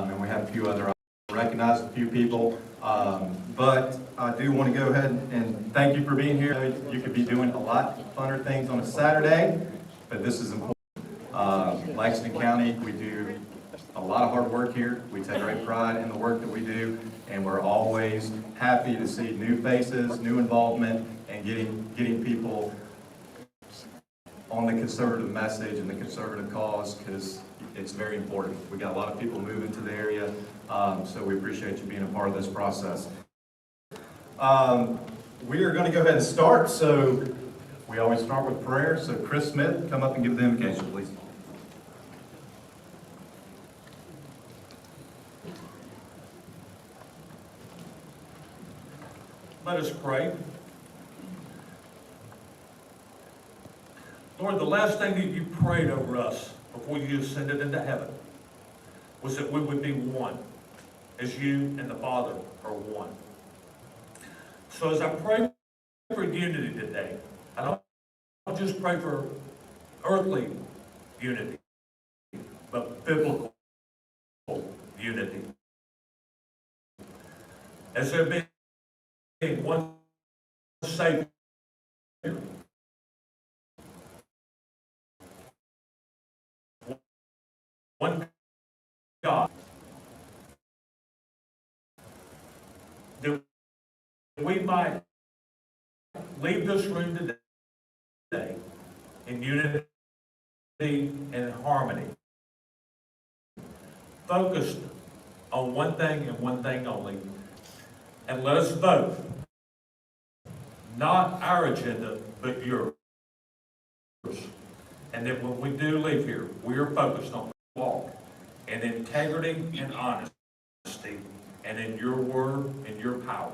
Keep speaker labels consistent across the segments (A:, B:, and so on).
A: and we have a few other. Recognize a few people, but I do want to go ahead and thank you for being here. You could be doing a lot funner things on a Saturday, but this is important. Lexington County, we do a lot of hard work here. We take great pride in the work that we do, and we're always happy to see new faces, new involvement, and getting people on the conservative message and the conservative cause, because it's very important. We got a lot of people moving to the area, so we appreciate you being a part of this process. We are going to go ahead and start. So we always start with prayer. So Chris Smith, come up and give the invocation, please.
B: Let us pray. Lord, the last thing that you prayed over us before you ascended into heaven was that we would be one, as you and the Father are one. So as I pray for unity today, I don't just pray for earthly unity, but biblical unity. As there being one Savior, one God, that we might leave this room today in unity and harmony, focused on one thing and one thing only, and let us vote, not our agenda, but yours. And that when we do leave here, we are focused on walk in integrity and honesty, and in your word and your power.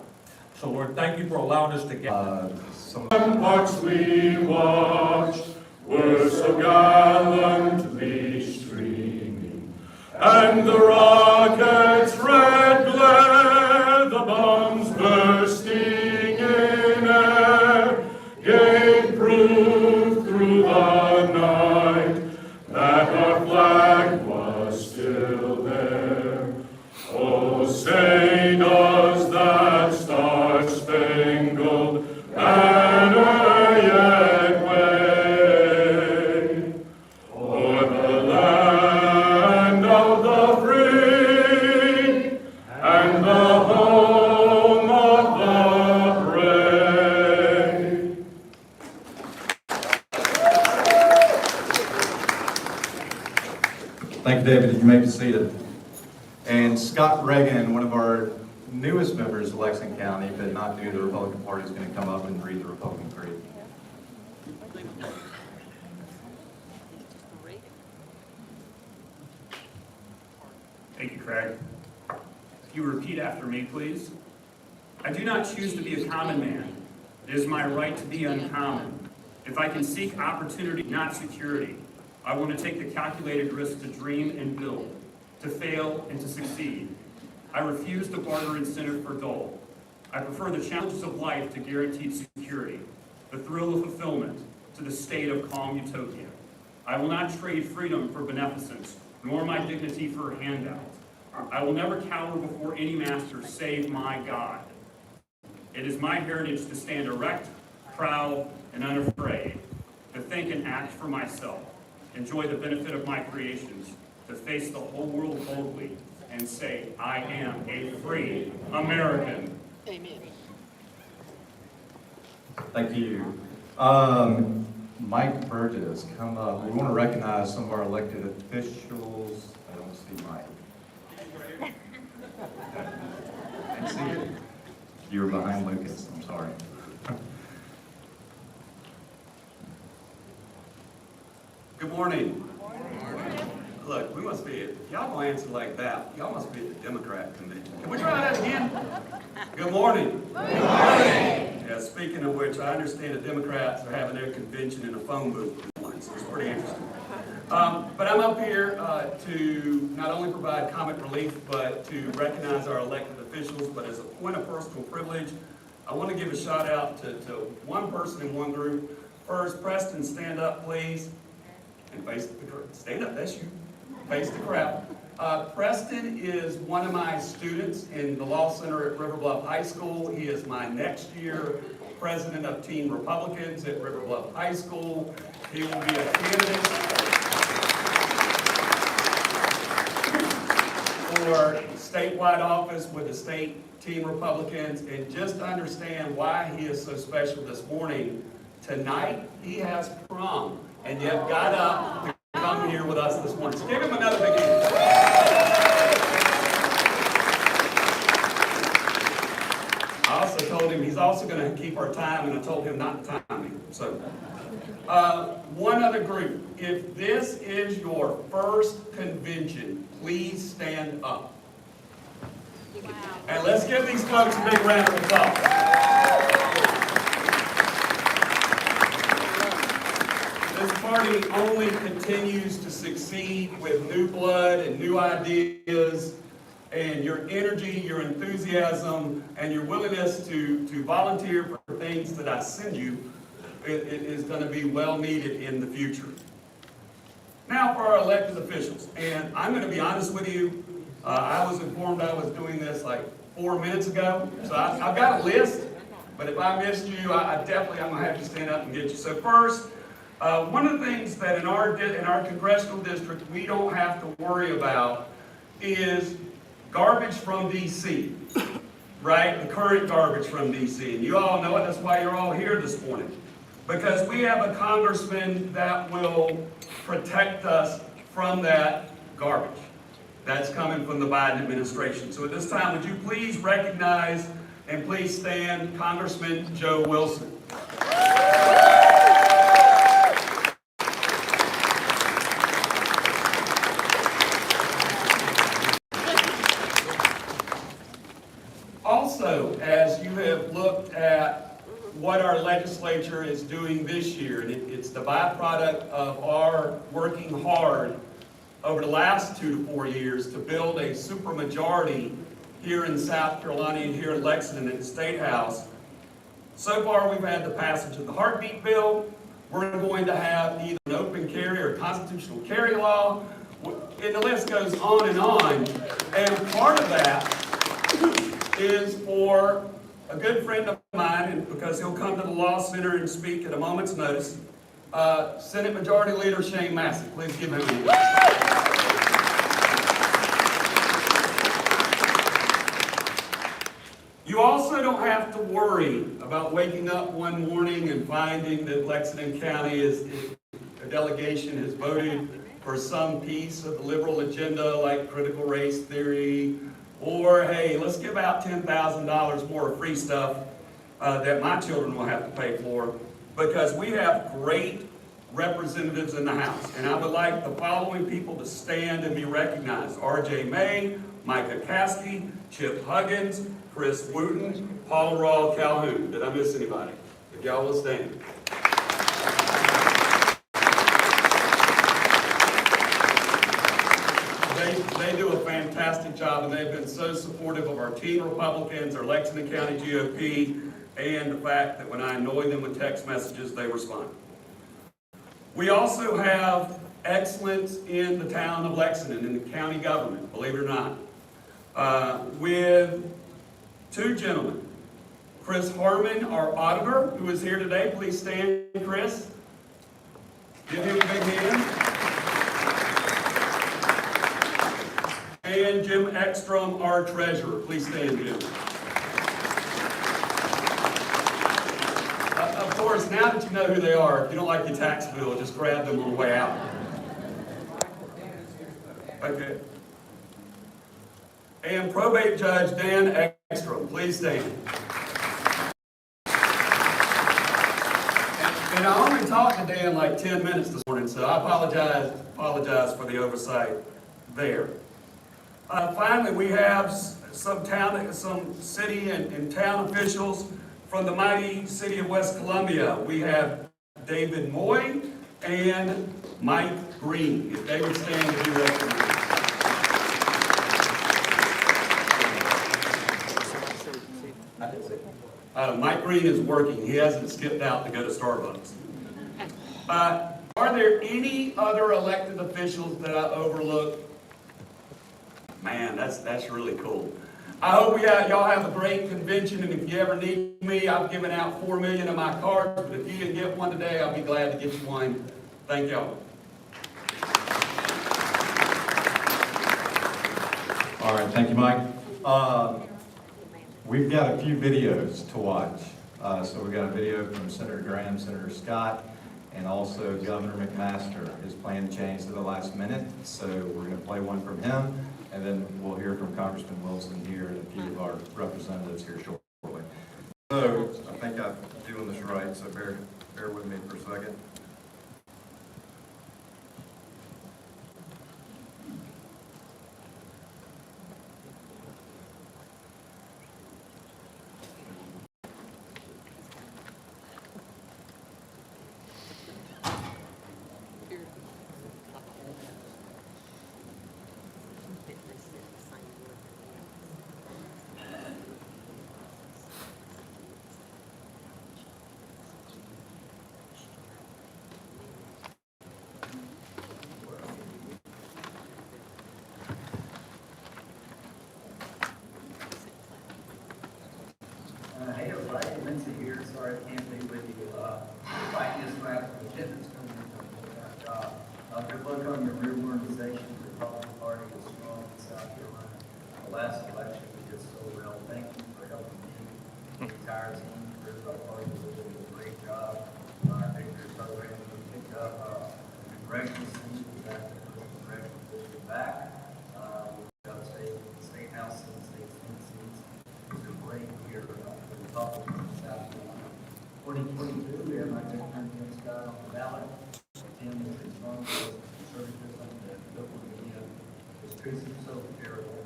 B: So Lord, thank you for allowing us to get
C: Hearts we watched were so gallantly streaming, and the rocket's red glare, the bombs bursting in air, gave proof through the night that our flag was still there. Oh, say does that star-spangled banner yet wave o'er the land of the free and the home of the brave?
A: Thank you, David. You may be seated. And Scott Reagan, one of our newest members of Lexington County, but not new to the Republican Party, is going to come up and read the Republican Creed.
D: Thank you, Craig. If you repeat after me, please. I do not choose to be a common man. It is my right to be uncommon. If I can seek opportunity, not security, I want to take the calculated risk to dream and build, to fail and to succeed. I refuse to barter incentive for dole. I prefer the challenges of life to guaranteed security, the thrill of fulfillment to the state of calm utopia. I will not trade freedom for beneficence, nor my dignity for a handout. I will never cower before any master save my God. It is my heritage to stand erect, proud, and unafraid, to think and act for myself, enjoy the benefit of my creations, to face the whole world boldly and say, I am a free American.
E: Amen.
A: Thank you. Mike Burgess, come up. We want to recognize some of our elected officials. I don't see Mike. I see you. You were behind Lucas. I'm sorry.
F: Good morning. Look, we must be, if y'all don't answer like that, y'all must be at the Democrat convention. Can we try that again? Good morning. Good morning. Yeah, speaking of which, I understand the Democrats are having their convention in a phone booth, so it's pretty interesting. But I'm up here to not only provide comic relief, but to recognize our elected officials. But as a point of personal privilege, I want to give a shout out to one person in one group. First, Preston, stand up, please. And face the crowd. Stand up, that's you. Face the crowd. Preston is one of my students in the Law Center at River Bluff High School. He is my next year president of Teen Republicans at River Bluff High School. He will be a candidate for statewide office with the state Teen Republicans. And just to understand why he is so special this morning, tonight he has prom and yet got up to come here with us this morning. So give him another big hand. I also told him he's also going to keep our time, and I told him not to time me. So, one other group. If this is your first convention, please stand up. Wow. And let's give these folks a big round of applause. This party only continues to succeed with new blood and new ideas, and your energy, your enthusiasm, and your willingness to volunteer for things that I send you, it is going to be well needed in the future. Now for our elected officials, and I'm going to be honest with you, I was informed I was doing this like 4 minutes ago, so I've got a list, but if I missed you, I'm going to have to stand up and get you. So first, one of the things that in our congressional district we don't have to worry about is garbage from D.C., right? The current garbage from D.C. And you all know it. That's why you're all here this morning. Because we have a congressman that will protect us from that garbage that's coming from the Biden administration. So at this time, would you please recognize and please stand Congressman Joe Wilson. Also, as you have looked at what our legislature is doing this year, and it's the byproduct of our working hard over the last 2 to 4 years to build a supermajority here in South Carolina and here in Lexington at the State House. So far, we've had the passage of the heartbeat bill. We're going to have either an open carry or constitutional carry law, and the list goes on and on. And part of that is for a good friend of mine, and because he'll come to the Law Center and speak at a moment's notice, Senate Majority Leader Shane Massey. Please give him a hand. You also don't have to worry about waking up one morning and finding that Lexington County a delegation has voted for some piece of the liberal agenda like critical race theory, or hey, let's give out $10,000 more of free stuff that my children will have to pay for, because we have great representatives in the House. And I would like the following people to stand and be recognized: R.J. May, Micah Caskey, Chip Huggins, Chris Wooten, Paula Rawl Calhoun. Did I miss anybody? If y'all will stand. They do a fantastic job, and they've been so supportive of our teen Republicans, our Lexington County GOP, and the fact that when I annoy them with text messages, they respond. We also have excellence in the town of Lexington, in the county government, believe it or not, with two gentlemen. Chris Harmon, our auditor, who is here today. Please stand, Chris. Give him a big hand. And Jim Ekstrom, our treasurer. Please stand, Jim. Of course, now that you know who they are, if you don't like your tax bill, just grab them on the way out. Okay. And probate judge Dan Ekstrom. Please stand. And I only talked to Dan like 10 minutes this morning, so I apologize for the oversight there. Finally, we have some city and town officials from the mighty city of West Columbia. We have David Moy and Mike Green. If they would stand to be recognized. Mike Green is working. He hasn't skipped out to go to Starbucks. Are there any other elected officials that I overlooked? Man, that's really cool. I hope y'all have a great convention, and if you ever need me, I've given out 4 million of my cards, but if you didn't get one today, I'll be glad to get you one. Thank y'all.
A: All right, thank you, Mike. We've got a few videos to watch. So we've got a video from Senator Graham, Senator Scott, and also Governor McMaster. His plan changed at the last minute, so we're going to play one from him, and then we'll hear from Congressman Wilson here and a few of our representatives here shortly. So I think I'm doing this right, so bear with me for a second.
E: Hey everybody, Lindsay here. Sorry I can't be with you. Fighting this radical agenda is coming in from a full-time job. Good luck on your reorganization. The Republican Party is strong in South Carolina. The last election we did so well. Thank you for helping me, the entire team. The Republican Party was doing a great job. I think their program we picked up the congressional seat. We got the congressional district back. We got state house and state senate seats. It was a great year for the Republicans in South Carolina. 2022, we have my good friend Tim Scott on the ballot. Tim is responding to conservatism that local media is treating so terrible.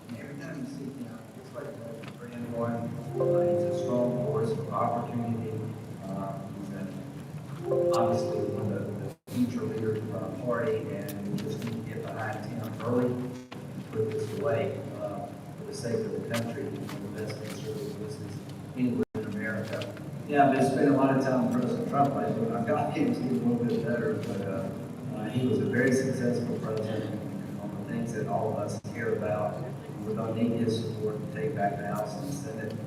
E: And every time you see him, it's like a brand one. He's a strong voice for opportunity. He's obviously one of the future leaders of our party, and we just need to get behind Tim early and put this away for the sake of the country and the best conservative voices anywhere in America. Yeah, I've been spending a lot of time with President Trump lately. I've got him to get a little bit better, but he was a very successful president on the things that all of us care about. We're going to need his support to take back the House and the Senate in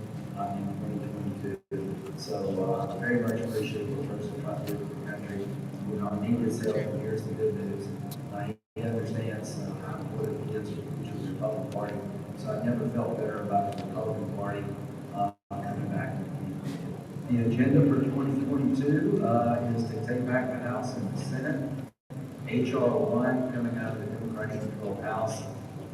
E: 2022. So I very much appreciate what President Trump did for the country. We're going to need his help, and here's the good news. He understands how important he is for the future of the Republican Party. So I've never felt better about the Republican Party coming back. The agenda for 2022 is to take back the House and the Senate. H.R. 1 coming out of the Democratic-controlled House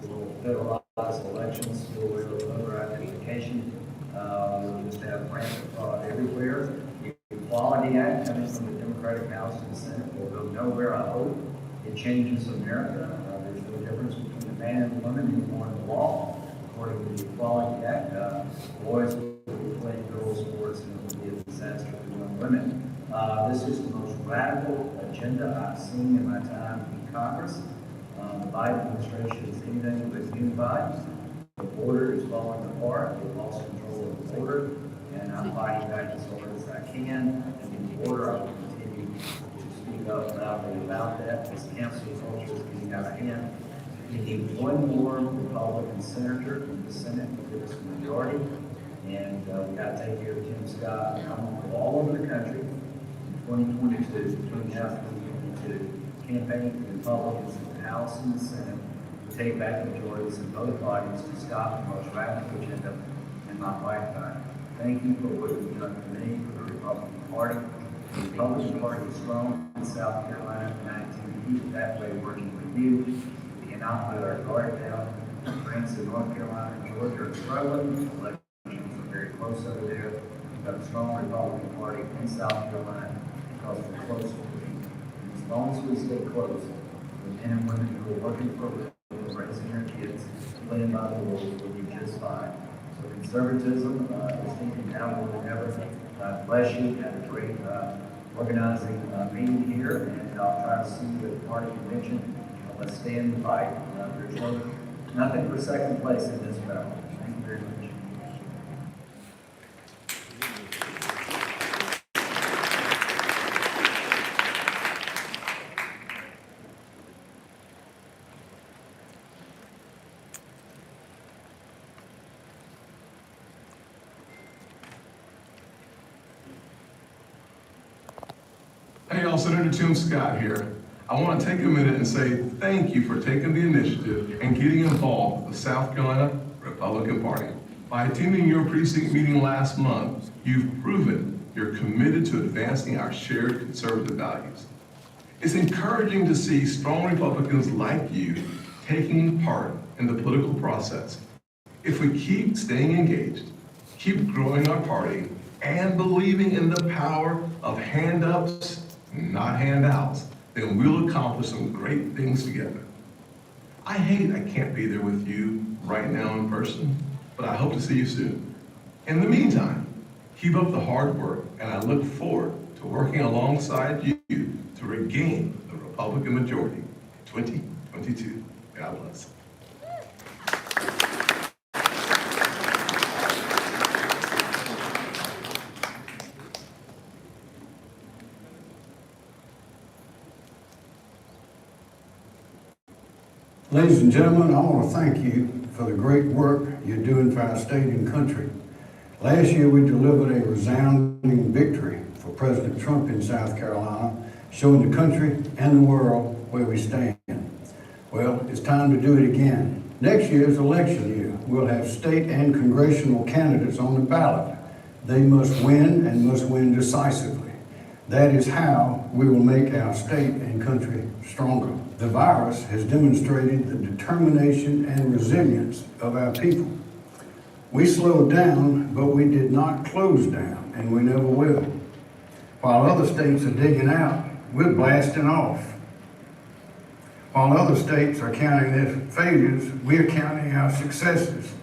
E: will federalize elections, do away with voter identification. We'll just have rampant fraud everywhere. The Equality Act coming from the Democratic House and the Senate will go nowhere, I hope. It changes America. There's no difference between a man and a woman anymore in the law. According to the Equality Act, boys will be playing girls' sports and it will be a disaster for young women. This is the most radical agenda I've seen in my time in Congress. The Biden administration is anything but unified. The border is falling apart. They've lost control of the border, and I'm fighting back as hard as I can. And in the border, I will continue to speak up loudly about that. This cancel culture is getting out of hand. We need one more Republican senator in the Senate to give us a majority, and we got to take care of Tim Scott. I'm from all over the country in 2022, between now and 2022, campaigning for Republicans in the House and the Senate to take back majorities in both bodies to stop the most radical agenda in my lifetime. Thank you for what you've done for me, for the Republican Party. The Republican Party is strong in South Carolina, and I intend to keep it that way working with you. Not let our guard down. Friends in North Carolina and Georgia are struggling. Elections are very close over there. We've got a strong Republican Party in South Carolina because we're close to it. As long as we stay close, the men and women who are working for a living, raising their kids, playing by the rules, will be just fine. So conservatism is thinking now more than ever. God bless you. Had a great organizing meeting here, and I'll try to see you at the party convention. Let's stay in the fight. There's nothing for second place in this battle. Thank you very much.
C: Hey, y'all, Senator Tim Scott here. I want to take a minute and say thank you for taking the initiative and getting involved with the South Carolina Republican Party. By attending your precinct meeting last month, you've proven you're committed to advancing our shared conservative values. It's encouraging to see strong Republicans like you taking part in the political process. If we keep staying engaged, keep growing our party, and believing in the power of hand-ups, not handouts, then we'll accomplish some great things together. I hate I can't be there with you right now in person, but I hope to see you soon. In the meantime, keep up the hard work, and I look forward to working alongside you to regain the Republican majority in 2022. God bless.
G: Ladies and gentlemen, I want to thank you for the great work you're doing for our state and country. Last year, we delivered a resounding victory for President Trump in South Carolina, showing the country and the world where we stand. Well, it's time to do it again. Next year is election year. We'll have state and congressional candidates on the ballot. They must win and must win decisively. That is how we will make our state and country stronger. The virus has demonstrated the determination and resilience of our people. We slowed down, but we did not close down, and we never will. While other states are digging out, we're blasting off. While other states are counting their failures, we're counting our successes.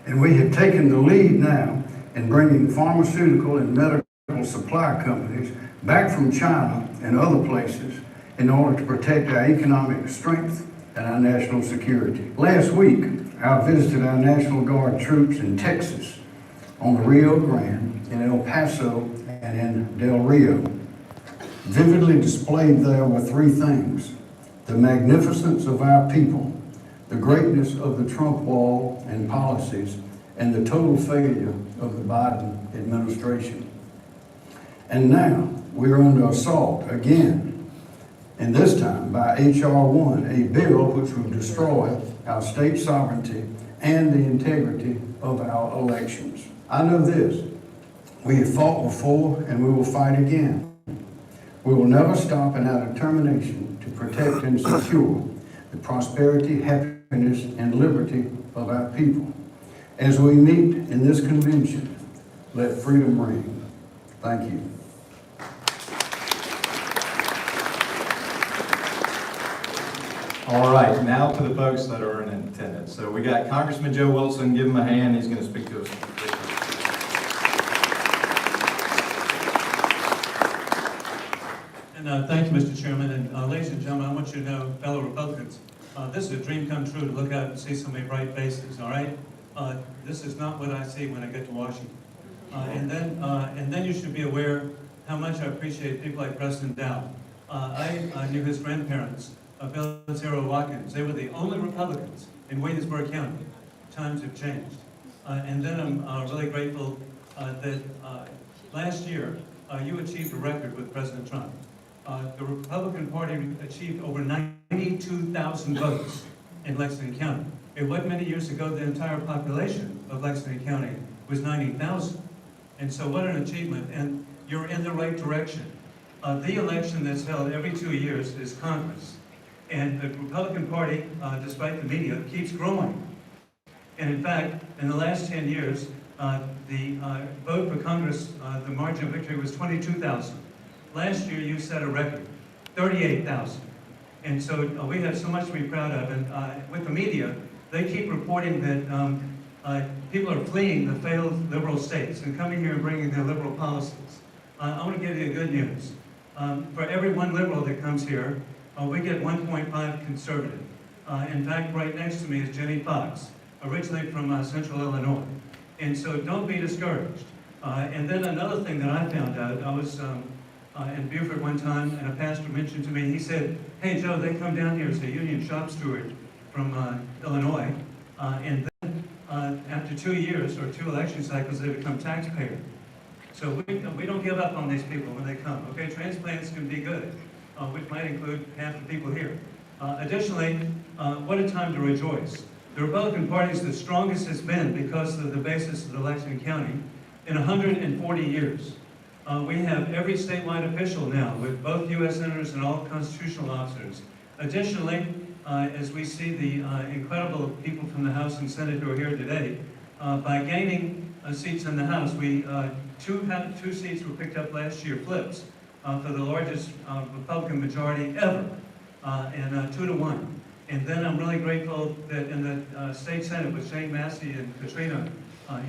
G: And we have taken the lead now in bringing pharmaceutical and medical supply companies back from China and other places in order to protect our economic strength and our national security. Last week, I visited our National Guard troops in Texas, on the Rio Grande, in El Paso, and in Del Rio. Vividly displayed there were three things: the magnificence of our people, the greatness of the Trump wall and policies, and the total failure of the Biden administration. And now we're under assault again, and this time by H.R. 1, a bill which will destroy our state sovereignty and the integrity of our elections. I know this: we have fought before and we will fight again. We will never stop in our determination to protect and secure the prosperity, happiness, and liberty of our people. As we meet in this convention, let freedom ring. Thank you.
A: All right, now to the folks that are in attendance. So we got Congressman Joe Wilson. Give him a hand. He's going to speak to us.
H: And thank you, Mr. Chairman. And ladies and gentlemen, I want you to know, fellow Republicans, this is a dream come true to look out and see so many bright faces, all right? This is not what I see when I get to Washington. And then you should be aware how much I appreciate people like Preston Dow. I knew his grandparents, Bill and Sarah Watkins. They were the only Republicans in Williamsburg County. Times have changed. And then I'm really grateful that last year you achieved a record with President Trump. The Republican Party achieved over 92,000 votes in Lexington County. It wasn't many years ago the entire population of Lexington County was 90,000. And so what an achievement, and you're in the right direction. The election that's held every 2 years is Congress. And the Republican Party, despite the media, keeps growing. And in fact, in the last 10 years, the vote for Congress, the margin of victory was 22,000. Last year, you set a record, 38,000. And so we have so much to be proud of. And with the media, they keep reporting that people are fleeing the failed liberal states and coming here and bringing their liberal policies. I want to give you good news. For every one liberal that comes here, we get 1.5 conservative. In fact, right next to me is Jenny Fox, originally from Central Illinois. And so don't be discouraged. And then another thing that I found out, I was in Beaufort one time, and a pastor mentioned to me, he said, "Hey Joe, they come down here as a union shop steward from Illinois, and then after 2 years or 2 election cycles, they become taxpayer." So we don't give up on these people when they come, okay? Transplants can be good, which might include half the people here. Additionally, what a time to rejoice. The Republican Party is the strongest it's been because of the basis of the Lexington County in 140 years. We have every statewide official now with both U.S. senators and all constitutional officers. Additionally, as we see the incredible people from the House and Senate who are here today, by gaining seats in the House, two seats were picked up last year, flips, for the largest Republican majority ever, and 2-1. And then I'm really grateful that in the state Senate with Shane Massey and Katrina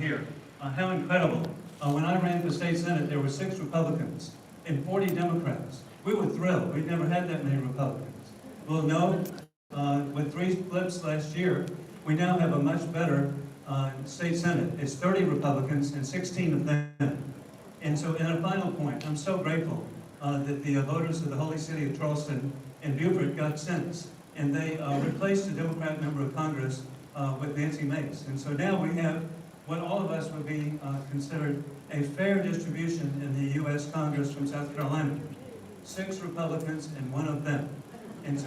H: here, how incredible. When I ran for state Senate, there were 6 Republicans and 40 Democrats. We were thrilled. We'd never had that many Republicans. Well, no, with 3 flips last year, we now have a much better state Senate. It's 30 Republicans and 16 of them. And so, in a final point, I'm so grateful that the voters of the holy city of Charleston and Beaufort got sense, and they replaced a Democrat member of Congress with Nancy Mace. And so now we have what all of us would be considered a fair distribution in the U.S. Congress from South Carolina. 6 Republicans and 1 of them. And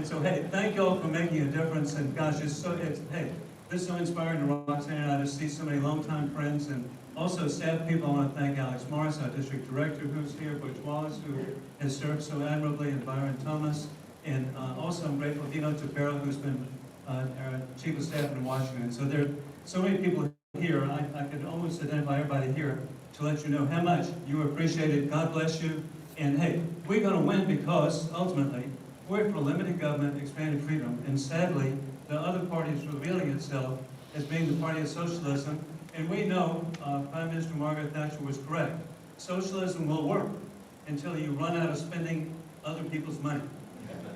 H: so hey, thank you all for making a difference. And gosh, hey, this is so inspiring to Roxanne and I to see so many longtime friends and also staff people. I want to thank Alex Morris, our district director, who's here, Butch Wallace, who has served so admirably, and Byron Thomas. And also I'm grateful to Dino Tapera, who's been our chief of staff in Washington. So there are so many people here. I could almost identify everybody here to let you know how much you appreciate it. God bless you. And hey, we're going to win because ultimately we're for limited government, expanded freedom. And sadly, the other party is revealing itself as being the party of socialism. And we know Prime Minister Margaret Thatcher was correct. Socialism will work until you run out of spending other people's money.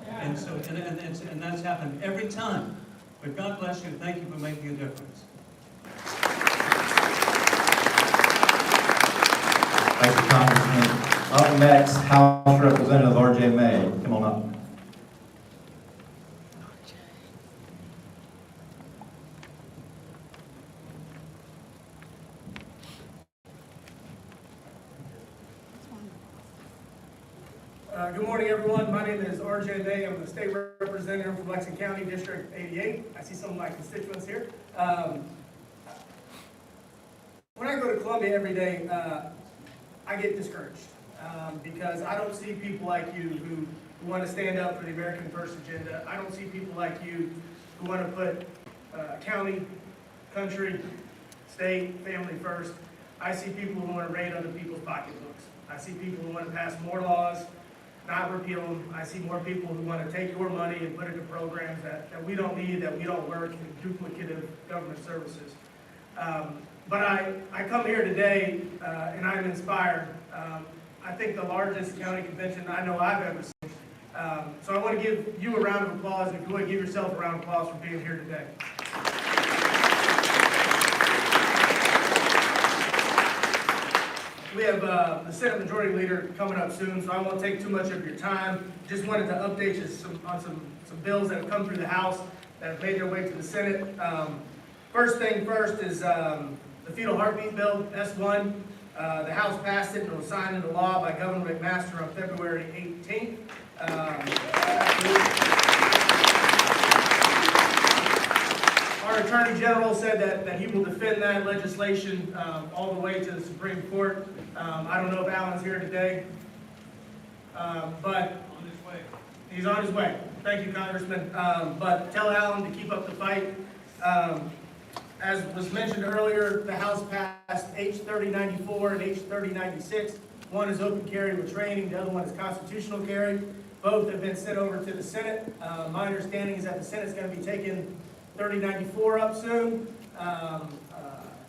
H: And so, and that's happened every time. But God bless you. Thank you for making a difference.
A: Thank you, Congressman. Up next, House Representative R.J. May. Come on up.
I: Good morning, everyone. My name is R.J. May. I'm the state representative from Lexington County, District 88. I see some of my constituents here. When I go to Columbia every day, I get discouraged because I don't see people like you who want to stand up for the American First agenda. I don't see people like you who want to put county, country, state, family first. I see people who want to raid other people's pocketbooks. I see people who want to pass more laws, not repeal them. I see more people who want to take your money and put it into programs that we don't need, that we don't work, in duplicative government services. But I come here today and I'm inspired. I think the largest county convention I know I've ever seen. So I want to give you a round of applause, and if you want to give yourself a round of applause for being here today. We have the Senate Majority Leader coming up soon, so I won't take too much of your time. Just wanted to update you on some bills that have come through the House that have made their way to the Senate. First thing first is the fetal heartbeat bill, S1. The House passed it and it was signed into law by Governor McMaster on February 18th. Our Attorney General said that he will defend that legislation all the way to the Supreme Court. I don't know if Alan's here today, but he's on his way. Thank you, Congressman. But tell Alan to keep up the fight. As was mentioned earlier, the House passed H. 3094 and H. 3096. One is open carry with training, the other one is constitutional carry. Both have been sent over to the Senate. My understanding is that the Senate's going to be taking 3094 up soon.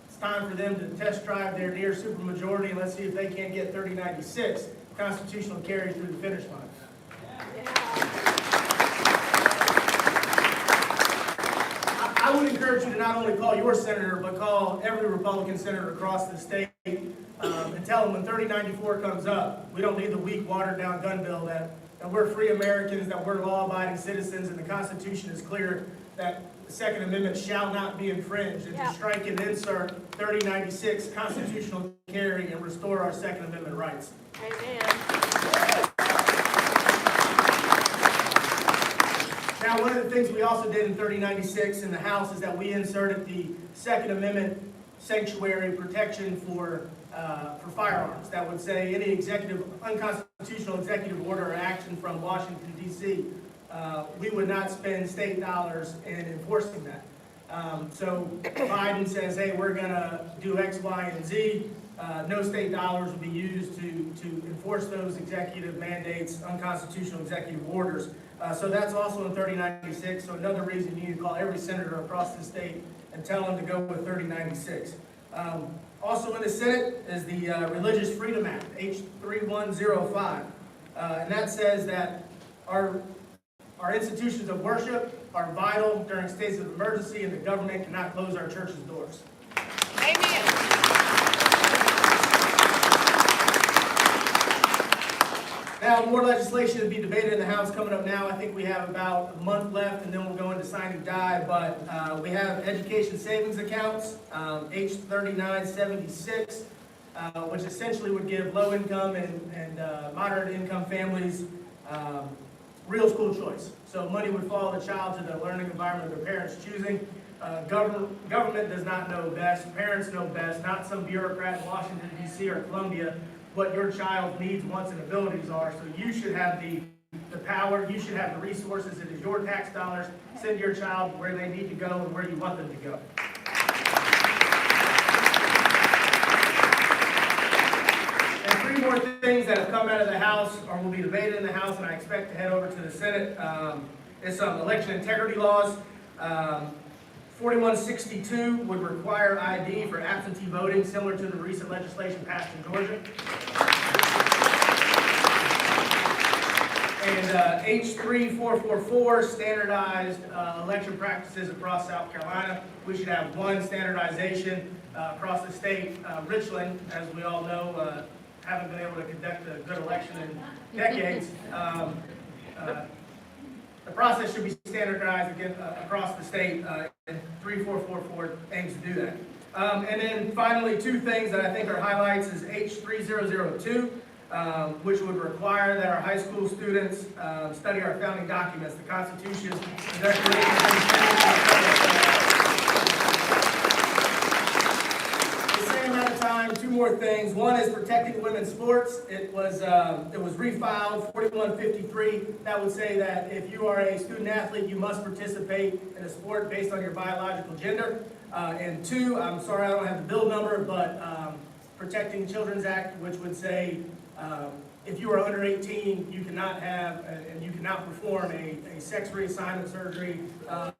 I: It's time for them to test drive their near supermajority, and let's see if they can't get 3096 constitutional carry through the finish line. I would encourage you to not only call your senator, but call every Republican senator across the state and tell them when 3094 comes up, we don't need the weak, watered-down gun bill, that we're free Americans, that we're law-abiding citizens, and the Constitution is clear that the Second Amendment shall not be infringed, and to strike and insert 3096 constitutional carry and restore our Second Amendment rights. Now, one of the things we also did in 3096 in the House is that we inserted the Second Amendment sanctuary protection for firearms. That would say any unconstitutional executive order or action from Washington, D.C., we would not spend state dollars in enforcing that. So Biden says, hey, we're going to do X, Y, and Z. No state dollars will be used to enforce those executive mandates, unconstitutional executive orders. So that's also in 3096. So another reason you need to call every senator across the state and tell them to go with 3096. Also in the Senate is the Religious Freedom Act, H3105. And that says that our institutions of worship are vital during states of emergency, and the government cannot close our churches' doors.
J: Amen.
I: Now, more legislation to be debated in the House coming up now. I think we have about a month left, and then we'll go into sign and die. But we have education savings accounts, H3976, which essentially would give low-income and moderate-income families real school choice. So money would follow the child to the learning environment of their parents' choosing. Government does not know best. Parents know best, not some bureaucrat in Washington, D.C. or Columbia, what your child's needs, wants, and abilities are. So you should have the power, you should have the resources. It is your tax dollars. Send your child where they need to go and where you want them to go. And three more things that have come out of the House or will be debated in the House, and I expect to head over to the Senate, is some election integrity laws. 4162 would require ID for absentee voting, similar to the recent legislation passed in Georgia. And H3444, standardized election practices across South Carolina. We should have one standardization across the state. Richland, as we all know, haven't been able to conduct a good election in decades. The process should be standardized again across the state, and 3444 aims to do that. And then finally, two things that I think are highlights is H3002, which would require that our high school students study our founding documents, the Constitution, the Declaration of Independence. The same amount of time, two more things. One is protecting women's sports. It was refiled, 4153. That would say that if you are a student athlete, you must participate in a sport based on your biological gender. And two, I'm sorry I don't have the bill number, but Protecting Children's Act, which would say if you are under 18, you cannot have and you cannot perform a sex reassignment surgery or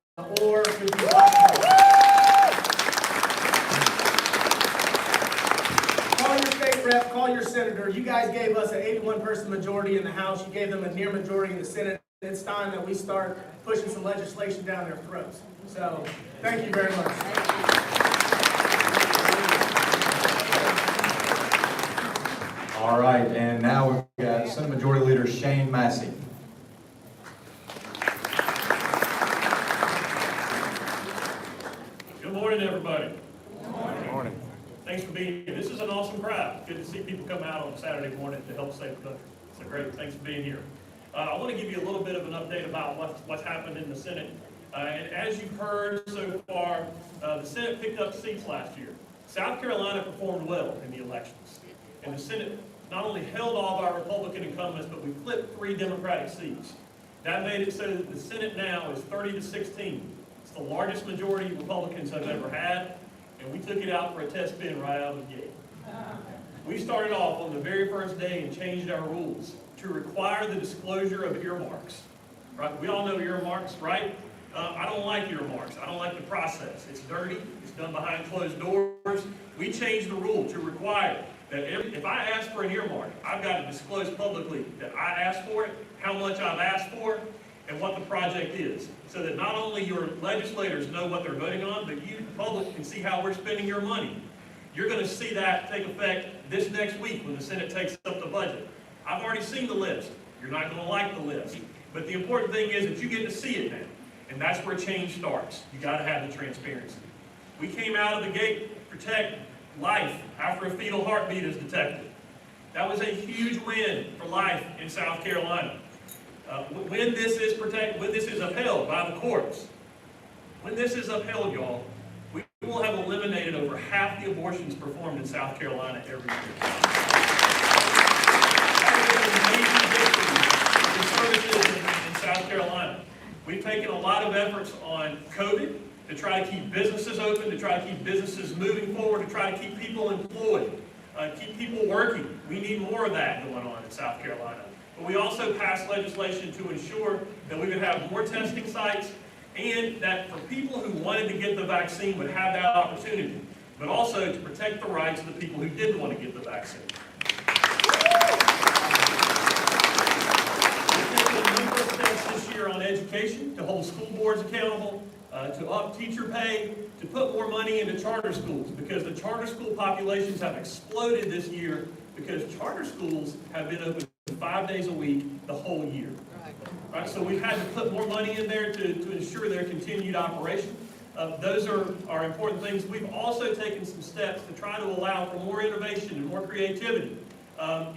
I: call your state rep, call your senator. You guys gave us an 81-person majority in the House. You gave them a near majority in the Senate. It's time that we start pushing some legislation down their throats. So, thank you very much.
A: All right, and now we've got Senate Majority Leader Shane Massey.
K: Good morning, everybody. Good morning. Thanks for being here. This is an awesome crowd. Good to see people come out on Saturday morning to help save the country. So great. Thanks for being here. I want to give you a little bit of an update about what's happened in the Senate. And as you've heard so far, the Senate picked up seats last year. South Carolina performed well in the elections. And the Senate not only held all of our Republican incumbents, but we flipped 3 Democratic seats. That made it so that the Senate now is 30-16. It's the largest majority Republicans have ever had, and we took it out for a test spin right out of the gate. We started off on the very first day and changed our rules to require the disclosure of earmarks. Right? We all know earmarks, right? I don't like earmarks. I don't like the process. It's dirty. It's done behind closed doors. We changed the rule to require that if I ask for an earmark, I've got to disclose publicly that I asked for it, how much I've asked for, and what the project is, so that not only your legislators know what they're voting on, but you, the public, can see how we're spending your money. You're going to see that take effect this next week when the Senate takes up the budget. I've already seen the list. You're not going to like the list. But the important thing is that you get to see it now. And that's where change starts. You gotta have the transparency. We came out of the gate to protect life after a fetal heartbeat is detected. That was a huge win for life in South Carolina. When this is protected, when this is upheld by the courts, when this is upheld, y'all, we will have eliminated over half the abortions performed in South Carolina every year. That is an amazing victory for services in South Carolina. We've taken a lot of efforts on COVID to try to keep businesses open, to try to keep businesses moving forward, to try to keep people employed, keep people working. We need more of that going on in South Carolina. But we also passed legislation to ensure that we would have more testing sites and that for people who wanted to get the vaccine would have that opportunity, but also to protect the rights of the people who didn't want to get the vaccine. We've taken a number of steps this year on education to hold school boards accountable, to up teacher pay, to put more money into charter schools, because the charter school populations have exploded this year because charter schools have been open 5 days a week the whole year. Right, so we've had to put more money in there to ensure their continued operation. Those are important things. We've also taken some steps to try to allow for more innovation and more creativity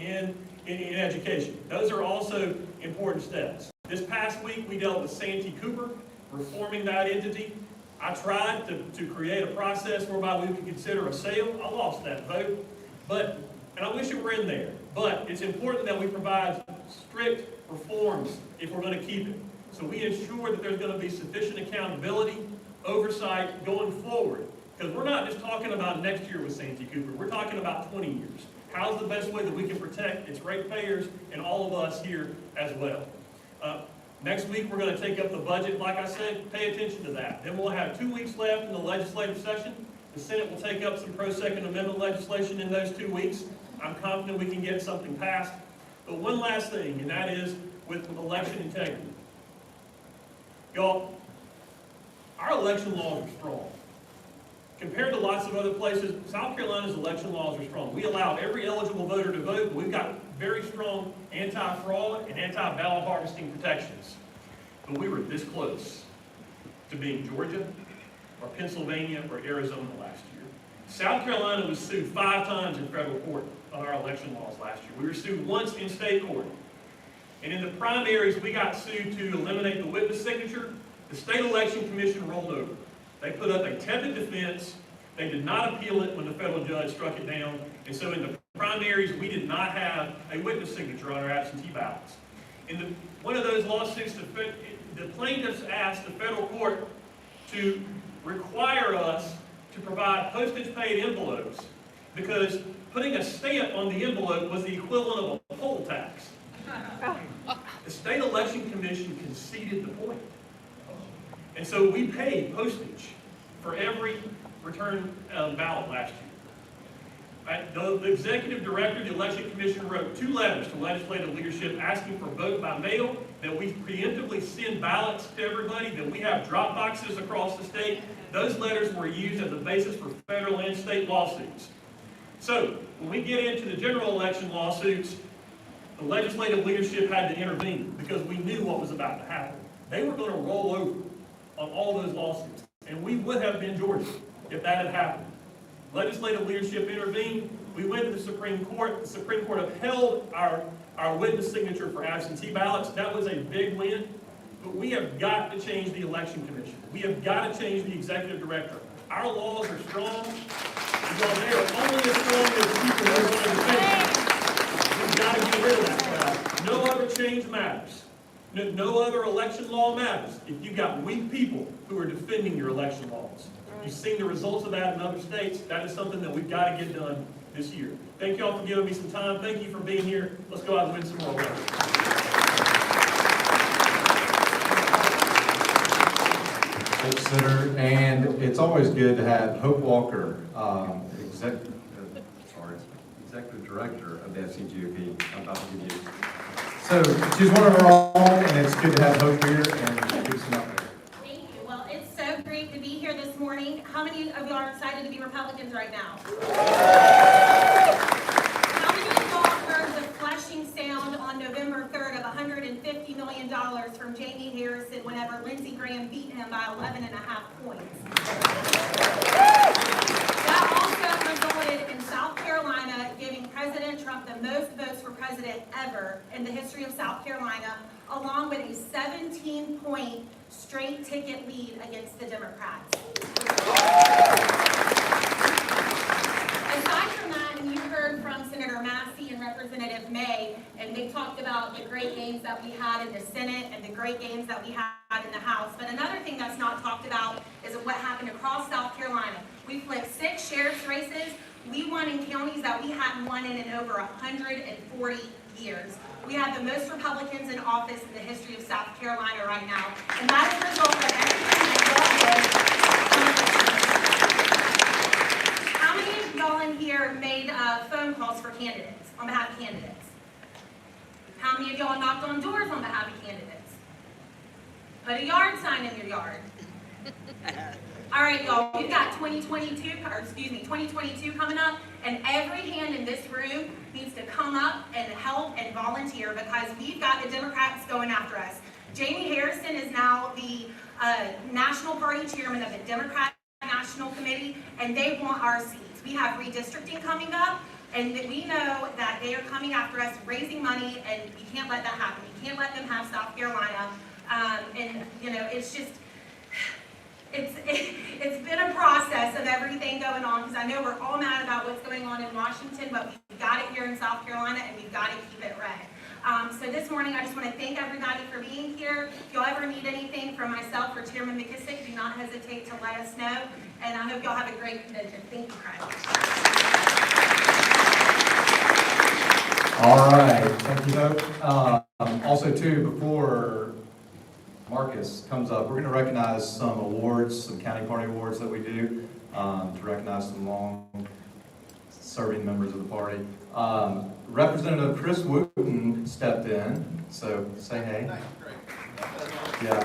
K: in education. Those are also important steps. This past week we dealt with Santee Cooper, reforming that entity. I tried to create a process whereby we could consider a sale. I lost that vote, and I wish it were in there. But it's important that we provide strict reforms if we're going to keep it. So we ensure that there's going to be sufficient accountability, oversight going forward. Because we're not just talking about next year with Santee Cooper. We're talking about 20 years. How's the best way that we can protect its ratepayers and all of us here as well? Next week, we're going to take up the budget. Like I said, pay attention to that. Then we'll have 2 weeks left in the legislative session. The Senate will take up some pro-Second Amendment legislation in those 2 weeks. I'm confident we can get something passed. But one last thing, and that is with election integrity. Y'all, our election laws are strong. Compared to lots of other places, South Carolina's election laws are strong. We allow every eligible voter to vote, but we've got very strong anti-fraud and anti-ballot harvesting protections. But we were this close to being Georgia or Pennsylvania or Arizona last year. South Carolina was sued 5 times in federal court on our election laws last year. We were sued once in state court. And in the primaries, we got sued to eliminate the witness signature. The state election commission rolled over. They put up a tepid defense. They did not appeal it when the federal judge struck it down. And so in the primaries, we did not have a witness signature on our absentee ballots. In one of those lawsuits, the plaintiffs asked the federal court to require us to provide postage-paid envelopes because putting a stamp on the envelope was the equivalent of a poll tax. The state election commission conceded the point. And so we paid postage for every return ballot last year. Right? The executive director of the election commission wrote 2 letters to legislative leadership asking for vote by mail, that we preemptively send ballots to everybody, that we have drop boxes across the state. Those letters were used as a basis for federal and state lawsuits. So when we get into the general election lawsuits, the legislative leadership had to intervene because we knew what was about to happen. They were going to roll over on all those lawsuits, and we would have been Georgia if that had happened. Legislative leadership intervened. We went to the Supreme Court. The Supreme Court upheld our witness signature for absentee ballots. That was a big win. But we have got to change the election commission. We have got to change the executive director. Our laws are strong. Because they are only as strong as the people who are going to defend them. We've got to get rid of that crowd. No other change matters. No other election law matters if you've got weak people who are defending your election laws. You've seen the results of that in other states. That is something that we've got to get done this year. Thank you all for giving me some time. Thank you for being here. Let's go out and win some more elections.
A: Thanks, Senator. And it's always good to have Hope Walker, Executive Director of the FCGOP. I'm about to give you. So she's one of our own, and it's good to have Hope here and give some updates.
J: Thank you. Well, it's so great to be here this morning. How many of you are excited to be Republicans right now? How many of y'all heard the flashing sound on November 3rd of 150 million from Jamie Harrison whenever Lindsey Graham beat him by 11.5 points. That also resulted in South Carolina giving President Trump the most votes for president ever in the history of South Carolina, along with a 17-point straight ticket lead against the Democrats. Aside from that, and you heard from Senator Massey and Representative May, and they talked about the great gains that we had in the Senate and the great gains that we had in the House. But another thing that's not talked about is what happened across South Carolina. We flipped 6 sheriff's races. We won in counties that we hadn't won in over 140 years. We have the most Republicans in office in the history of South Carolina right now. And that is a result of everything that y'all did. How many of y'all in here made phone calls for candidates, on behalf of candidates? How many of y'all knocked on doors on behalf of candidates? Put a yard sign in your yard. All right, y'all, we've got 2022 coming up, and every hand in this room needs to come up and help and volunteer because we've got the Democrats going after us. Jamie Harrison is now the National Party Chairman of the Democrat National Committee, and they want our seats. We have redistricting coming up, and we know that they are coming after us, raising money, and we can't let that happen. We can't let them have South Carolina. And, you know, it's just... It's been a process of everything going on because I know we're all mad about what's going on in Washington, but we've got it here in South Carolina and we've got to keep it red. So this morning I just want to thank everybody for being here. If y'all ever need anything from myself or Chairman McKissick, do not hesitate to let us know. And I hope y'all have a great convention. Thank you, Craig.
A: All right, thank you, Hope. Also, too, before Marcus comes up, we're going to recognize some awards, some county party awards that we do to recognize some long-serving members of the party. Representative Chris Wooten stepped in, so say hey. Yeah,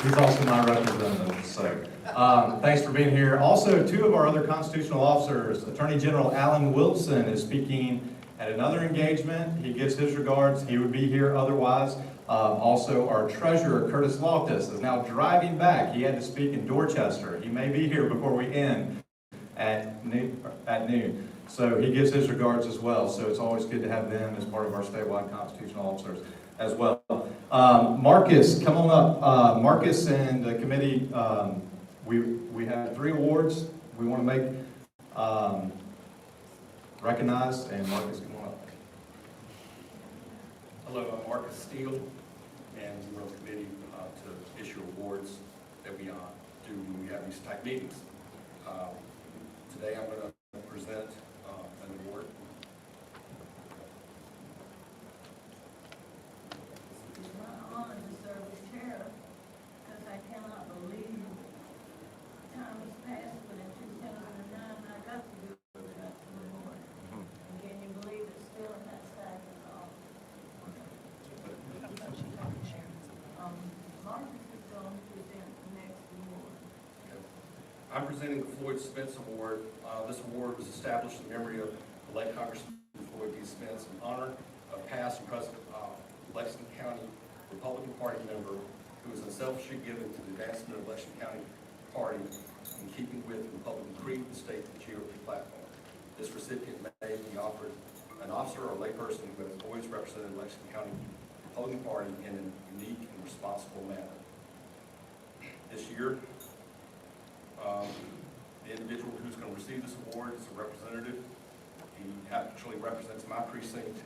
A: he's also my representative, so thanks for being here. Also, 2 of our other constitutional officers, Attorney General Alan Wilson is speaking at another engagement. He gives his regards. He would be here otherwise. Also, our treasurer, Curtis Loftus, is now driving back. He had to speak in Dorchester. He may be here before we end at noon. So he gives his regards as well. So it's always good to have them as part of our statewide constitutional officers as well. Marcus, come on up. Marcus and the committee, we have 3 awards we want to make recognized, and Marcus, come on up.
L: Hello, I'm Marcus Steele, and we're on the committee to issue awards that we do when we have these type meetings. Today I'm going to present an award.
M: It's my honor to serve as chair because I cannot believe time has passed, but in 2009 I got to do that award. And can you believe it's still in that stack of Marcus is going to present the next award.
L: Okay. I'm presenting the Floyd Spence Award. This award was established in memory of the late Congressman Floyd D. Spence in honor of past and present Lexington County Republican Party member who was unselfishly given to the advancement of Lexington County Party in keeping with the Republican creed and state GOP platform. This recipient may be offered an officer or layperson who has always represented Lexington County Republican Party in a unique and responsible manner. This year, the individual who's going to receive this award is a representative. He actually represents my precinct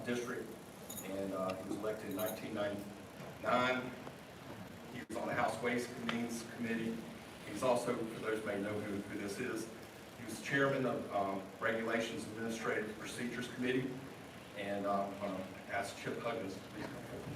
L: district, and he was elected in 1999. He was on the House Ways and Means Committee. He's also, for those who may know who this is, he was chairman of Regulations Administrative Procedures Committee, and I'm going to ask Chip Huggins to please come forward.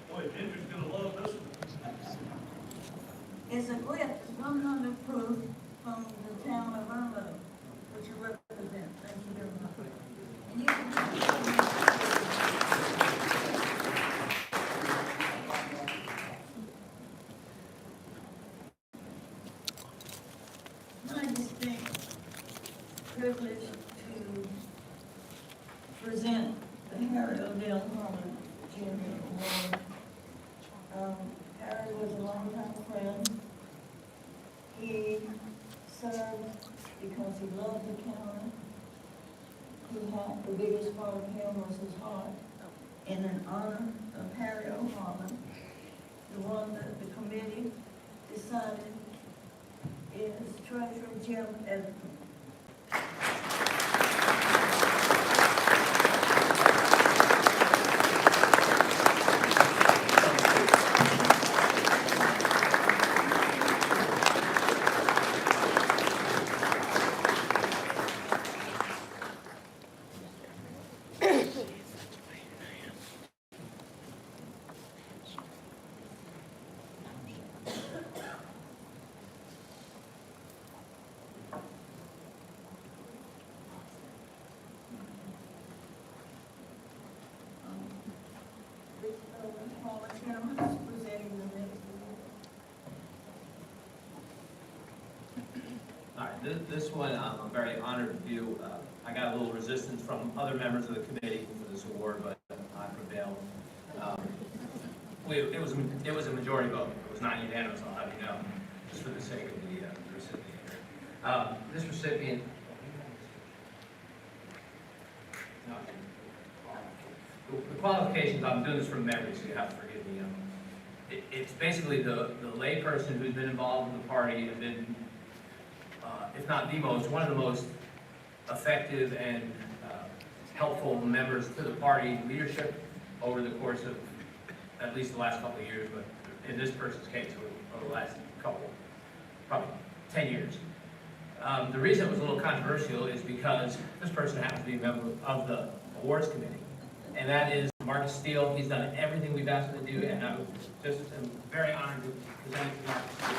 K: Boy, Ginger's gonna love this one.
M: It's a gift, it's 100 proof from the town of Irmo, which you represent. Thank you very much. And you can my distinct privilege to present the Harry Odell Harmon Jr. Award. Harry was a longtime friend. He served because he loved the county. The biggest part of him was his heart. And in honor of Harry O. Harmon, the one that the committee decided is Treasurer Jim Edmonton.
N: All right, this one I'm very honored to do. I got a little resistance from other members of the committee for this award, but I prevailed. It was a majority vote. It was not unanimous, I'll have you know, just for the sake of the recipient. This recipient, the qualifications, I'm doing this from memory, so you have to forgive me. It's basically the layperson who's been involved in the party and been, if not the most, one of the most effective and helpful members to the party leadership over the course of at least the last couple of years, but in this person's case, over the last couple, probably 10 years. The reason it was a little controversial is because this person happens to be a member of the awards committee, and that is Marcus Steele. He's done everything we've asked him to do, and I'm very honored to present it to Marcus Steele.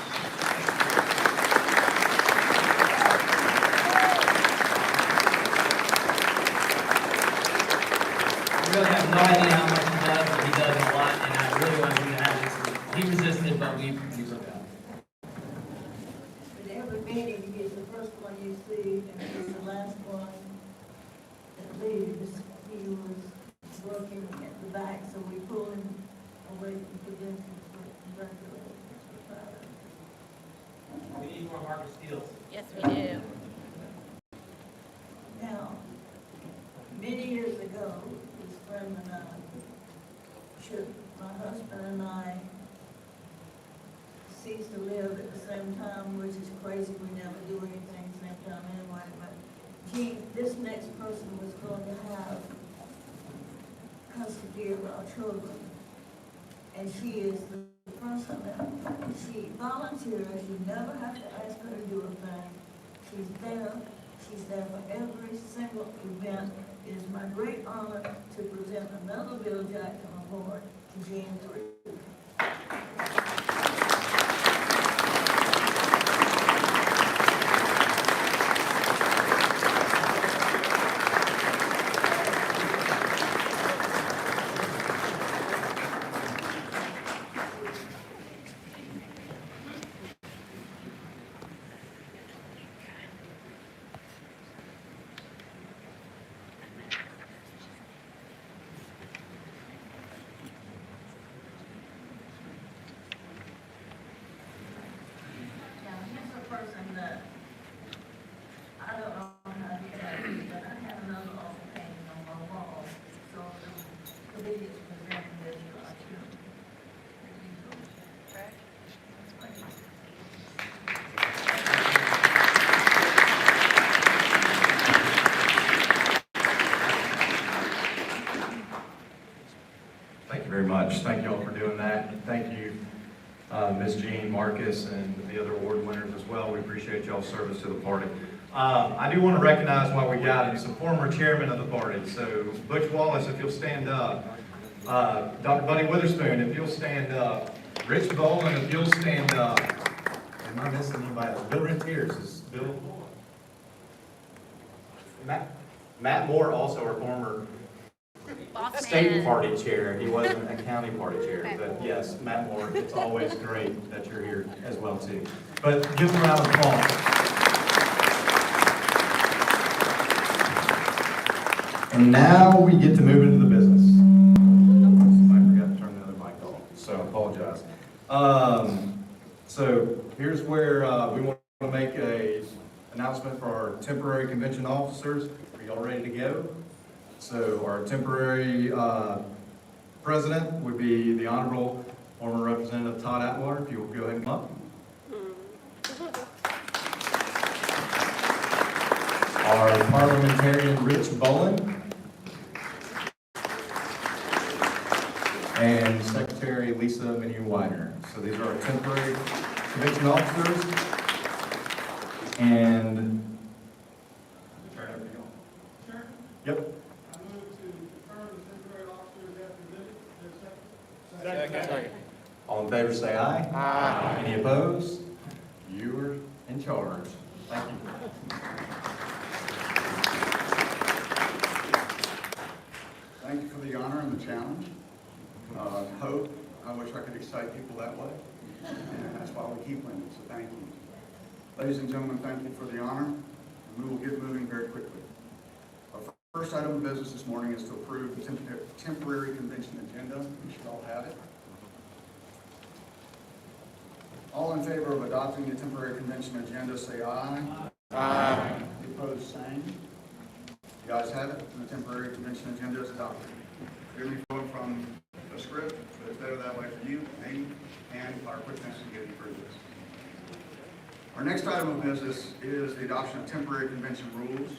N: I really have no idea how much he does, but he does a lot, and I really want him to have this. He resisted, but we prevailed.
M: At every meeting, he's the first one you see, and he's the last one that leaves. He was working at the back, so we pull him away from credentials for congratulations.
N: We need more Marcus Steeles.
O: Yes, we do.
M: Now, many years ago, his friend and I, my husband and I, ceased to live at the same time, which is crazy. We never do anything at the same time anyway. But this next person was going to have custody of our children, and she is the person that she volunteers. You never have to ask her to do a thing. She's there. She's there for every single event. It is my great honor to present another Bill Jackson Award to Jean Three. Person that I don't know how to get that, but I have another awful painting on my wall. So the committee is presenting this to our children.
A: Thank you very much. Thank you all for doing that. And thank you, Ms. Jean, Marcus, and the other award winners as well. We appreciate y'all's service to the party. I do want to recognize while we got him some former chairman of the party. So Butch Wallace, if you'll stand up. Dr. Buddy Witherspoon, if you'll stand up. Rich Boland, if you'll stand up. Am I missing anybody? Bill Rentiers is Bill? Matt Moore, also our former state party chair. He wasn't a county party chair, but yes, Matt Moore, it's always great that you're here as well too. But give them a round of applause. And now we get to move into the business. I forgot to turn the other mic off, so I apologize. So here's where we want to make a announcement for our temporary convention officers. Are y'all ready to go? So our temporary president would be the Honorable former Representative Todd Atwater. If you will go ahead and come up. Our parliamentarian Rich Bowen. And Secretary Lisa Menu-Widener. So these are our temporary convention officers. And turn everything on. Sure. Yep.
K: I move to confirm the temporary officers as permitted. Second.
A: All in favor say aye. Aye. Any opposed? You are in charge. Thank you.
O: Thank you for the honor and the challenge. Hope, I wish I could excite people that way. And that's why we keep winning, so thank you. Ladies and gentlemen, thank you for the honor, and we will get moving very quickly. Our first item of business this morning is to approve the temporary convention agenda. You should all have it. All in favor of adopting the temporary convention agenda, say aye. Aye. Opposed, same. You guys have it, and the temporary convention agenda is adopted. Clearly flowing from the script, but it's better that way for you, me, and our quickness in getting through this. Our next item of business is the adoption of temporary convention rules.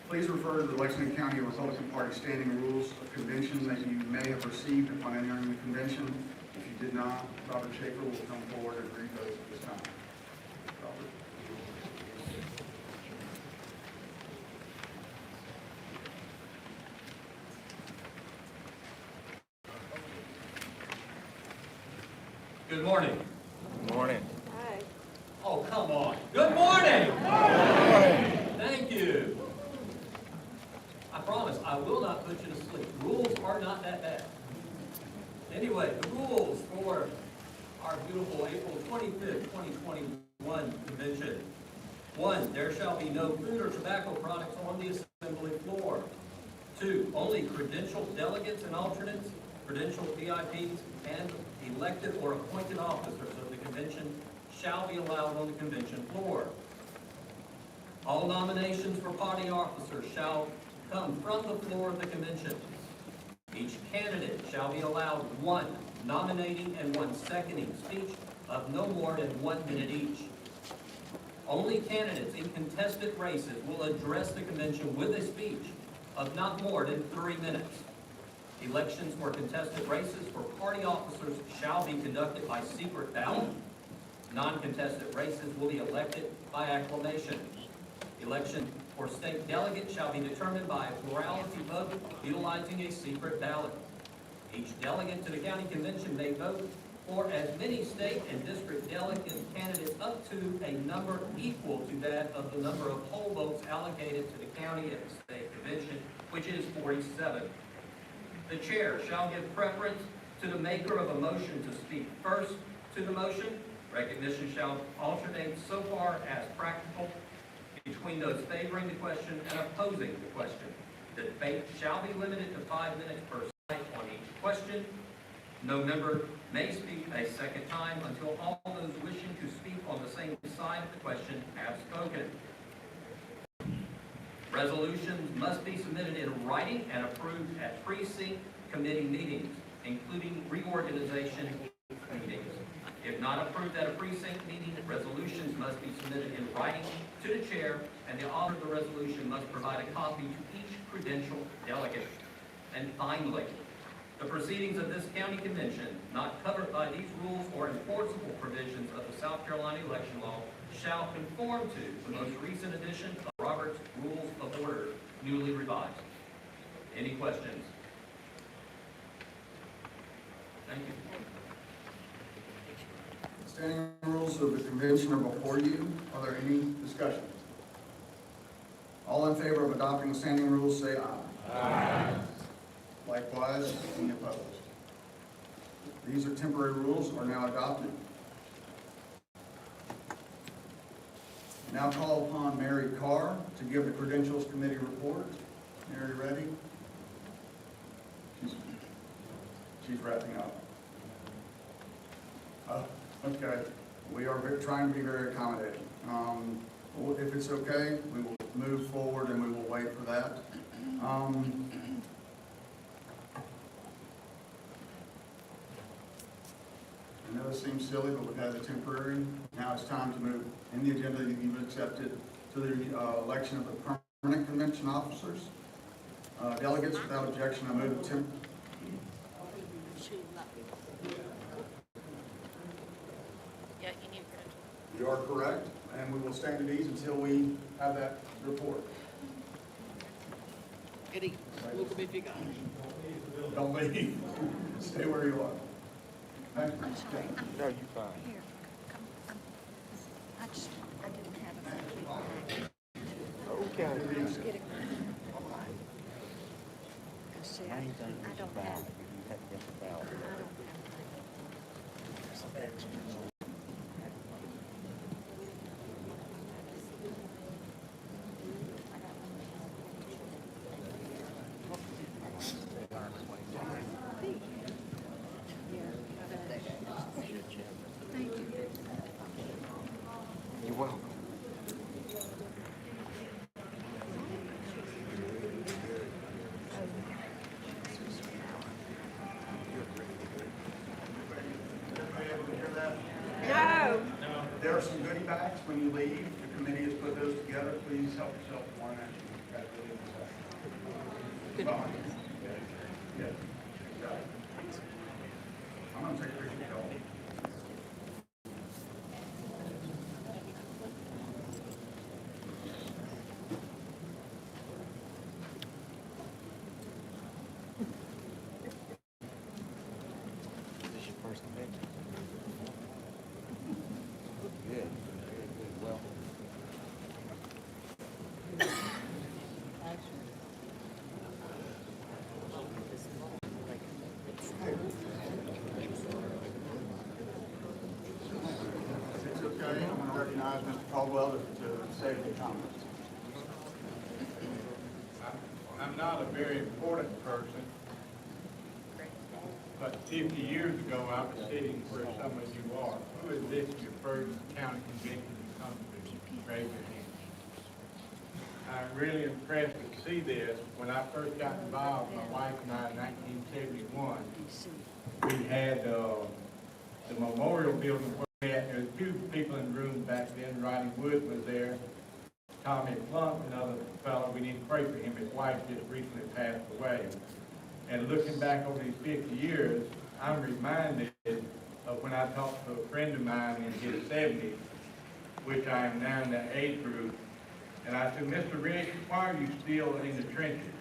O: Please refer to the Lexington County Republican Party standing rules of convention that you may have received upon entering the convention. If you did not, Robert Schaefer will come forward and read those at this time. Robert.
B: Good morning.
P: Good morning.
B: Oh, come on. Good morning. Good morning. Thank you. I promise I will not put you to sleep. Rules are not that bad. Anyway, the rules for our beautiful April 25th, 2021 convention. 1, there shall be no food or tobacco products on the assembly floor. 2, only credentialed delegates and alternates, credentialed VIPs, and elected or appointed officers of the convention shall be allowed on the convention floor. All nominations for party officers shall come from the floor of the convention. Each candidate shall be allowed 1 nominating and 1 seconding speech of no more than 1 minute each. Only candidates in contested races will address the convention with a speech of not more than 3 minutes. Elections for contested races for party officers shall be conducted by secret ballot. Non-contested races will be elected by acclamation. Election for state delegates shall be determined by a plurality vote utilizing a secret ballot. Each delegate to the county convention may vote for as many state and district delegate candidates up to a number equal to that of the number of poll votes allocated to the county at the state convention, which is 47. The chair shall give preference to the maker of a motion to speak first to the motion. Recognition shall alternate so far as practical between those favoring the question and opposing the question. The debate shall be limited to 5 minutes per side on each question. No member may speak a second time until all those wishing to speak on the same side of the question have spoken. Resolutions must be submitted in writing and approved at precinct committee meetings, including reorganization meetings. If not approved at a precinct meeting, resolutions must be submitted in writing to the chair, and the author of the resolution must provide a copy to each credentialed delegate. And finally, the proceedings of this county convention, not covered by these rules or enforceable provisions of the South Carolina election law, shall conform to the most recent edition of Robert's Rules of Order, newly revised. Any questions? Thank you.
O: Standing rules of the convention are before you. Are there any discussion? All in favor of adopting the standing rules, say aye. Aye. Likewise, any opposed? These are temporary rules are now adopted. Now call upon Mary Carr to give the Credentials Committee report. Mary, ready? She's wrapping up. Okay, we are trying to be very accommodating. If it's okay, we will move forward and we will wait for that. I know this seems silly, but we've had the temporary. Now it's time to move in the agenda that you've accepted to the election of the permanent convention officers. Delegates, without objection, I move the You are correct, and we will stand at ease until we have that report.
P: Eddie, look at me if you got it.
O: Don't leave. Stay where you are. Thank you.
P: No, you fine.
M: Here, come. I didn't have it.
P: Okay.
M: Just get it. See, I don't have it. I don't have it.
P: You're welcome.
O: Everybody able to hear that?
M: No.
O: There are some goodie bags when you leave. The committee has put those together. Please help yourself to one as you graduate in the session. Yeah. Got it. I'm going to take a picture of y'all.
P: Is this your first convention? Good. Good. Well.
O: If it's okay, I'm going to recognize Mr. Caldwell to say a few comments.
Q: I'm not a very important person, but 50 years ago, I was sitting where some of you are. Who is this, your first county convention you come to? Raise your hand. I'm really impressed to see this. When I first got involved, my wife and I in 1971, we had the memorial building where we had, there were two people in the room back then. Rodney Wood was there. Tommy Plump, another fellow, we need to pray for him. His wife just recently passed away. And looking back over these 50 years, I'm reminded of when I talked to a friend of mine in his 70s, which I am now in the age group. And I said, Mr. Rick, why are you still in the trenches?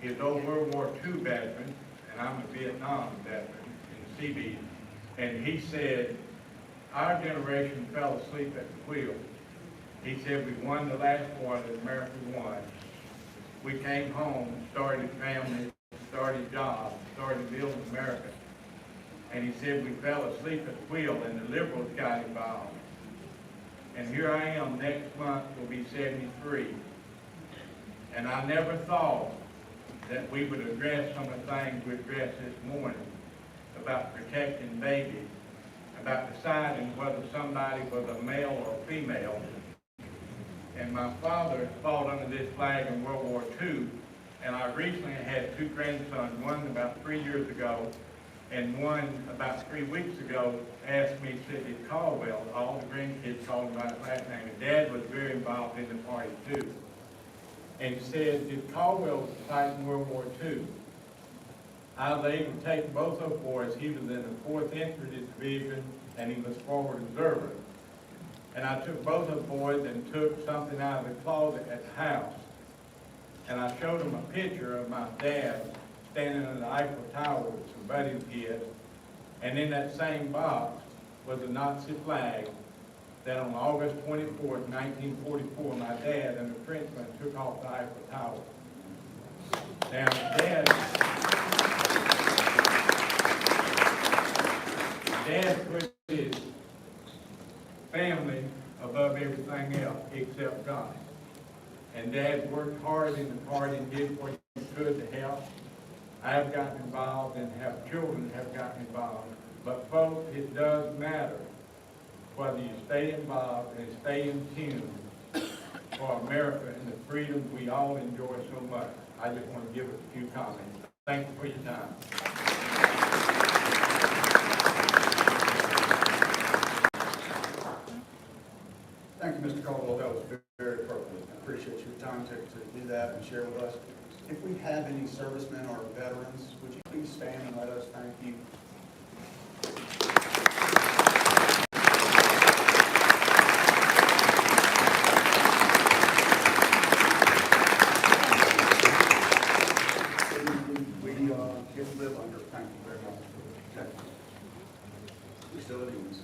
Q: He's an old World War II veteran, and I'm a Vietnam veteran in the Seabees. And he said, our generation fell asleep at the wheel. He said, we won the last war that America won. We came home, started families, started jobs, started building America. And he said, we fell asleep at the wheel and the liberals got involved. And here I am, next month will be 73. And I never thought that we would address some of the things we addressed this morning about protecting babies, about deciding whether somebody was a male or female. And my father fought under this flag in World War II, and I recently had two grandsons, one about 3 years ago, and one about 3 weeks ago asked me, said, did Caldwell, all the grandkids called him by his last name, and Dad was very involved in the party too. And he said, did Caldwell fight in World War II? I was able to take both those boys. He was in the 4th Infantry Division, and he was forward observer. And I took both of the boys and took something out of the closet at the house. And I showed them a picture of my dad standing in the Eiffel Tower with some buddy kids. And in that same box was a Nazi flag that on August 24th, 1944, my dad and a Frenchman took off the Eiffel Tower. Now, Dad put his family above everything else except God. And Dad worked hard in the party and did what he could to help. I have gotten involved and have children have gotten involved. But folks, it does matter whether you stay involved and stay in tune for America and the freedoms we all enjoy so much. I just want to give a few comments. Thank you for your time.
O: Thank you, Mr. Caldwell. That was very appropriate. I appreciate your time to do that and share with us. If we have any servicemen or veterans, would you please stand and let us thank you? We can live under. Thank you very much for protecting. We still do this.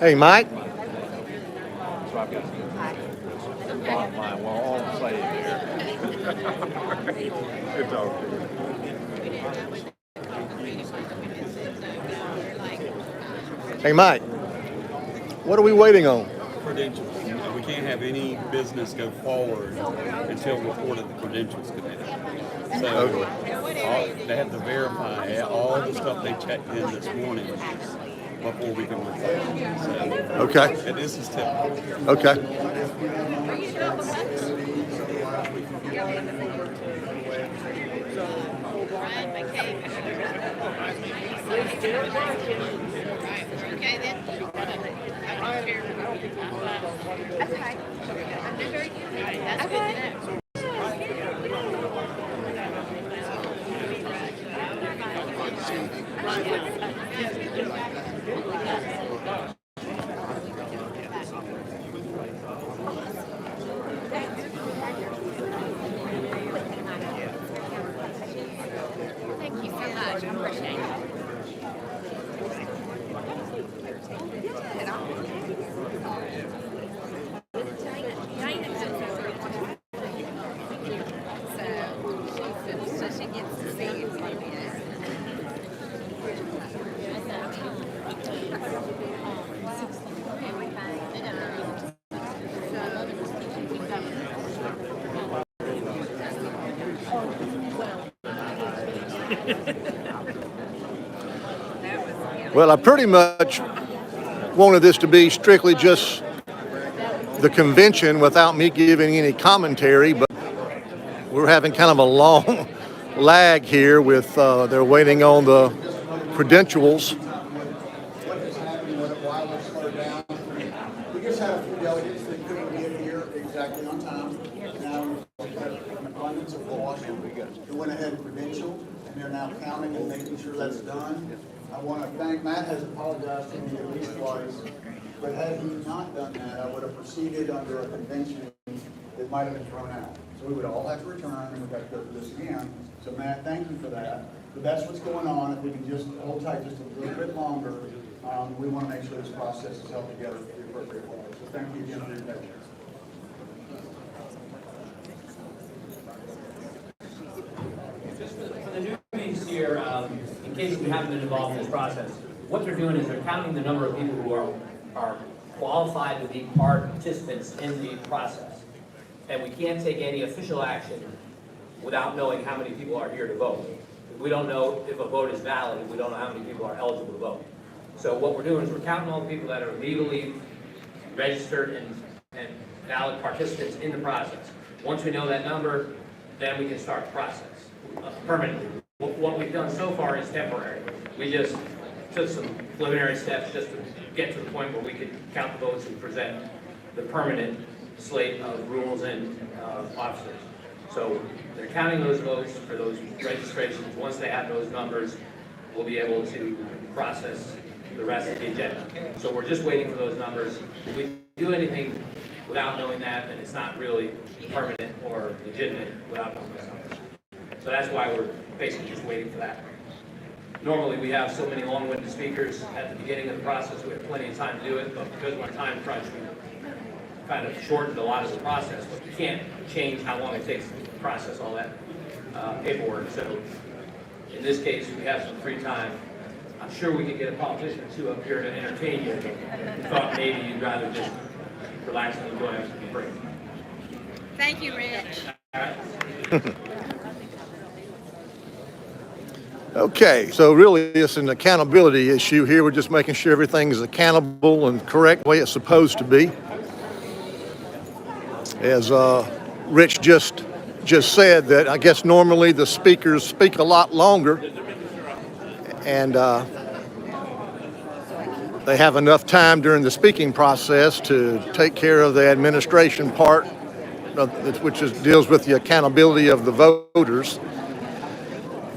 P: Hey, Mike.
C: So I've got
P: bottom line. Well, all I'm saying here. It's all good. Hey, Mike, what are we waiting on?
F: Credentials. We can't have any business go forward until reported the credentials committee. So they have to verify all the stuff they checked in this morning before we can report. So,
P: Okay.
F: and this is typical.
P: Okay.
M: Okay, then. That's okay. That's good to know. Thank you so much. I appreciate it. So she gets to see it.
P: Well, I pretty much wanted this to be strictly just the convention without me giving any commentary, but we're having kind of a long lag here with they're waiting on the credentials.
O: What has happened, why we're slowed down? We just had a few delegates that couldn't get here exactly on time. Now, we've got an abundance of caution. We went ahead and credentialed, and they're now counting and making sure that's done. I want to thank, Matt has apologized to me at least twice, but had he not done that, I would have proceeded under a convention that might have been thrown out. So we would all have to return, and we've got to go through this again. So Matt, thank you for that. But that's what's going on. If we can just hold tight just a little bit longer, we want to make sure this process is held together for the appropriate way. So thank you again for your patience.
N: Just for the newbies here, in case you haven't been involved in this process, what they're doing is they're counting the number of people who are qualified to be participants in the process. And we can't take any official action without knowing how many people are here to vote. We don't know if a vote is valid if we don't know how many people are eligible to vote. So what we're doing is we're counting all the people that are legally registered and valid participants in the process. Once we know that number, then we can start the process permanently. What we've done so far is temporary. We just took some preliminary steps just to get to the point where we could count the votes and present the permanent slate of rules and officers. So they're counting those votes for those registrations. Once they have those numbers, we'll be able to process the rest of the agenda. So we're just waiting for those numbers. If we do anything without knowing that, then it's not really permanent or legitimate without knowing those numbers. So that's why we're basically just waiting for that. Normally, we have so many long-winded speakers at the beginning of the process, we have plenty of time to do it, but because we're on time crunch, we kind of shortened a lot of the process, but we can't change how long it takes to process all that paperwork. So in this case, we have some free time. I'm sure we could get a politician or two up here to entertain you, but we thought maybe you'd rather just relax and enjoy a break.
M: Thank you, Rich.
N: All right.
P: Okay, so really it's an accountability issue here. We're just making sure everything is accountable and correct the way it's supposed to be. As Rich just said, that I guess normally the speakers speak a lot longer, and they have enough time during the speaking process to take care of the administration part, which deals with the accountability of the voters.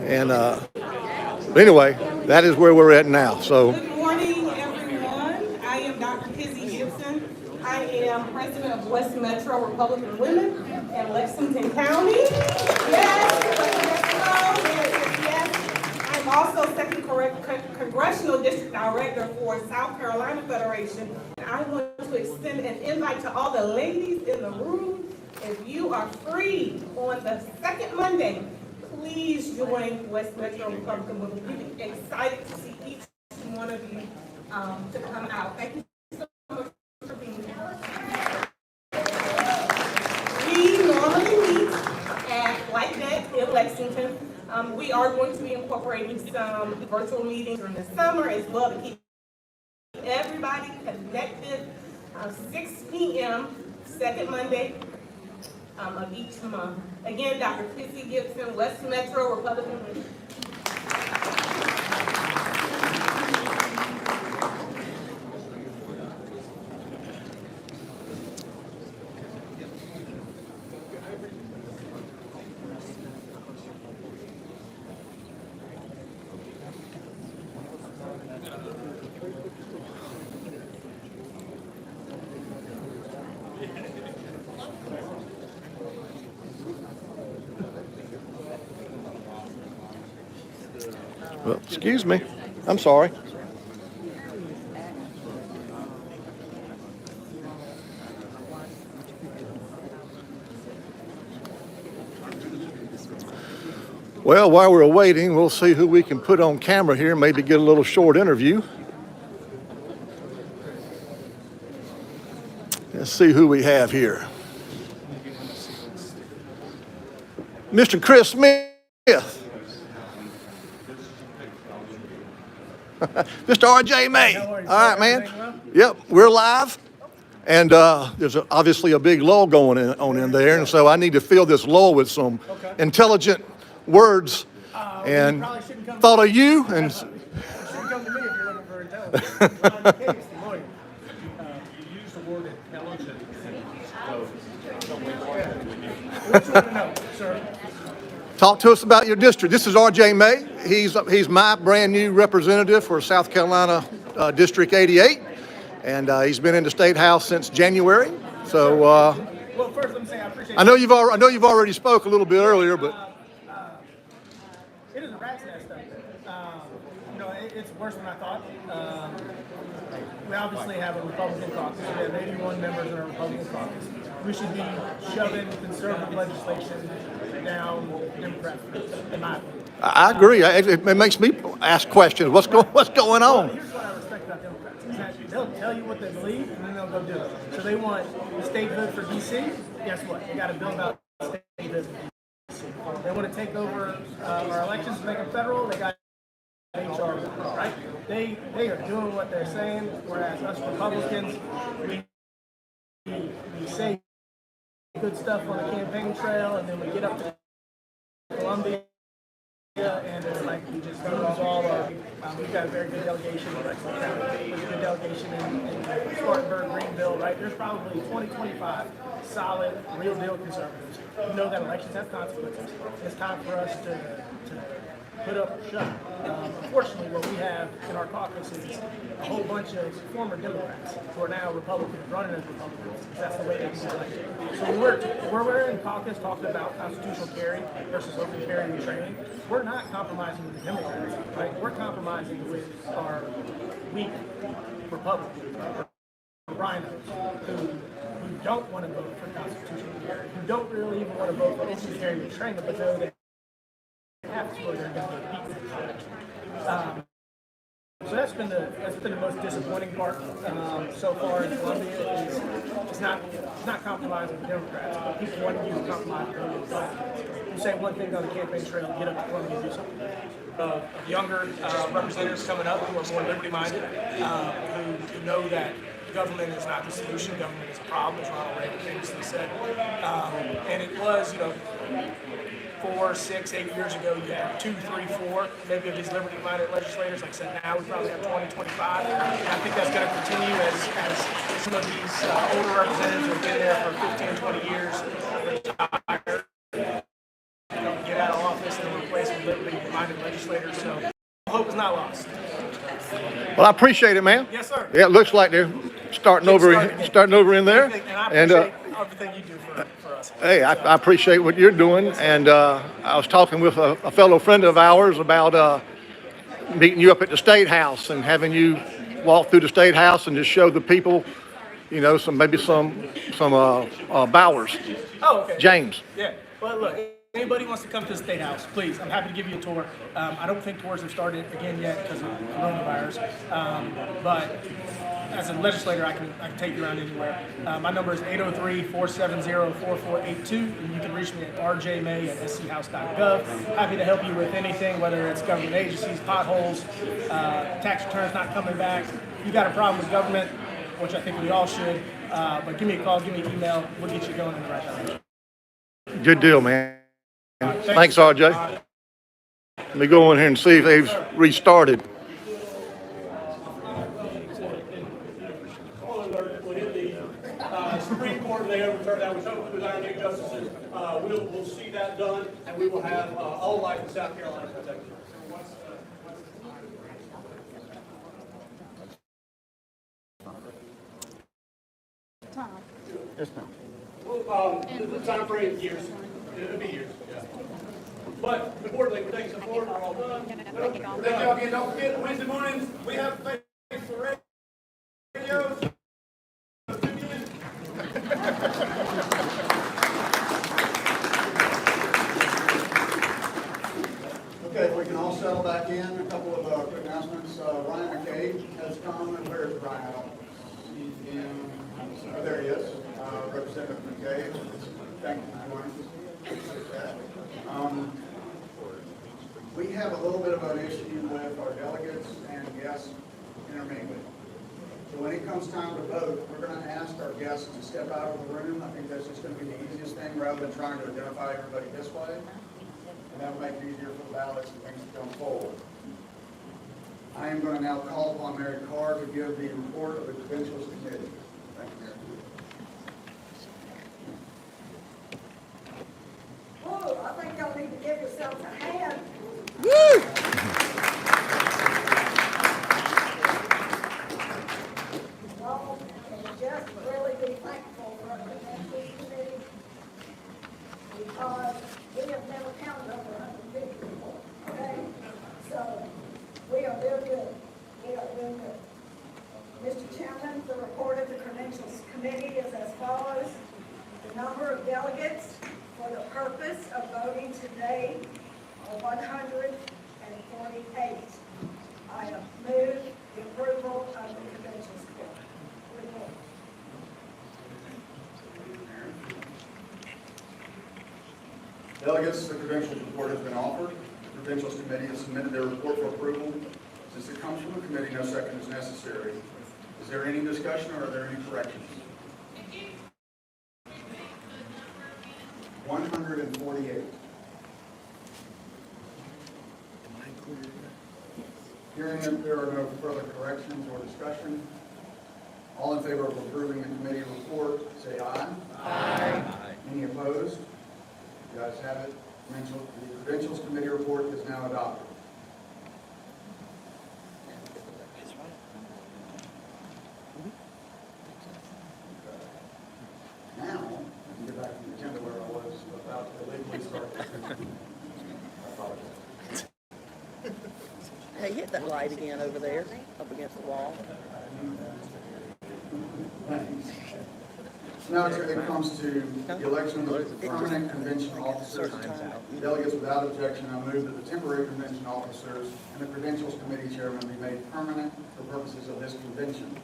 P: And anyway, that is where we're at now. So.
R: Good morning, everyone. I am Dr. Kizzy Gibson. I am president of West Metro Republican Women in Lexington County. Yes, I'm also second congressional district director for South Carolina Federation. I want to extend an invite to all the ladies in the room. If you are free on the second Monday, please join West Metro Republican Women. We'll be excited to see each one of you to come out. Thank you so much for being here. We normally meet at Like That in Lexington. We are going to be incorporating some virtual meetings during the summer as well to keep everybody connected. 6 p.m. second Monday of each month. Again, Dr. Kissy Gibson, West Metro Republican Women.
P: Well, excuse me. I'm sorry. Well, while we're waiting, we'll see who we can put on camera here, maybe get a little short interview. Let's see who we have here. Mr. Chris Smith. Mr. R.J. May. All right, man. Yep, we're live. And there's obviously a big lull going on in there. And so I need to fill this lull with some intelligent words. And thought of you. And
I: You should come to me if you're looking for intelligence.
Q: You used the word intelligent.
I: What you want to know, sir?
P: Talk to us about your district. This is R.J. May. He's my brand new representative for South Carolina District 88. And he's been in the State House since January. So
I: well, first let me say I appreciate
P: I know you've already spoke a little bit earlier, but
I: it is a rat's nest up there. You know, it's worse than I thought. We obviously have a Republican caucus. We have 81 members in our Republican caucus. We should be shoving conservative legislation down Democrats, in my opinion.
P: I agree. It makes me ask questions. What's going on?
I: Well, here's what I respect about Democrats. Is that they'll tell you what they believe, and then they'll go do it. So they want statehood for D.C. Guess what? They got to build out statehood for D.C. They want to take over our elections, make them federal. They got HR, right? They are doing what they're saying, whereas us Republicans, we say good stuff on the campaign trail, and then we get up to Columbia, and it's like we just lose all our. We've got a very good delegation in Lexington County. There's a good delegation in Spartanburg, Greenville, right? There's probably 20-25 solid, real deal conservatives who know that elections have consequences. It's time for us to put up or shut. Unfortunately, what we have in our caucus is a whole bunch of former Democrats who are now Republicans, running as Republicans. That's the way they can get elected. So when we're in caucus talking about constitutional carry versus open carry and training, we're not compromising with the Democrats, right? We're compromising with our weak Republicans, our rhinos, who don't want to vote for constitutional carry, who don't really even want to vote for open carry and training, but know that so that's been the most disappointing part so far in Columbia. It's not compromising the Democrats, but people wanting you to compromise with the Democrats. You say one thing on the campaign trail, get up to Columbia and do something. Younger representatives coming up who are more liberty-minded, who know that government is not the solution, government is a problem, as Ronald Reagan famously said. And it was, 4, 6, 8 years ago, you had 2, 3, 4, maybe of these liberty-minded legislators. Like I said, now we probably have 20, 25. And I think that's going to continue as some of these older representatives who have been there for 15, 20 years retire, get out of office and replace with liberty-minded legislators. So hope is not lost.
P: Well, I appreciate it, man.
I: Yes, sir.
P: Yeah, it looks like they're starting over in there.
I: And I appreciate everything you do for us.
P: Hey, I appreciate what you're doing. And I was talking with a fellow friend of ours about meeting you up at the State House and having you walk through the State House and just show the people, you know, maybe some Bowers.
I: Oh, okay.
P: James.
I: Yeah. Well, look, anybody wants to come to the State House, please, I'm happy to give you a tour. I don't think tours have started again yet because of coronavirus, but as a legislator, I can take you around anywhere. My number is 803-470-4482, and you can reach me at rjmay@schouse.gov. Happy to help you with anything, whether it's government agencies, potholes, tax returns not coming back. If you got a problem with government, which I think we all should, but give me a call, give me an email, we'll get you going in the right direction.
P: Good deal, man. Thanks, RJ. Let me go in here and see if they've restarted.
K: Supreme Court, they overturned that, which hopefully with our new justices, we'll see that done, and we will have all life in South Carolina protected.
P: Yes, ma'am.
K: Well, the time frame, years. It'll be years. Yeah. But importantly, we're taking some forward. We're all done. Thank y'all again. Don't forget Wednesday mornings we have face for radios.
O: Okay, if we can all settle back in, a couple of quick announcements. Ryan McKay has come, and where's Ryan? I don't see him. Oh, there he is. Representative McKay. Thank you for joining us. Appreciate that. We have a little bit of an issue with our delegates and guests intermingling. So when it comes time to vote, we're going to ask our guests to step out of the room. I think that's just going to be the easiest thing rather than trying to identify everybody this way. And that will make it easier for the ballots and things to come forward. I am going to now call upon Mary Carr to give the report of the Credentials Committee. Thank you, Mary.
M: Oh, I think y'all need to give yourselves a hand.
P: Woo!
M: Well, and just really be thankful for the Credentials Committee because we have never counted over 150 people, okay? So we are doing good. We are doing good. Mr. Chairman, the report of the Credentials Committee is as follows. The number of delegates for the purpose of voting today are 148. I have moved the approval of the Credentials Committee. Report.
O: Delegates, the credentials report has been offered. The Credentials Committee has submitted their report for approval. Since it comes from the committee, no second is necessary. Is there any discussion or are there any corrections? 148. Hearing that there are no further corrections or discussion, all in favor of approving the committee report, say aye. Aye. Any opposed? You guys have it. The Credentials Committee report is now adopted. Now, I can get back to the agenda where I was about to legally start. I apologize.
S: Hey, hit that light again over there, up against the wall.
O: Thanks. Now it comes to the election of the permanent convention officers. Delegates without objection, I move that the temporary convention officers and the Credentials Committee chairman be made permanent for purposes of this convention.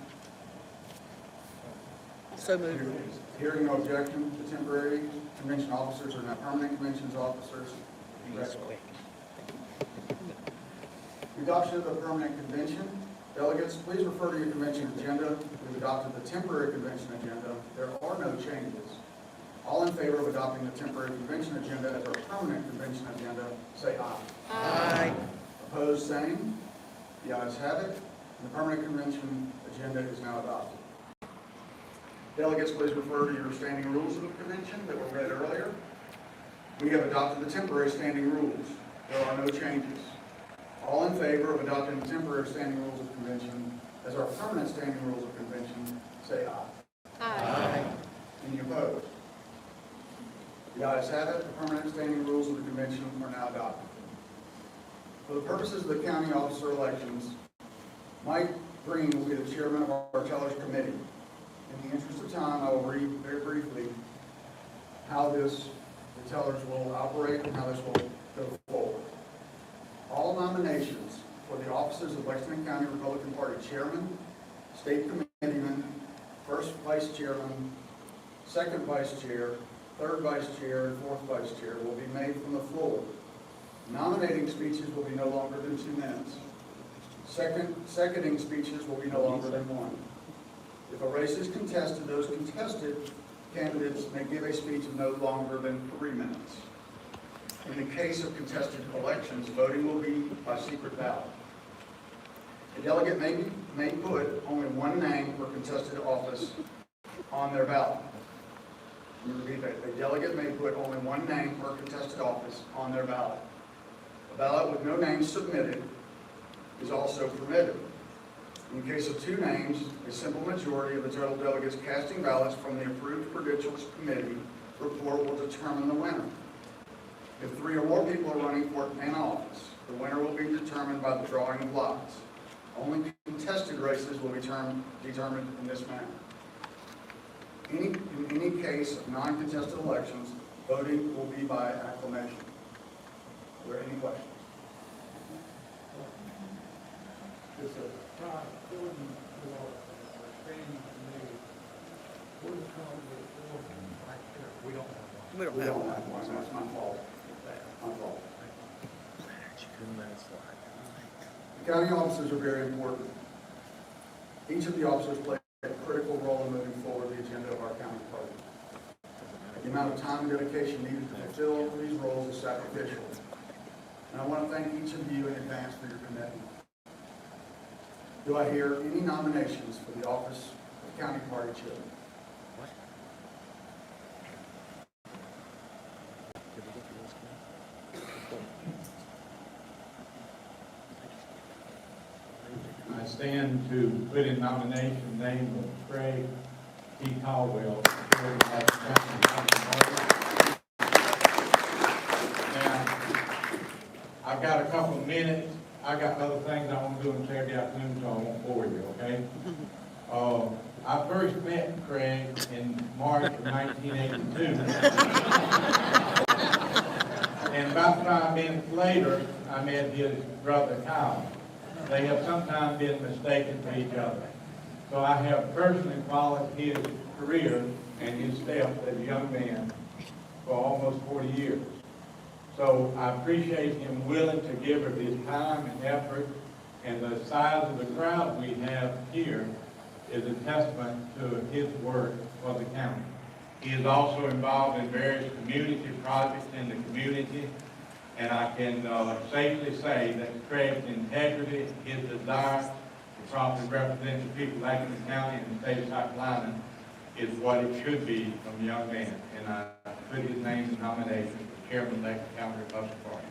S: So moved.
O: Hearing no objection, the temporary convention officers are now permanent conventions officers. Adoption of the permanent convention. Delegates, please refer to your convention agenda. We've adopted the temporary convention agenda. There are no changes. All in favor of adopting the temporary convention agenda as our permanent convention agenda, say aye.
S: Aye.
O: Opposed, same. The ayes have it. The permanent convention agenda is now adopted. Delegates, please refer to your standing rules of the convention that were read earlier. We have adopted the temporary standing rules. There are no changes. All in favor of adopting the temporary standing rules of convention as our permanent standing rules of convention, say aye.
S: Aye.
O: Any opposed? The ayes have it. The permanent standing rules of the convention are now adopted. For the purposes of the county officer elections, Mike Green will be the chairman of our tellers committee. In the interest of time, I will read very briefly how the tellers will operate and how this will go forward. All nominations for the offices of Lexington County Republican Party chairman, state committeeman, first vice chairman, second vice chair, third vice chair, and fourth vice chair will be made from the floor. Nominating speeches will be no longer than 2 minutes. Seconding speeches will be no longer than 1. If a race is contested, those contested candidates may give a speech of no longer than 3 minutes. In the case of contested elections, voting will be by secret ballot. A delegate may put only 1 name for contested office on their ballot. Let me repeat that. A delegate may put only 1 name per contested office on their ballot. A ballot with no names submitted is also permitted. In case of 2 names, a simple majority of the total delegates casting ballots from the approved credentials committee report will determine the winner. If 3 or more people are running for an office, the winner will be determined by the drawing of lots. Only contested races will be determined in this manner. In any case of non-contested elections, voting will be by acclamation. Are there any questions?
S: We don't
O: We
S: have
O: don't
S: one.
O: have one, that's my fault. My fault. The county officers are very important. Each of the officers play a critical role in moving forward the agenda of our county party. The amount of time and dedication needed to fulfill these roles is sacrificial. And I want to thank each of you in advance for your commitment. Do I hear any nominations for the office of county party chair?
Q: I stand to put in nomination the name of Craig T. Caldwell. Now, I've got a couple of minutes. I got other things I want to do on Saturday afternoon, so I won't bore you, okay? I first met Craig in March of 1982. And about 5 minutes later, I met his brother Kyle. They have sometimes been mistaken for each other. So I have personally followed his career and his steps as a young man for almost 40 years. So I appreciate him willing to give of his time and effort, and the size of the crowd we have here is a testament to his work for the county. He is also involved in various community projects in the community, and I can safely say that Craig's integrity, his desire to properly represent the people of Lexington County and the state of South Carolina is what it should be from a young man. And I put his name in nomination for chairman of Lexington County Republican Party.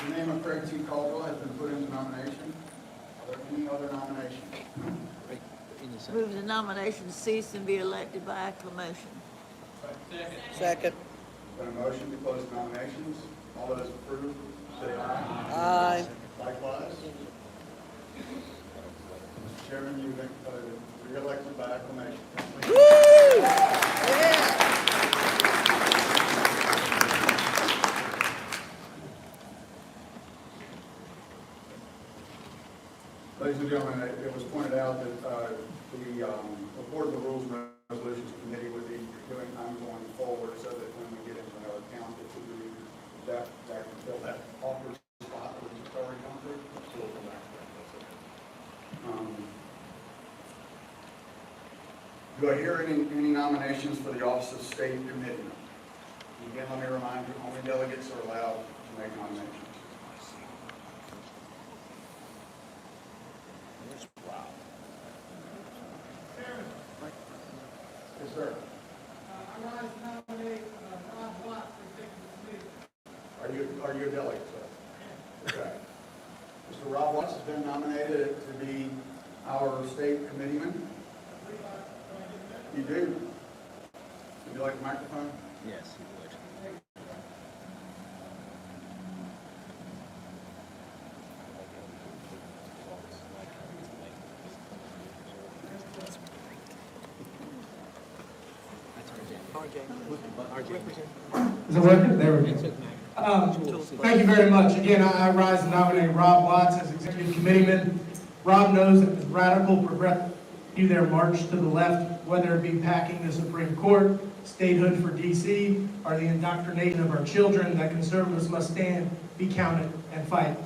O: The name of Craig T. Caldwell has been put into nomination. Are there any other nominations?
S: Move the nomination cease and be elected by acclamation.
O: Second. Been a motion to close the nominations. All those approved, say aye.
S: Aye.
O: Likewise. Mr. Chairman, you've been re-elected by acclamation.
S: Woo! Yeah.
O: Ladies and gentlemen, it was pointed out that the report of the Rules and Resolutions Committee would be doing time going forward so that when we get into another count, it would be that fill that awkward spot which is already gone through. We'll come back to that. Do I hear any nominations for the office of state committee? Again, let me remind you, only delegates are allowed to make nominations. Yes, sir.
I: I rise to nominate Rob Watt for executive committee.
O: Are you a delegate, sir? Okay. Mr. Rob Watts has been nominated to be our state committeeman. You do? Would you like the microphone?
T: Yes, he would.
I: Is it working? There we go. Thank you very much. Again, I rise to nominate Rob Watts as executive committeeman. Rob knows that the radical progressive do their march to the left, whether it be packing the Supreme Court, statehood for DC, or the indoctrination of our children, that conservatives must stand, be counted, and fight.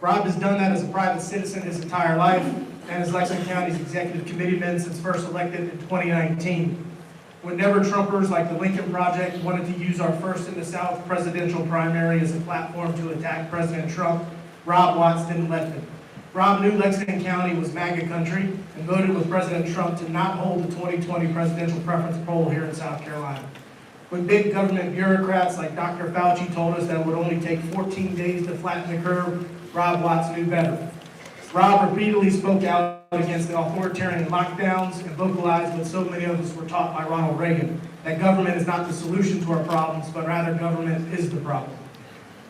I: Rob has done that as a private citizen his entire life, and as Lexington County's executive committeeman since first elected in 2019. When never-Trumpers like the Lincoln Project wanted to use our first in the South presidential primary as a platform to attack President Trump, Rob Watts didn't let them. Rob knew Lexington County was MAGA country and voted with President Trump to not hold the 2020 presidential preference poll here in South Carolina. When big government bureaucrats like Dr. Fauci told us that it would only take 14 days to flatten the curve, Rob Watts knew better. Rob repeatedly spoke out against the authoritarian lockdowns and vocalized what so many of us were taught by Ronald Reagan, that government is not the solution to our problems, but rather government is the problem.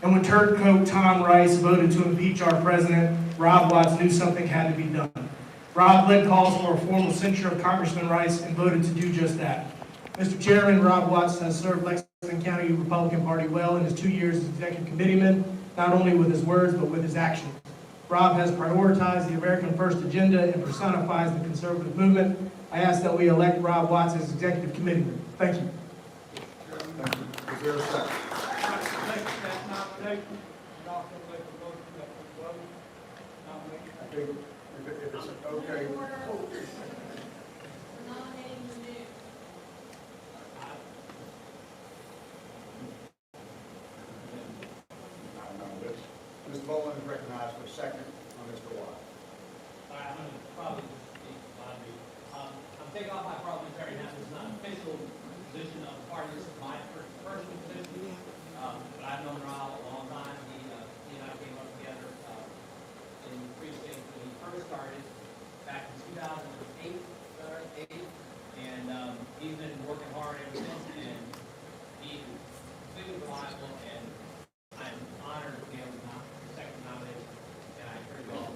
I: And when turncoat Tom Rice voted to impeach our president, Rob Watts knew something had to be done. Rob led calls for a formal censure of Congressman Rice and voted to do just that. Mr. Chairman, Rob Watts has served Lexington County Republican Party well in his 2 years as executive committeeman, not only with his words, but with his actions. Rob has prioritized the American First agenda and personifies the conservative movement. I ask that we elect Rob Watts as executive committeeman. Thank you.
O: Thank you. Is there a second? If it's okay. Mr. Boland is recognized for a second on Mr. Watt.
U: I'm going to probably just speak loudly. I'm taking off my parliamentary hat. This is not an official position of the party. This is my personal position. But I've known Rob a long time. He and I came up together in the precinct when he first started back in 2008. And he's been working hard ever since. And he's completely reliable. And I'm honored to be able to second nomination. And I encourage you all.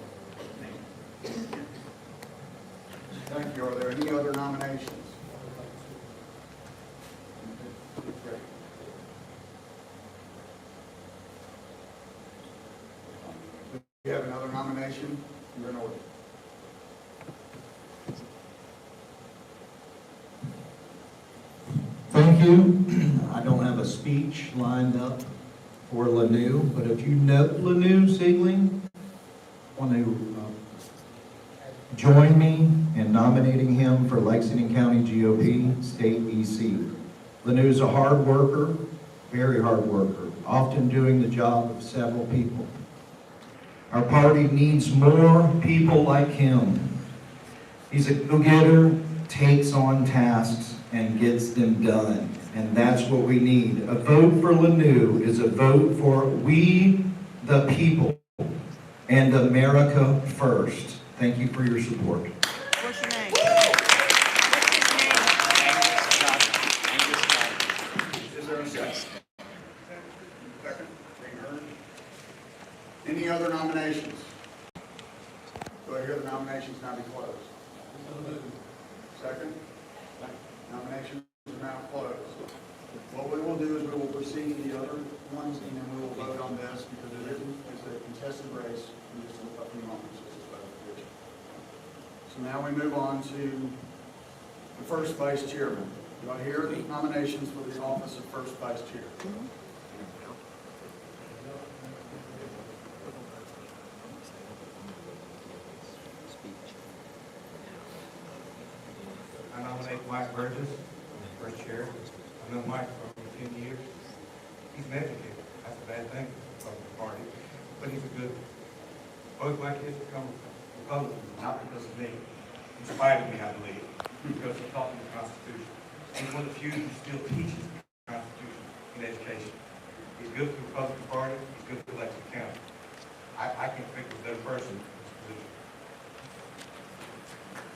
U: Thank you.
O: Thank you. Are there any other nominations? We have another nomination. You're in order.
V: Thank you. I don't have a speech lined up for Lanou, but if you know Lanou Siegling, want to join me in nominating him for Lexington County GOP State EC. Lanou's a hard worker, very hard worker, often doing the job of several people. Our party needs more people like him. He's a go-getter, takes on tasks, and gets them done. And that's what we need. A vote for Lanou is a vote for we the people and America first. Thank you for your support.
S: What's your name?
O: Is there a second? Second. Any other nominations? Do I hear the nominations now be closed? Second? Nominations are now closed. What we will do is we will proceed the other ones and then we will vote on this because it's a contested race in just a few moments. So now we move on to the first vice chairman. Do I hear the nominations for the office of first vice chair?
W: I nominate Mike Burgess, first chair. I've known Mike for over 10 years. He's an educator. That's a bad thing for the party. But he's a good, both my kids become Republicans, not because of me. In spite of me, I believe, because he taught me the Constitution. He's one of the few who still teaches the Constitution in education. He's good for the Republican Party. He's good for Lexington County. I can't think of a better person in this position.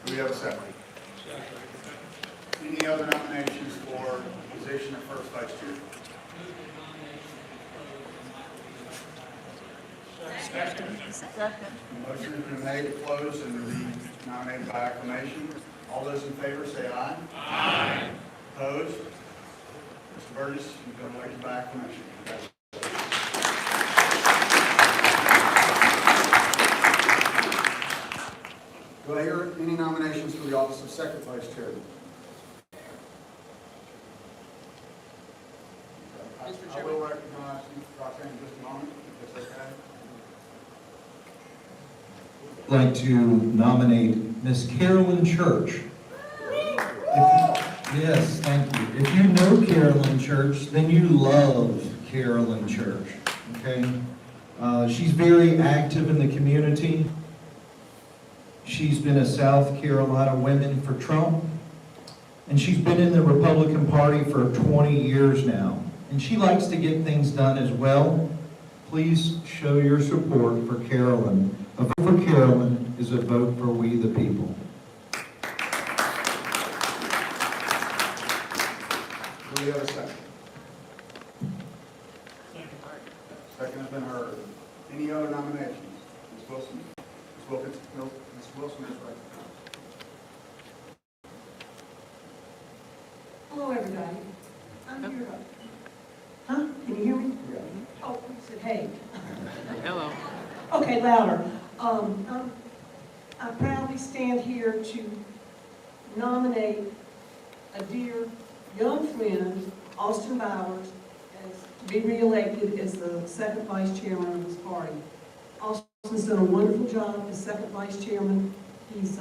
O: Do we have a second? Any other nominations for position of first vice chair.
M: Second.
O: Motion has been made to close and to be nominated by acclamation. All those in favor say aye. Aye. Opposed? Mr. Burgess, you've been elected by acclamation. Do I hear any nominations for the office of second vice chairman? I will recognize you, Roxanne, in just a moment, if that's okay.
V: I'd like to nominate Miss Carolyn Church. Yes, thank you. If you know Carolyn Church, then you love Carolyn Church, okay? She's very active in the community. She's been a South Carolina Women for Trump, and she's been in the Republican Party for 20 years now. And she likes to get things done as well. Please show your support for Carolyn. A vote for Carolyn is a vote for we the people.
O: Do we have a second? Second has been heard. Any other nominations? Ms. Wilson? Ms. Wilkins? No, Ms. Wilson is recognized.
D: Hello, everybody. I'm here. Huh? Can you hear me?
O: Yeah.
D: Oh, you said hey.
S: Hello.
D: Okay, louder. I proudly stand here to nominate a dear young friend, Austin Bowers, to be reelected as the second vice chairman of this party. Austin's done a wonderful job as second vice chairman. He's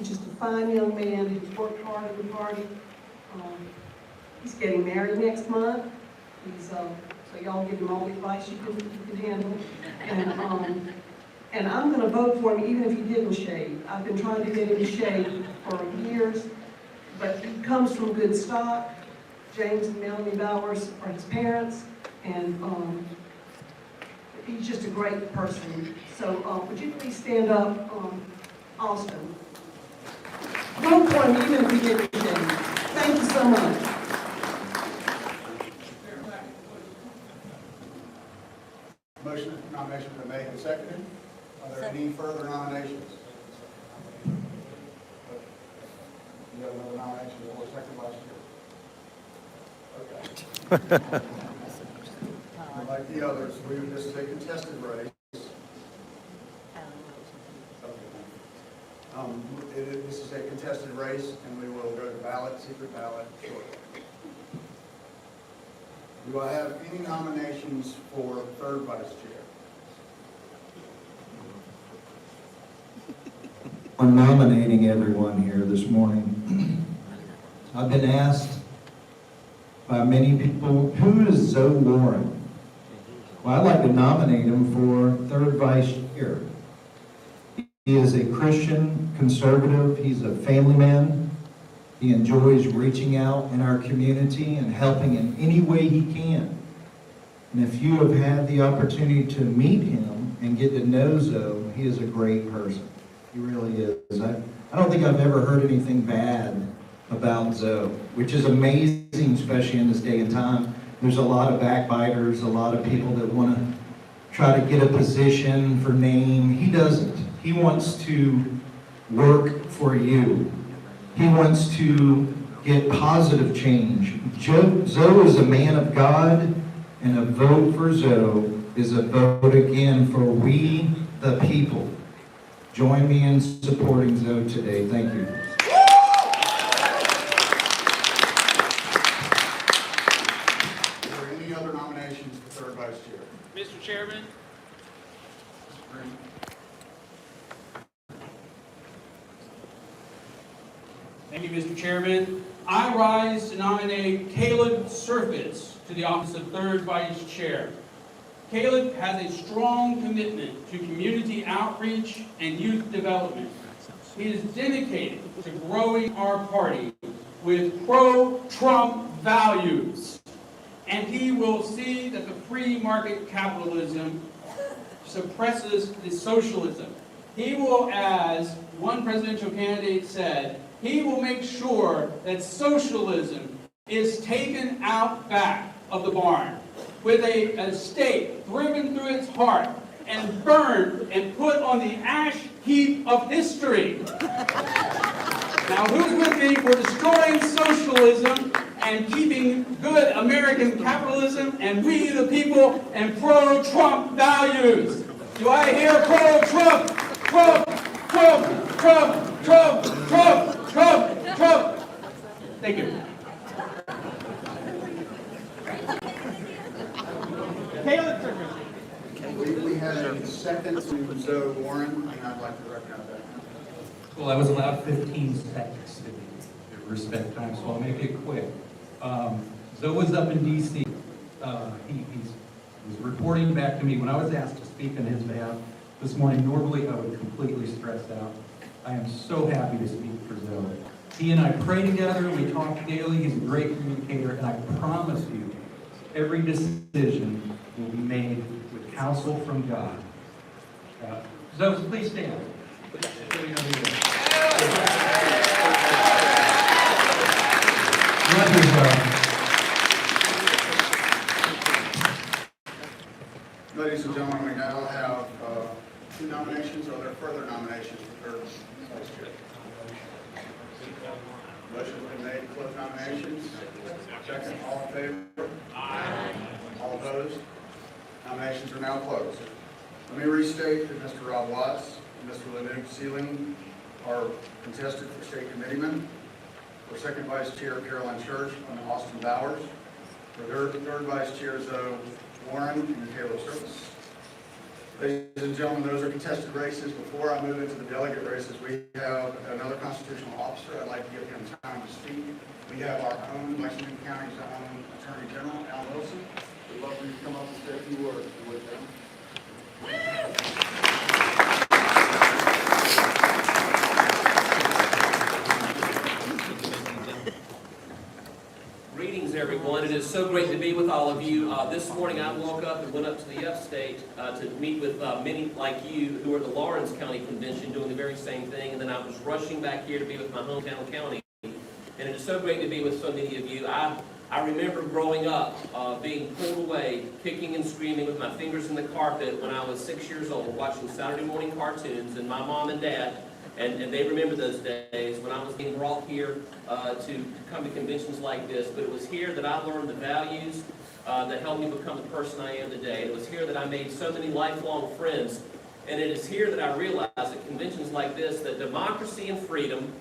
D: just a fine young man. He's worked hard in the party. He's getting married next month. So y'all give him all the advice you can handle. And I'm going to vote for him even if he didn't shave. I've been trying to get him to shave for years, but he comes from good stock. James and Melanie Bowers are his parents, and he's just a great person. So would you please stand up, Austin? Vote for him even if he didn't shave. Thank you so much.
O: Nominations are made and seconded. Are there any further nominations? You have another nomination for second vice chair? Okay. Like the others, this is a contested race. This is a contested race, and we will go to ballot, secret ballot shortly. Do I have any nominations for third vice chair?
V: I'm nominating everyone here this morning. I've been asked by many people, who is Zoe Warren? Well, I'd like to nominate him for third vice chair. He is a Christian conservative. He's a family man. He enjoys reaching out in our community and helping in any way he can. And if you have had the opportunity to meet him and get to know Zoe, he is a great person. He really is. I don't think I've ever heard anything bad about Zoe, which is amazing, especially in this day and time. There's a lot of backbiters, a lot of people that want to try to get a position for name. He doesn't. He wants to work for you. He wants to get positive change. Zoe is a man of God, and a vote for Zoe is a vote again for we the people. Join me in supporting Zoe today. Thank you.
O: Are there any other nominations for third vice chair?
E: Mr. Chairman, thank you, Mr. Chairman. I rise to nominate Caleb Surfitz to the office of third vice chair. Caleb has a strong commitment to community outreach and youth development. He is dedicated to growing our party with pro-Trump values. And he will see that the free market capitalism suppresses the socialism. He will, as one presidential candidate said, he will make sure that socialism is taken out back of the barn with a stake driven through its heart and burned and put on the ash heap of history. Now, who's with me for destroying socialism and keeping good American capitalism and we the people and pro-Trump values? Do I hear pro-Trump? Trump, Trump, Trump, Trump, Trump, Trump, Trump. Thank you.
O: We had a second to Zoe Warren, and I'd like to recognize that.
G: Well, I was allowed 15 seconds to respect time, so I'll make it quick. Zoe was up in D.C. He was reporting back to me when I was asked to speak on his behalf this morning. Normally, I would completely stress out. I am so happy to speak for Zoe. He and I pray together. We talk daily. He's a great communicator, and I promise you, every decision will be made with counsel from God. Zoe, please stand.
O: Ladies and gentlemen, we now have two nominations. Are there further nominations for third vice chair? Motion's been made to close nominations. Second, all in favor? Aye. All opposed? Nominations are now closed. Let me restate that Mr. Rob Watts and Mr. Leonard Sealing are contested for state committeeman. For second vice chair, Caroline Church and Austin Bowers. For third vice chair, Zoe Warren and Caleb Service. Ladies and gentlemen, those are contested races. Before I move into the delegate races, we have another constitutional officer. I'd like to give him time to speak. We have our own Lexington County's own Attorney General, Al Wilson. We'd love for you to come up and say a few words with them.
H: Greetings, everyone. It is so great to be with all of you. This morning I woke up and went up to the upstate to meet with many like you who are at the Lawrence County Convention doing the very same thing, and then I was rushing back here to be with my hometown county. And it is so great to be with so many of you. I remember growing up, being pulled away, kicking and screaming with my fingers in the carpet when I was 6 years old, watching Saturday morning cartoons, and my mom and dad, and they remember those days when I was being brought here to come to conventions like this. But it was here that I learned the values that helped me become the person I am today. It was here that I made so many lifelong friends. And it is here that I realized at conventions like this that democracy and freedom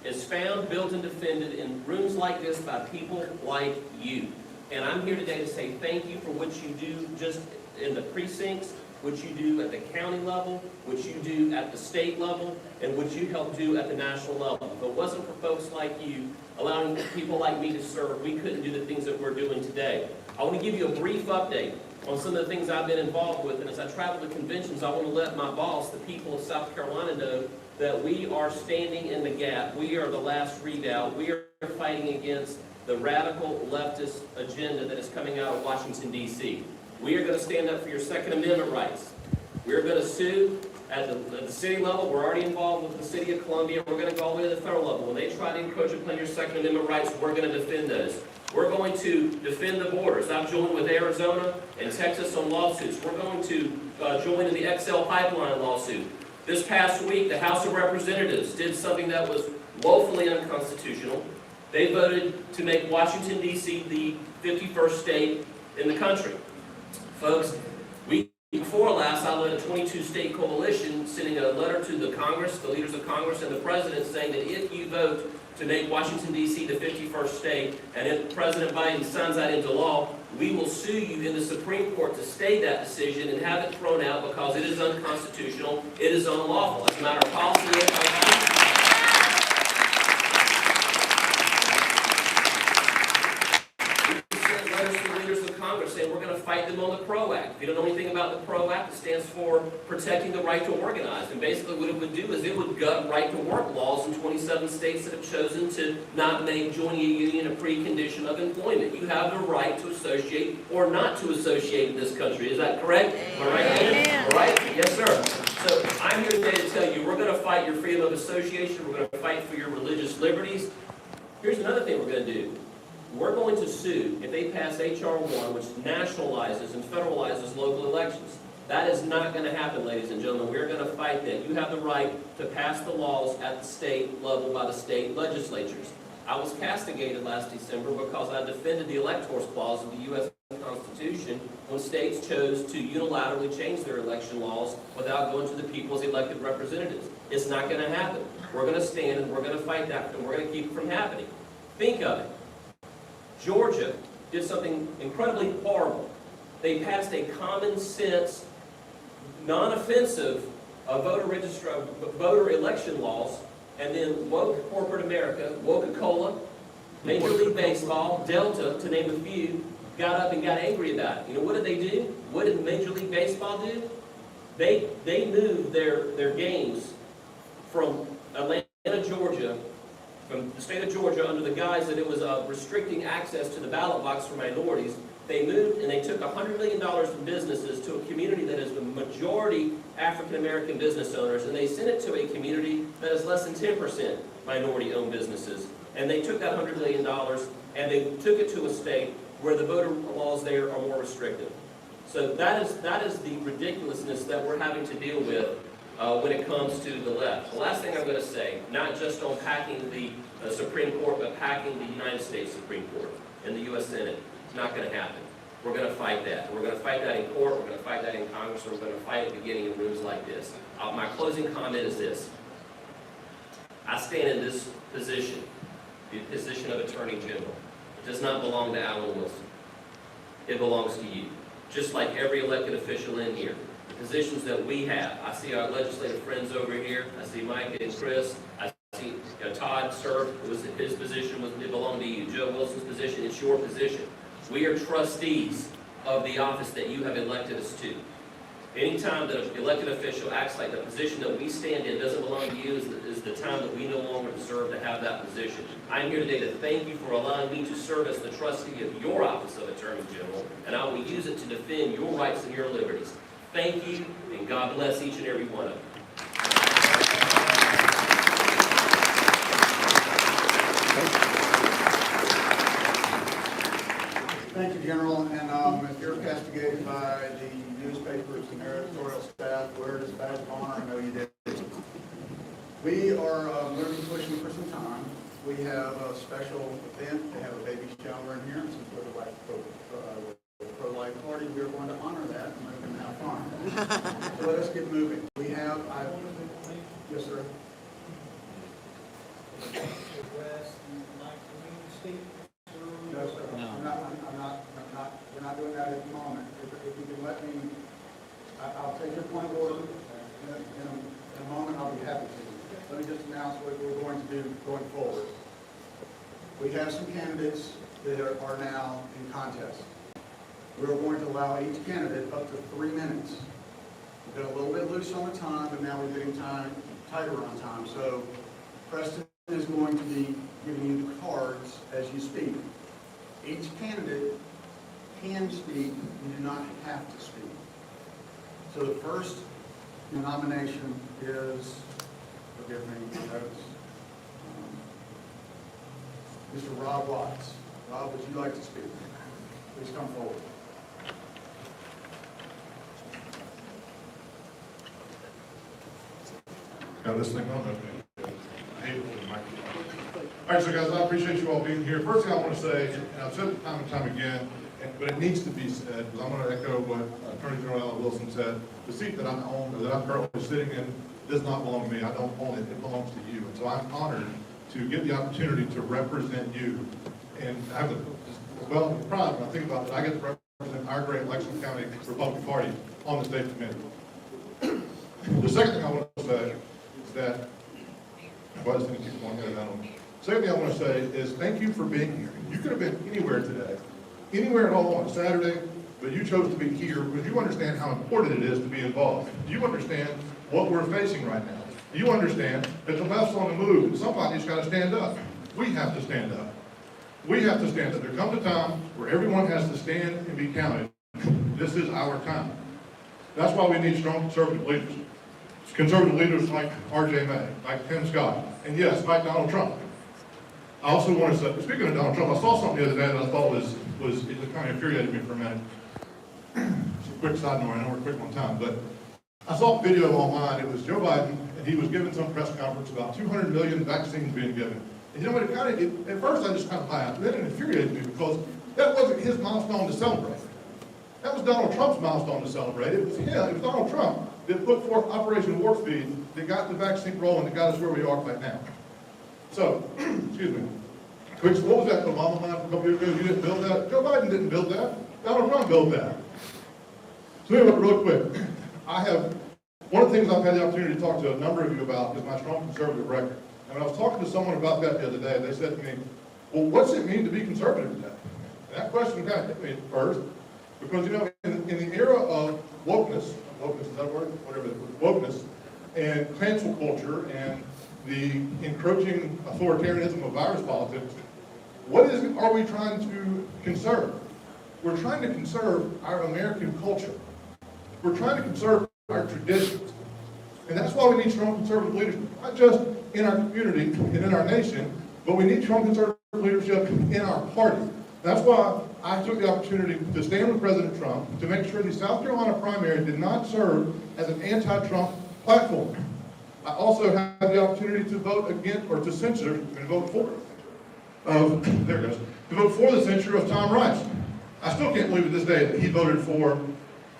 H: is found, built, and defended in rooms like this by people like you. And I'm here today to say thank you for what you do just in the precincts, what you do at the county level, what you do at the state level, and what you help do at the national level. If it wasn't for folks like you, allowing people like me to serve, we couldn't do the things that we're doing today. I want to give you a brief update on some of the things I've been involved with, and as I travel to conventions, I want to let my boss, the people of South Carolina, know that we are standing in the gap. We are the last redoubt. We are fighting against the radical leftist agenda that is coming out of Washington, D.C. We are going to stand up for your Second Amendment rights. We are going to sue at the city level. We're already involved with the city of Columbia. We're going to go all the way to the federal level. When they try to encroach upon your Second Amendment rights, we're going to defend those. We're going to defend the borders. I've joined with Arizona and Texas on lawsuits. We're going to join in the XL pipeline lawsuit. This past week, the House of Representatives did something that was woefully unconstitutional. They voted to make Washington, D.C. the 51st state in the country. Folks, week before last, I led a 22-state coalition sending a letter to the Congress, the leaders of Congress, and the President saying that if you vote to make Washington, D.C. the 51st state, and if President Biden signs that into law, we will sue you in the Supreme Court to stay that decision and have it thrown out because it is unconstitutional, it is unlawful. As a matter of policy and constitution. We sent letters to the leaders of Congress saying we're going to fight them on the PRO Act. If you don't know anything about the PRO Act, it stands for Protecting the Right to Organize. And basically what it would do is it would gut right to work laws in 27 states that have chosen to not make joining a union a precondition of employment. You have the right to associate or not to associate in this country. Is that correct? All right? All right? Yes, sir. So I'm here today to tell you we're going to fight your freedom of association. We're going to fight for your religious liberties. Here's another thing we're going to do. We're going to sue if they pass H.R. 1, which nationalizes and federalizes local elections. That is not going to happen, ladies and gentlemen. We're going to fight that. You have the right to pass the laws at the state level by the state legislatures. I was castigated last December because I defended the electors clause of the U.S. Constitution when states chose to unilaterally change their election laws without going to the people as elected representatives. It's not going to happen. We're going to stand and we're going to fight that, and we're going to keep it from happening. Think of it. Georgia did something incredibly horrible. They passed a common sense, non-offensive voter election laws, and then woke corporate America, Coca-Cola, Major League Baseball, Delta, to name a few, got up and got angry about it. You know, what did they do? What did Major League Baseball do? They moved their games from Atlanta, Georgia, from the state of Georgia, under the guise that it was restricting access to the ballot box for minorities. They moved and they took $100 million from businesses to a community that is the majority African-American business owners, and they sent it to a community that is less than 10% minority-owned businesses. And they took that $100 million and they took it to a state where the voter laws there are more restrictive. So that is the ridiculousness that we're having to deal with when it comes to the left. The last thing I'm going to say, not just on packing the Supreme Court, but packing the United States Supreme Court and the U.S. Senate. It's not going to happen. We're going to fight that. We're going to fight that in court. We're going to fight that in Congress. We're going to fight it beginning in rooms like this. My closing comment is this. I stand in this position, the position of Attorney General. It does not belong to Alan Wilson. It belongs to you. Just like every elected official in here. The positions that we have. I see our legislative friends over here. I see Mike and Chris. I see Todd served. His position it belonged to you. Joe Wilson's position, it's your position. We are trustees of the office that you have elected us to. Anytime that an elected official acts like the position that we stand in doesn't belong to you is the time that we no longer deserve to have that position. I'm here today to thank you for allowing me to serve as the trustee of your office of Attorney General, and I will use it to defend your rights and your liberties. Thank you, and God bless each and every one of you.
O: Thank you, General. And if you're castigated by the newspapers and their editorial staff, wear this badge of honor. I know you did. We are going to be pushing for some time. We have a special event. They have a baby shower in here. And since we're the pro-life party, we're going to honor that and let them have fun. So let us get moving. We have, yes, sir. No, sir. We're not doing that at the moment. If you can let me, I'll take your point of order in a moment. I'll be happy to. Let me just announce what we're going to do going forward. We have some candidates that are now in contest. We're going to allow each candidate up to 3 minutes. We've got a little bit loose on the time, but now we're getting tighter on time. So Preston is going to be giving you the cards as you speak. Each candidate can speak, you do not have to speak. So the first nomination is, forgive me, Mr. Rob Watts. Rob, would you like to speak? Please come forward.
J: Got this thing on, okay. I hate it when the microphone. All right, so guys, I appreciate you all being here. First thing I want to say, and I've said it time and time again, but it needs to be said, because I'm going to echo what Attorney General Alan Wilson said. The seat that I own, or that I'm currently sitting in, does not belong to me. I don't own it. It belongs to you. And so I'm honored to get the opportunity to represent you. And I have well, pride when I think about it, I get to represent our great Lexington County Republican Party on the state committee. The second thing I want to say is that, well, I just didn't keep going ahead of that. Second thing I want to say is thank you for being here. You could have been anywhere today, anywhere at all on Saturday, but you chose to be here because you understand how important it is to be involved. You understand what we're facing right now. You understand that the left's on the move, and somebody's got to stand up. We have to stand up. We have to stand up. There comes a time where everyone has to stand and be counted. This is our time. That's why we need strong conservative leaders. Conservative leaders like R.J. May, like Tim Scott, and yes, like Donald Trump. I also want to say, speaking of Donald Trump, I saw something the other day that I thought was it just kind of infuriated me for a minute. It's a quick side note, I know we're quick on time, but I saw a video online. It was Joe Biden, and he was giving some press conference about 200 million vaccines being given. And you know what, at first I just kind of laughed, then it infuriated me because that wasn't his milestone to celebrate. That was Donald Trump's milestone to celebrate. It was him, it was Donald Trump that put forth Operation Warp Speed that got the vaccine rolling, that got us where we are right now. So, excuse me. Which, what was that Obama line from a couple years ago? You didn't build that? Joe Biden didn't build that. Donald Trump built that. So anyway, real quick, one of the things I've had the opportunity to talk to a number of you about is my strong conservative record. And when I was talking to someone about that the other day, they said to me, well, what's it mean to be conservative today? And that question kind of hit me at first, because, you know, in the era of wokeness, is that a word? Whatever it was, wokeness, and cancel culture, and the encroaching authoritarianism of virus politics, are we trying to conserve? We're trying to conserve our American culture. We're trying to conserve our traditions. And that's why we need strong conservative leadership, not just in our community and in our nation, but we need strong conservative leadership in our party. That's why I took the opportunity to stand with President Trump to make sure the South Carolina primary did not serve as an anti-Trump platform. I also had the opportunity to vote against, or to censure, and vote for, to vote for the censure of Tom Rice. I still can't believe to this day that he voted for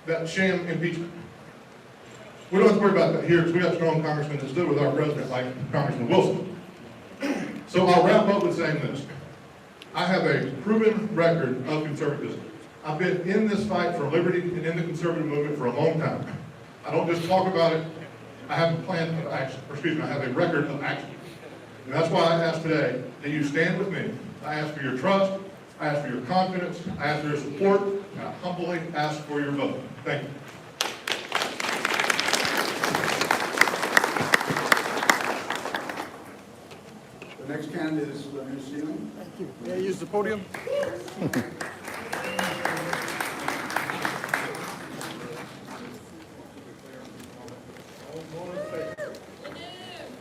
J: that sham impeachment. We don't have to worry about that here because we have strong congressmen that stood with our president, like Congressman Wilson. So I'll wrap up with saying this. I have a proven record of conservatism. I've been in this fight for liberty and in the conservative movement for a long time. I don't just talk about it. I have a plan of action, I have a record of action. And that's why I ask today that you stand with me. I ask for your trust, I ask for your confidence, I ask for your support, and I humbly ask for your vote. Thank you.
O: The next candidate is Lanu Sealing.
P: Thank you. May I use the podium?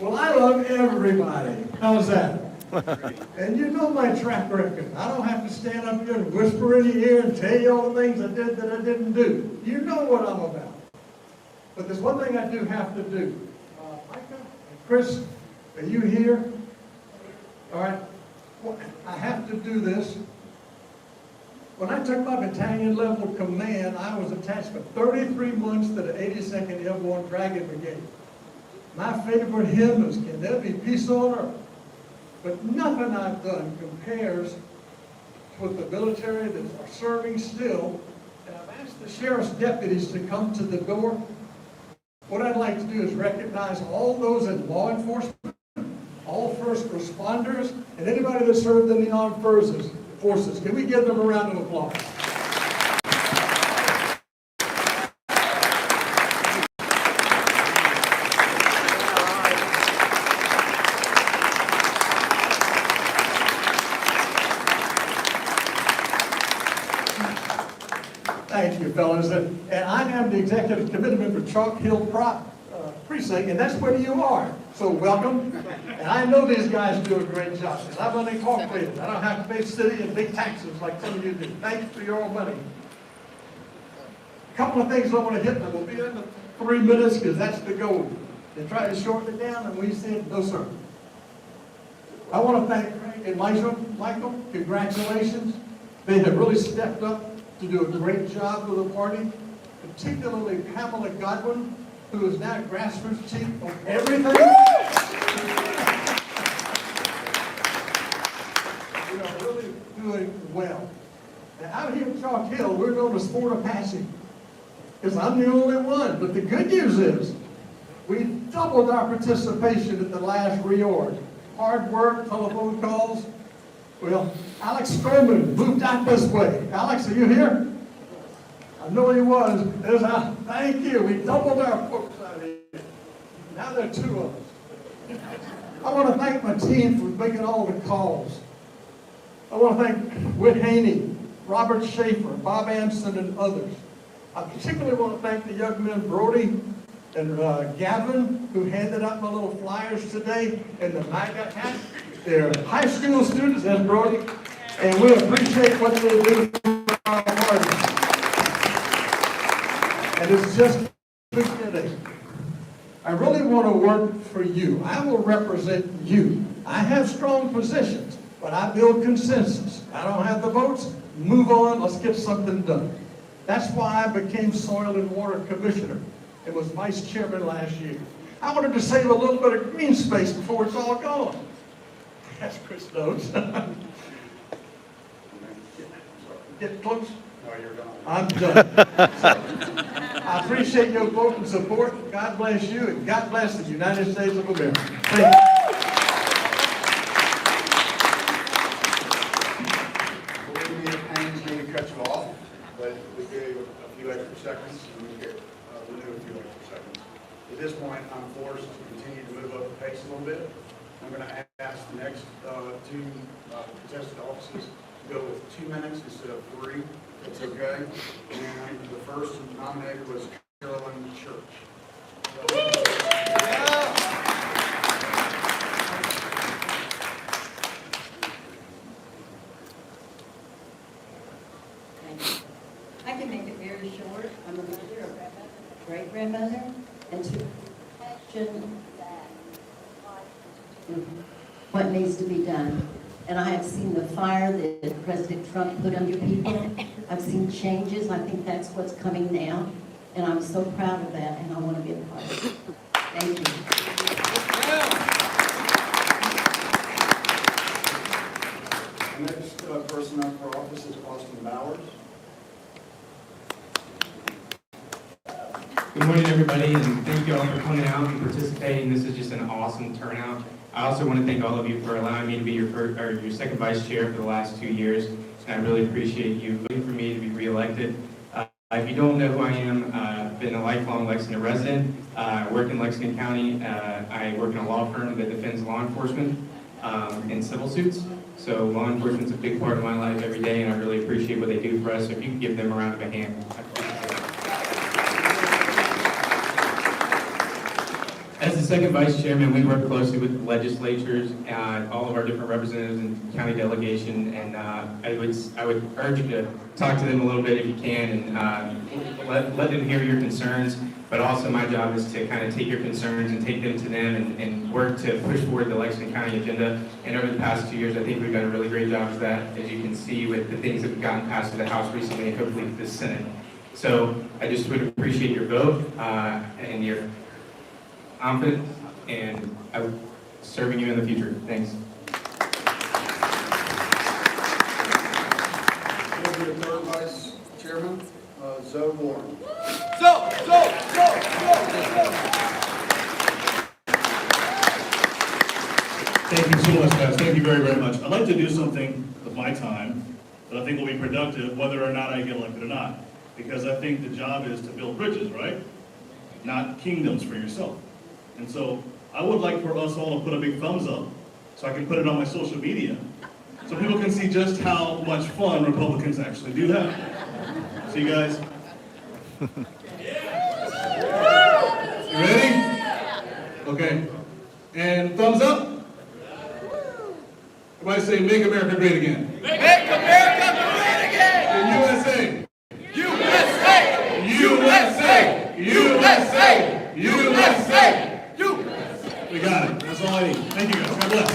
A: Well, I love everybody. How's that? And you know my track record. I don't have to stand up here and whisper in your ear and tell you all the things I did that I didn't do. You know what I'm about. But there's one thing I do have to do. Micah and Chris, are you here? All right. Well, I have to do this. When I took my battalion level command, I was attached for 33 months to the 82nd Airborne Dragon Brigade. My favorite hymn is, "Can there be peace on earth?" But nothing I've done compares with the military that are serving still. And I've asked the sheriff's deputies to come to the door. What I'd like to do is recognize all those in law enforcement, all first responders, and anybody that served in the armed forces. Can we give them a round of applause? Thank you, fellas. And I am the executive committee member for Chalk Hill Precinct, and that's where you are. So welcome. And I know these guys do a great job. And I'm unincorporated. I don't have to pay city and big taxes like some of you do. Thanks for your own money. A couple of things I want to hit, and we'll be in the 3 minutes because that's the goal. They try to shorten it down, and we said, no, sir. I want to thank Craig and Michael. Congratulations. They have really stepped up to do a great job with the party, particularly Pamela Godwin, who is now grassroots chief of everything. We are really doing well. Now, out here in Chalk Hill, we're known as Fort Apache, because I'm the only one. But the good news is, we doubled our participation at the last reorg. Hard work, telephone calls. Well, Alex Stroman moved out this way. Alex, are you here? I know he was. Thank you. We doubled our folks out here. Now there are 2 of us. I want to thank my team for making all the calls. I want to thank Whit Haney, Robert Schaefer, Bob Anson, and others. I particularly want to thank the young men Brody and Gavin, who handed out my little flyers today, and the MAGA hat. They're high school students, and Brody, and we appreciate what they do for our party. And it's just beginning. I really want to work for you. I will represent you. I have strong positions, but I build consensus. I don't have the votes. Move on. Let's get something done. That's why I became Soil and Water Commissioner and was Vice Chairman last year. I wanted to save a little bit of green space before it's all gone. That's Chris knows. Get close?
O: No, you're done.
A: I'm done. I appreciate your vote and support. God bless you, and God bless the United States of America. Thank you.
O: Believe me, it pains me to cut you off, but we gave a few extra seconds, and we gave Lanu a few extra seconds. At this point, I'm forced to continue to move up the pace a little bit. I'm going to ask the next two contested offices to go with 2 minutes instead of 3. It's okay. And the first nominated was Carolyn Church.
B: I can make it very short. I'm a mother, a great-grandmother, and to question what needs to be done. And I have seen the fire that President Trump put under people. I've seen changes. I think that's what's coming now. And I'm so proud of that, and I want to be a part of it. Thank you.
O: The next person up for office is Austin Bowers.
L: Good morning, everybody, and thank you all for coming out and participating. This is just an awesome turnout. I also want to thank all of you for allowing me to be your second vice chair for the last 2 years, and I really appreciate you voting for me to be reelected. If you don't know who I am, I've been a lifelong Lexington resident. I work in Lexington County. I work in a law firm that defends law enforcement in civil suits. So law enforcement's a big part of my life every day, and I really appreciate what they do for us. So if you can give them a round of a hand, I appreciate it. As the second vice chairman, we work closely with the legislatures, all of our different representatives and county delegation, and I would urge you to talk to them a little bit if you can, and let them hear your concerns. But also my job is to kind of take your concerns and take them to them and work to push forward the Lexington County agenda. And over the past 2 years, I think we've done a really great job of that, as you can see with the things that have gotten passed to the House recently and hopefully to the Senate. So I just would appreciate your vote and your confidence, and I'm serving you in the future. Thanks.
O: Over to third vice chairman, Zoe Warren.
T: Thank you so much, guys. Thank you very, very much. I'd like to do something with my time that I think will be productive, whether or not I get elected or not. Because I think the job is to build bridges, right? Not kingdoms for yourself. And so I would like for us all to put a big thumbs up so I can put it on my social media so people can see just how much fun Republicans actually do have. See you guys. You ready? Okay. And thumbs up. Everybody say, make America great again.
X: Make America great again!
T: The USA! USA! USA! USA! We got it. That's all I need. Thank you guys. God bless.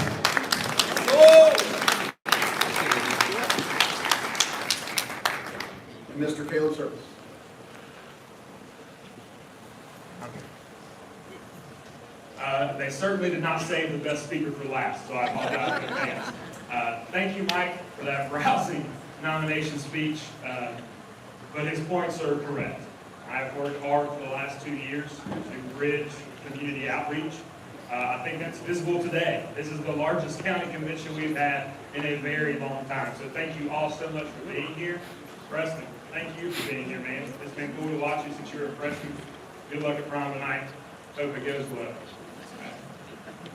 O: And Mr. Caleb Service.
K: They certainly did not save the best speaker for last, so I apologize in advance. Thank you, Mike, for that rousing nomination speech, but his points are correct. I've worked hard for the last 2 years to bridge community outreach. I think that's visible today. This is the largest county convention we've had in a very long time, so thank you all so much for being here. Preston, thank you for being here, man. It's been cool to watch you since you were a freshman. Good luck at prom tonight. Hope it goes well.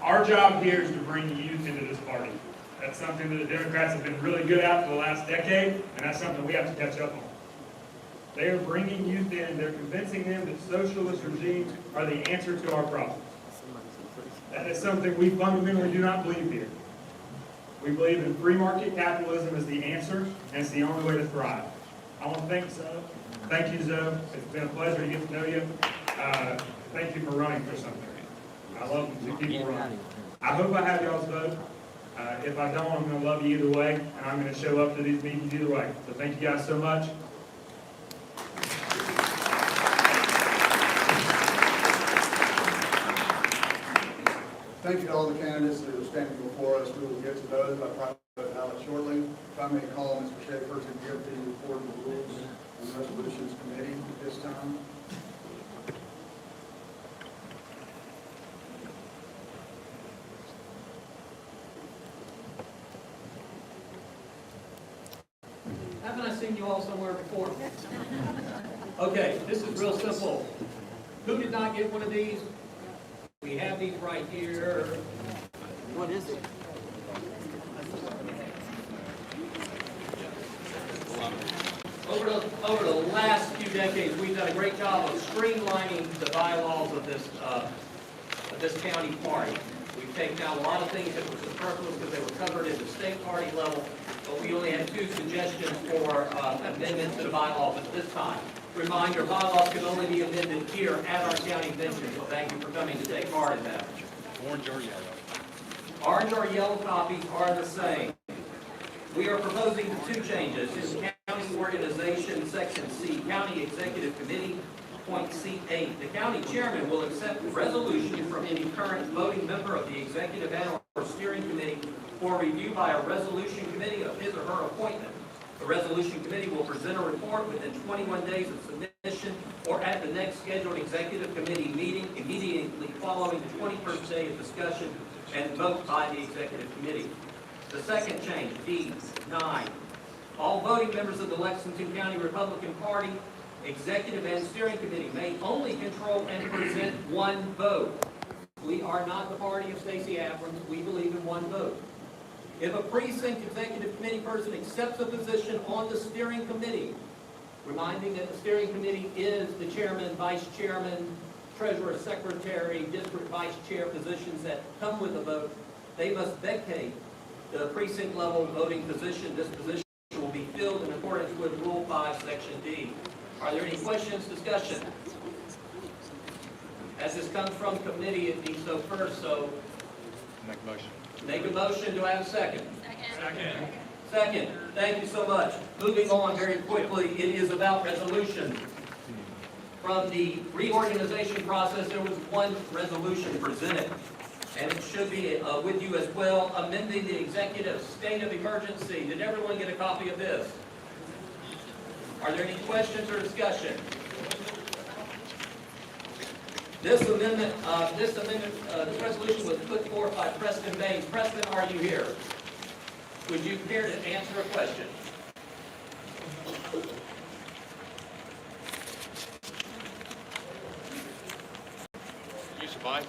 K: Our job here is to bring youth into this party. That's something that the Democrats have been really good at for the last decade, and that's something we have to catch up on. They are bringing youth in, they're convincing them that socialist regimes are the answer to our problems. That is something we fundamentally do not believe here. We believe in free market capitalism as the answer, and it's the only way to thrive. I want to thank Zoe. Thank you, Zoe. It's been a pleasure to get to know you. Thank you for running for something. I love to see people run. I hope I have y'all's vote. If I don't, I'm going to love you either way, and I'm going to show up to these meetings either way. So thank you guys so much.
O: Thank you to all the candidates that are standing before us. We will get to those by private ballot shortly. If I may call Mr. Schaefer to give the report of the Rules and Resolutions Committee at this time.
H: Haven't I seen you all somewhere before? Okay, this is real simple. Who did not get one of these? We have these right here.
S: What is it?
H: Over the last few decades, we've done a great job of streamlining the bylaws of this county party. We've taken out a lot of things that were superfluous because they were covered at the state party level, but we only had 2 suggestions for amendments to the bylaws at this time. Reminder, bylaws can only be amended here at our county convention, so thank you for coming to take part in that.
C: Orange or yellow?
H: Orange or yellow copies are the same. We are proposing 2 changes. In county organization, section C, county executive committee, point C8. The county chairman will accept resolution from any current voting member of the executive and or steering committee for review by a resolution committee of his or her appointment. The resolution committee will present a report within 21 days of submission or at the next scheduled executive committee meeting immediately following the 21st day of discussion and vote by the executive committee. The second change, D9. All voting members of the Lexington County Republican Party, executive and steering committee may only control and present 1 vote. We are not the party of Stacey Abrams. We believe in 1 vote. If a precinct executive committee person accepts a position on the steering committee, reminding that the steering committee is the chairman, vice chairman, treasurer, secretary, district vice chair positions that come with a vote, they must vacate the precinct level voting position. This position will be filled in accordance with Rule 5, Section D. Are there any questions, discussion? As this comes from committee, it needs to go first, so
C: Make a motion.
H: make a motion. Do I have a second?
K: Second.
H: Second. Thank you so much. Moving on very quickly, it is about resolution. From the reorganization process, there was 1 resolution presented, and it should be with you as well, amending the executive state of emergency. Did everyone get a copy of this? Are there any questions or discussion? This resolution was put forth by Preston Baines. Preston, are you here? Would you care to answer a question?
C: Use the mic.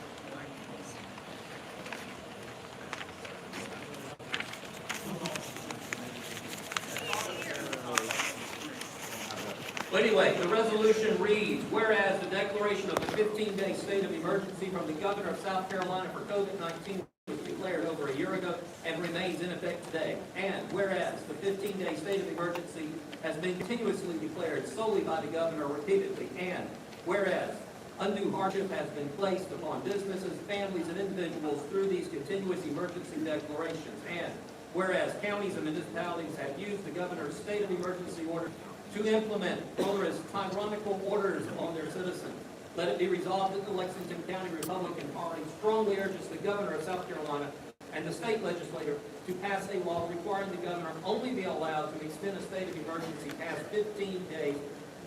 H: Well, anyway, the resolution reads, whereas the declaration of the 15-day state of emergency from the governor of South Carolina for COVID-19 was declared over a year ago and remains in effect today. And whereas the 15-day state of emergency has been continuously declared solely by the governor repeatedly. And whereas undue hardship has been placed upon businesses, families, and individuals through these continuous emergency declarations. And whereas counties and municipalities have used the governor's state of emergency order to implement onerous, tyrannical orders on their citizens. Let it be resolved that the Lexington County Republican Party strongly urges the governor of South Carolina and the state legislature to pass a law requiring the governor only be allowed to extend a state of emergency past 15 days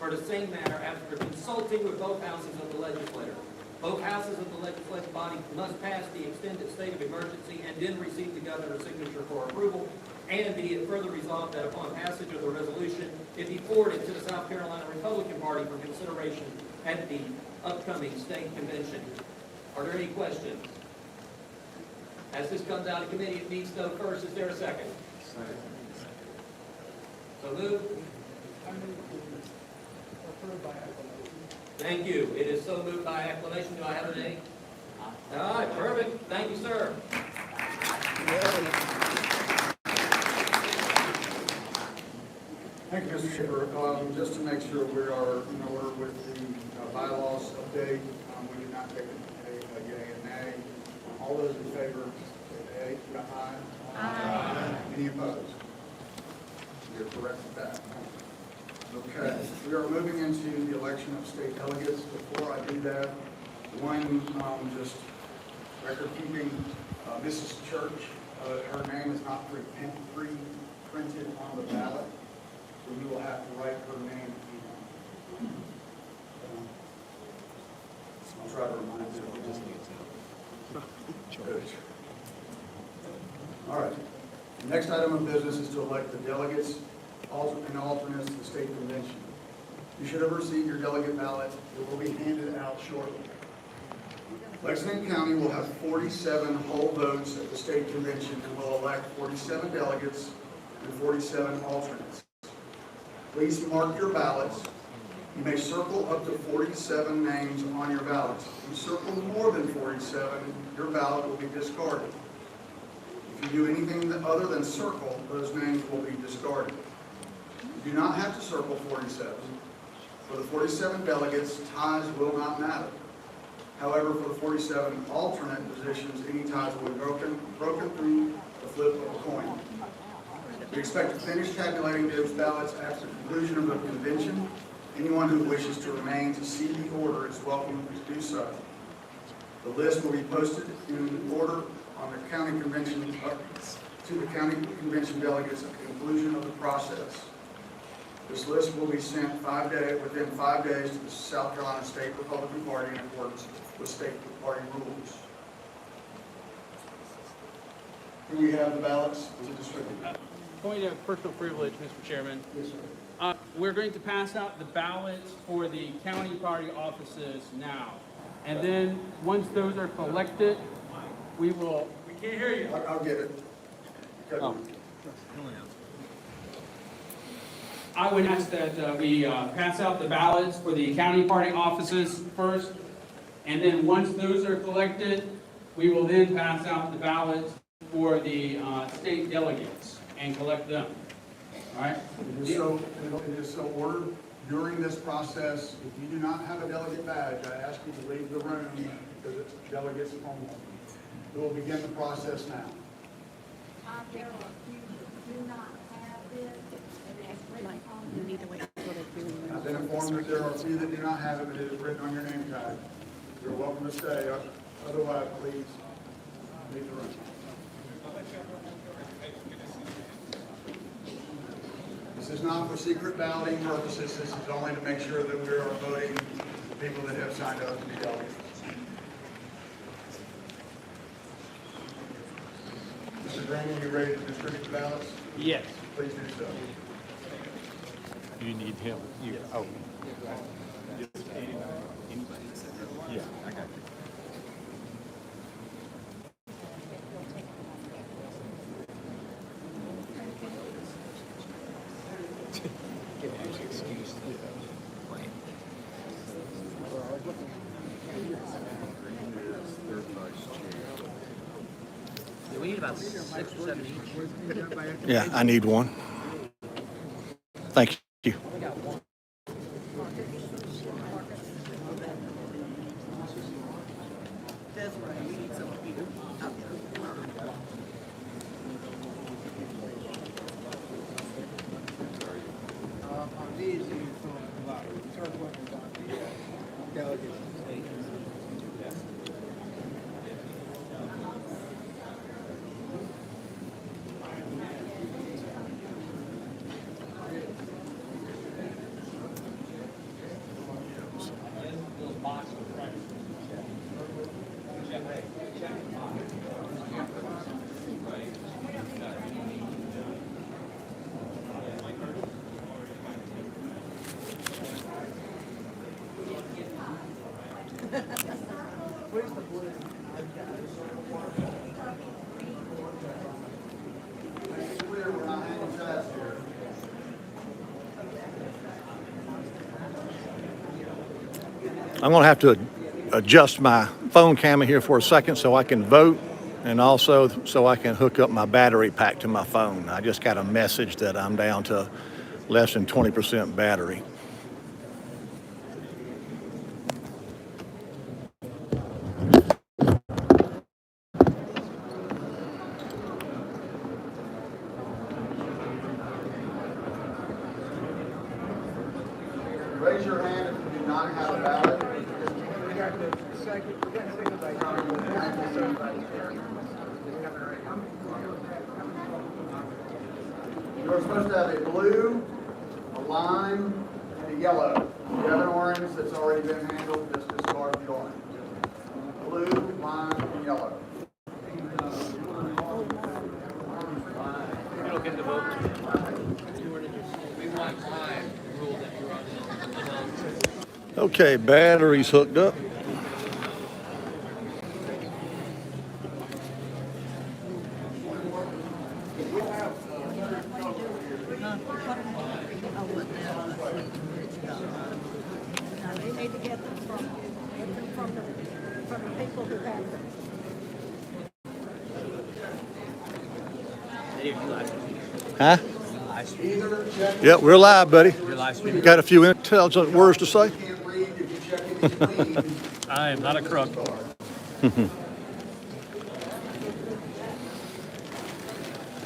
H: for the same matter after consulting with both houses of the legislature. Both houses of the legislative body must pass the extended state of emergency and then receive the governor's signature for approval. And be it further resolved that upon passage of the resolution, it be forwarded to the South Carolina Republican Party for consideration at the upcoming state convention. Are there any questions? As this comes out of committee, it needs to go first. Is there a second? Second. So moved. Thank you. It is so moved by acclamation. Do I have a name? All right, perfect. Thank you, sir.
O: Thank you, Mr. Schiffer. Just to make sure we are in order with the bylaws update, we did not take a yea and nay. All those in favor, say yea. Aye. Aye. Any opposed? You're correct with that. Okay, we are moving into the election of state delegates. Before I do that, one, just record keeping, Mrs. Church, her name is not pre-printed on the ballot, so you will have to write her name. I'll try to remind you. Good. All right. The next item of business is to elect the delegates and alternates to the state convention. You should have received your delegate ballot. It will be handed out shortly. Lexington County will have 47 whole votes at the state convention and will elect 47 delegates and 47 alternates. Please mark your ballots. You may circle up to 47 names on your ballots. If you circle more than 47, your ballot will be discarded. If you do anything other than circle, those names will be discarded. You do not have to circle 47. For the 47 delegates, ties will not matter. However, for the 47 alternate positions, any ties will be broken through the flip of a coin. We expect to finish tabulating those ballots after the conclusion of the convention. Anyone who wishes to remain to see the order is welcome to do so. The list will be posted in order on the county convention to the county convention delegates at the conclusion of the process. This list will be sent within 5 days to the South Carolina State Republican Party in accordance with state party rules. Do we have the ballots to distribute?
E: Point of personal privilege, Mr. Chairman.
O: Yes, sir.
E: We're going to pass out the ballots for the county party offices now. And then, once those are collected, we will... We can't hear you.
O: I'll get it.
E: Oh. I would ask that we pass out the ballots for the county party offices first, and then once those are collected, we will then pass out the ballots for the state delegates and collect them. All right?
O: It is so ordered. During this process, if you do not have a delegate badge, I ask you to leave the room because it's delegates only. We will begin the process now.
M: There are a few that do not have this.
S: You need to wait until they do.
O: I've been informed that there are a few that do not have it, but it is written on your name tag. You're welcome to stay. Otherwise, please leave the room. This is not for secret balloting purposes. This is only to make sure that we are voting people that have signed up to be delegates. Mr. Green, are you ready to distribute the ballots?
E: Yes.
O: Please do so.
C: You need him. Oh. Yeah, I got you.
H: We need about 6 or 7 each.
P: Yeah, I need one. Thank you.
S: That's right. We need some people out there.
F: On these, you start working on the delegates. Where's the blue?
O: It's clear we're not hanging fast here.
P: I'm going to have to adjust my phone camera here for a second so I can vote, and also so I can hook up my battery pack to my phone. I just got a message that I'm down to less than 20% battery.
O: Raise your hand if you do not have a ballot. You're supposed to have a blue, a lime, and a yellow. If you have an orange that's already been handled, just discard the orange. Blue, lime, and yellow.
H: You don't get to vote. We want time rule that you're on.
P: Okay, battery's hooked up.
M: They need to get them from the people who have them.
P: Huh? Yep, we're live, buddy. Got a few intelligent words to say?
C: I am not a crook.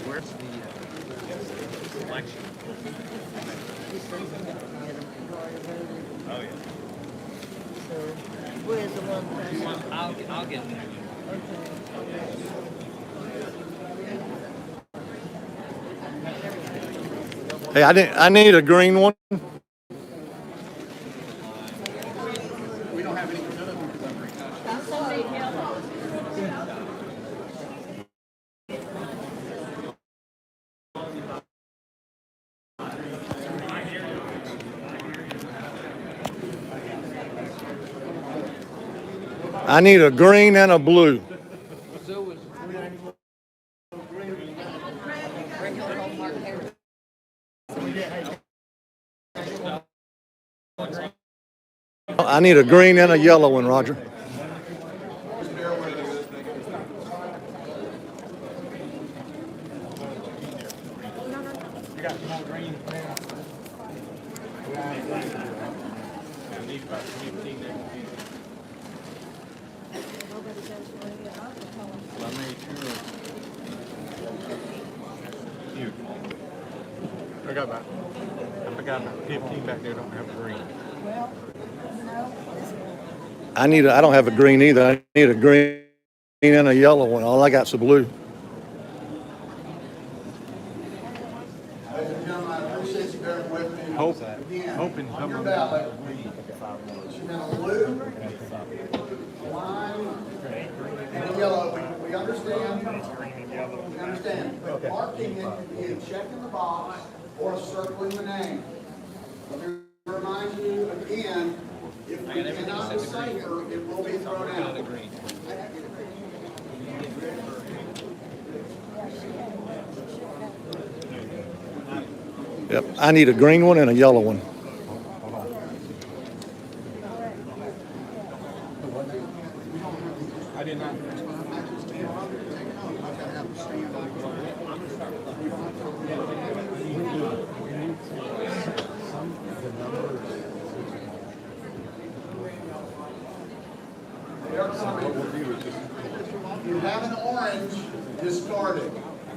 C: Where's the election? Oh, yeah.
M: Where's the one?
C: I'll get there.
P: Hey, I need a green one.
O: We don't have any.
P: I need a green and a blue. I need a green and a yellow one, Roger.
C: You got more green now. I need about 15 there. I made sure. Here. I forgot about 15 back there don't have green.
M: Well,
P: I don't have a green either. I need a green and a yellow one. All I got's a blue.
O: Ladies and gentlemen, I appreciate you bearing with me.
C: Hoping
O: On
C: some
O: your
C: of
O: ballot,
C: them.
O: should have a blue, lime, and a yellow. We understand. We understand. But marking it can be a check in the box or circling the name. Let me remind you again, if we cannot decipher, it will be thrown out.
P: Yep, I need a green one and a yellow one.
C: I did not.
O: If you have an orange, discard it.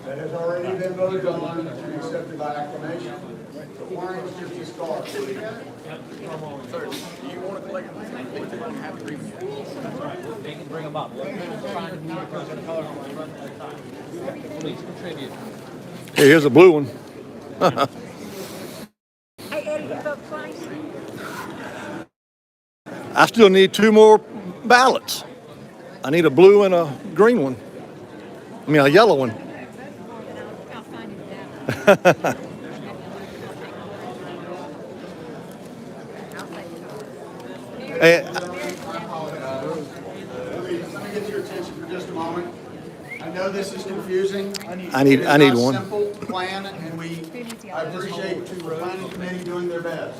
O: That has already been voted on and accepted by acclamation. The orange just discard.
C: Sir, do you want to collect them? Have to read them. They can bring them up. Trying to meet a person color on the run at a time. Please contribute.
P: Hey, here's a blue one.
M: hey, Eddie, you vote twice?
P: I still need 2 more ballots. I need a blue and a green one. I mean, a yellow one. Hey,
O: Let me get your attention for just a moment. I know this is confusing.
P: I need
O: It is not
P: one.
O: a simple plan, and I appreciate the planning committee doing their best.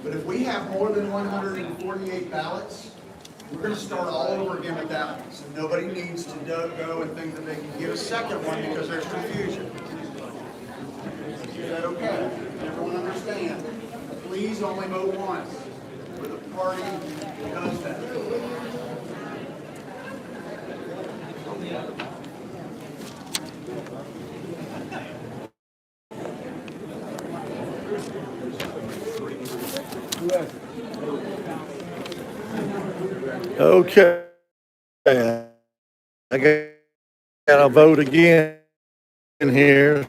O: But if we have more than 148 ballots, we're going to start all over again with that one. So nobody needs to go and think that they can get a second one because there's confusion. Is that okay? Everyone understand? Please only vote once for the party that does that.
P: Okay. I got to vote again in here,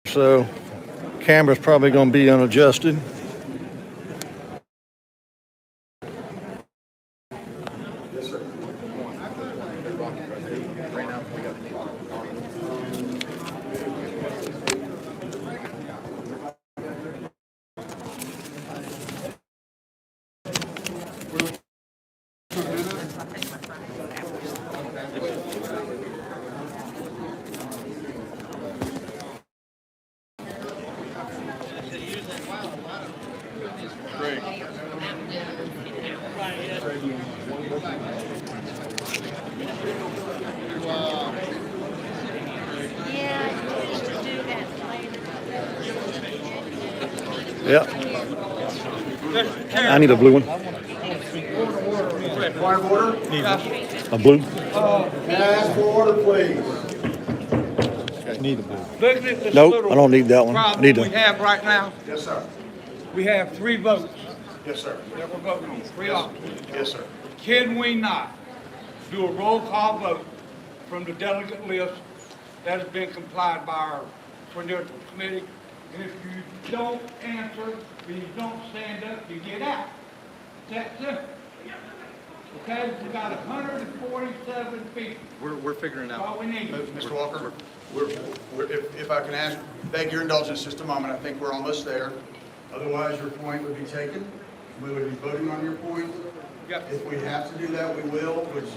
P: so camera's probably going to be unadjusted.
O: Yes, sir.
P: Yep. I need a blue one.
O: Point of order?
P: A blue?
O: May I ask for order, please?
P: Need a blue.
F: Looking at this
P: Nope,
F: little
P: I don't need that one. I
F: problem
P: need
F: we have right now,
O: Yes, sir.
F: we have 3 votes
O: Yes, sir.
F: that we're voting on, 3 options.
O: Yes, sir.
F: Can we not do a roll call vote from the delegate list that has been complied by our Political Committee? And if you don't answer, then you don't stand up, you get out. It's that simple. Okay, we got 147 people.
O: We're figuring
F: That's all we need.
O: Mr. Walker, if I can beg your indulgence just a moment, I think we're almost there. Otherwise, your point would be taken. We would be voting on your point.
F: Yep.
O: If we have to do that, we will, which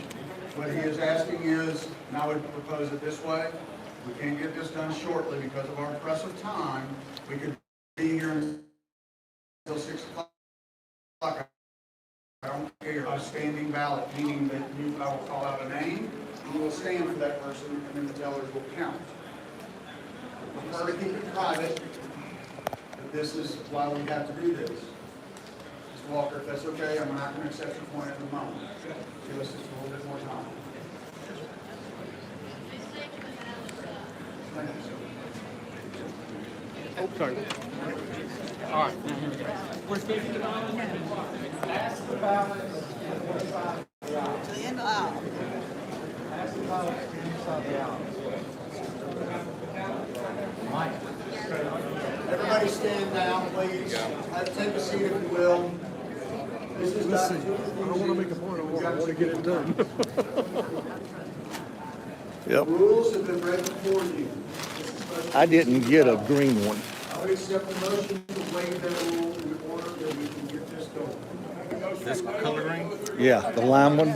O: what he is asking is, and I would propose it this way, we can't get this done shortly because of our press of time. We could be here until 6 o'clock. I don't care. A standing ballot, meaning that I will call out a name, you will stand for that person, and then the tellers will count. I prefer to keep it private, but this is why we have to do this. Mr. Walker, if that's okay, I'm not going to accept your point at the moment. Give us just a little bit more time. Thank you, sir.
F: Oh, sorry. All right. We're speaking to
O: Pass the ballot
S: To the end of the aisle.
O: Pass the ballot inside the aisle. Everybody stand down, please. Take a seat if you will. This is not. I don't want to make a point, I want to get it done.
P: Yep.
O: Rules have been read before you.
P: I didn't get a green one.
O: I would accept the motion to waive that rule in order that we can get this going.
P: This color green? Yeah, the lime one.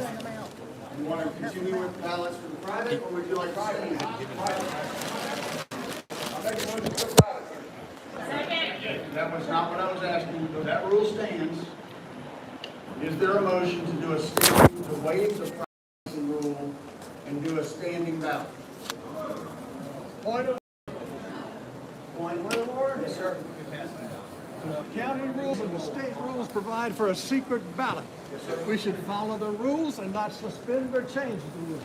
O: You want to continue with ballots for the private, or would you like to stay? That was not what I was asking, but that rule stands. Is there a motion to do to waive the privacy rule and do a standing ballot?
A: Point of order.
O: Yes, sir.
A: The county rules and the state rules provide for a secret ballot.
O: Yes, sir.
A: We should follow the rules and not suspend or change the rules.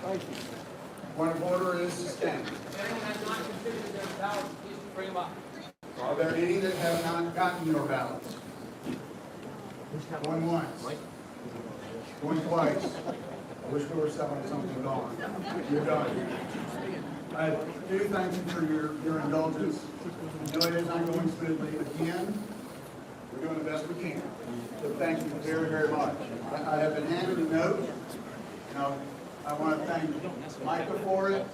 A: Thank you.
O: Point of order is sustained. Are there any that have not gotten your ballots? Going once. Going twice. I wish we were selling something gone. You're done. I do thank you for your indulgence. I know it is not going smoothly. Again, we're doing the best we can. So thank you very, very much. I have been handed a note. Now, I want to thank Micah for it.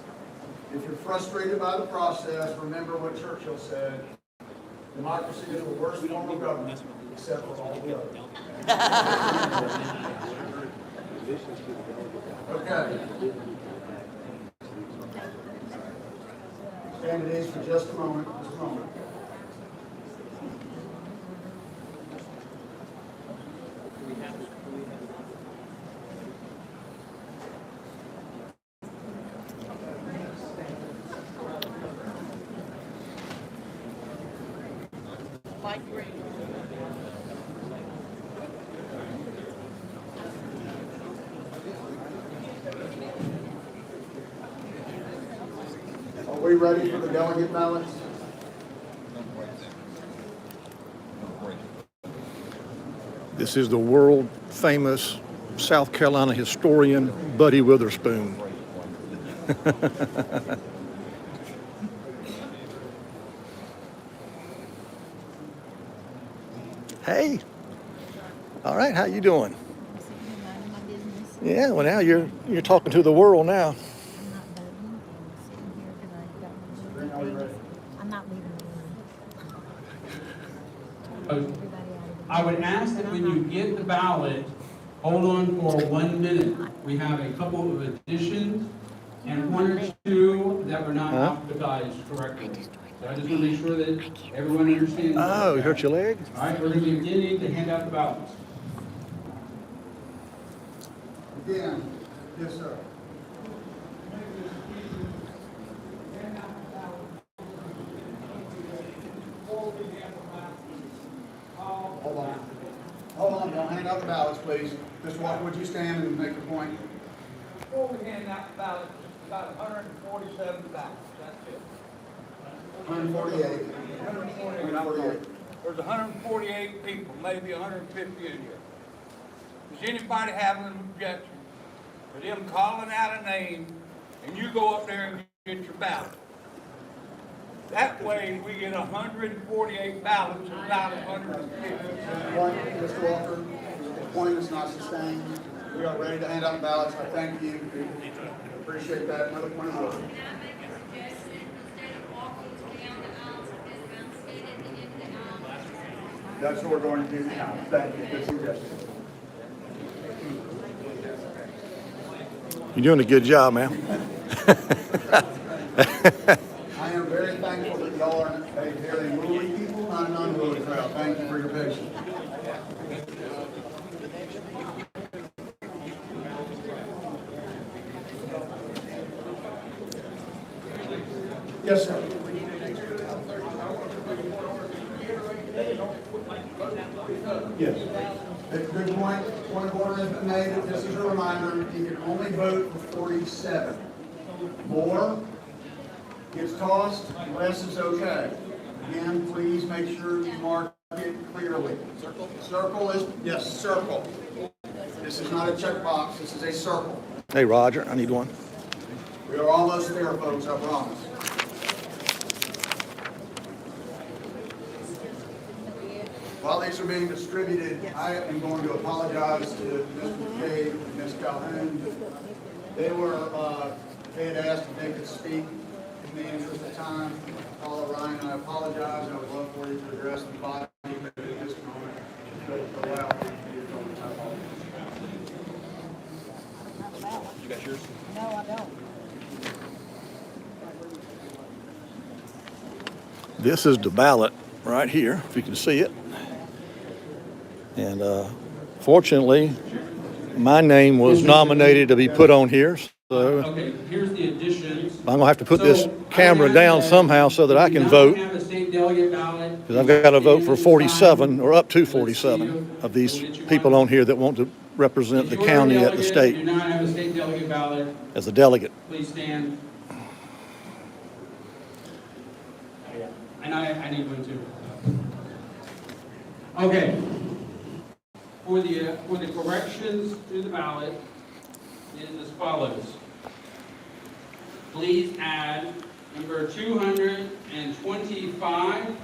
O: If you're frustrated by the process, remember what Churchill said. Democracy is the worst form of government, except for all the others. Okay. Stand at ease for just a moment. Just a moment. we ready for the delegate ballots?
P: This is the world famous South Carolina historian, Buddy Witherspoon. Hey. All right, how you doing? Yeah, well now you're talking to the world now.
M: I'm not leaving.
E: I would ask that when you get the ballot, hold on for 1 minute. We have a couple of additions and one or two that were not alphabetized correctly. So I just want to make sure that everyone understands.
P: Oh, you hurt your leg?
E: All right, we're going to be beginning to hand out the ballots.
O: Again, yes, sir. Hold on. Hold on, don't hand out the ballots, please. Mr. Walker, would you stand and make a point?
F: Before we hand out the ballots, about 147 ballots, that's it.
O: 148.
F: 148. There's 148 people, maybe 150 in here. Does anybody have an objection for them calling out a name and you go up there and get your ballot? That way we get 148 ballots and not 150.
O: Point, Mr. Walker, the point is not sustained. We are ready to hand out ballots. I thank you. Appreciate that. Another point of order. That's what we're going to do now. Thank you. Good suggestion.
P: You're doing a good job, man.
O: I am very thankful that y'all are a very willing people, not an unwilling crowd. Thank you for your patience. Yes, sir. Yes. Good point. Point of order has been made. This is a reminder, you can only vote for 47. More gets tossed, less is okay. Again, please make sure you mark it clearly. Circle? Circle is, yes, circle. This is not a checkbox, this is a circle.
P: Hey, Roger, I need one.
O: We are almost there, folks, I promise. While these are being distributed, I am going to apologize to Mr. McCabe and Ms. Calhoun. They had asked if they could speak in the interest of time. Paula Ryan, I apologize. I would love for you to address the body, but at this moment, don't allow me to do it on the time.
S: You got yours?
M: No, I don't.
P: This is the ballot right here, if you can see it. And fortunately, my name was nominated to be put on here. So
E: Okay, here's the additions.
P: I'm gonna have to put this camera down somehow so that I can vote.
E: Have a state delegate ballot.
P: Because I've got to vote for 47 or up to 47 of these people on here that want to represent the county at the
E: Do
P: state
E: not have a state delegate ballot.
P: as a delegate.
E: Please stand. And I need one too. Okay. For the corrections to the ballot is as follows. Please add number 225.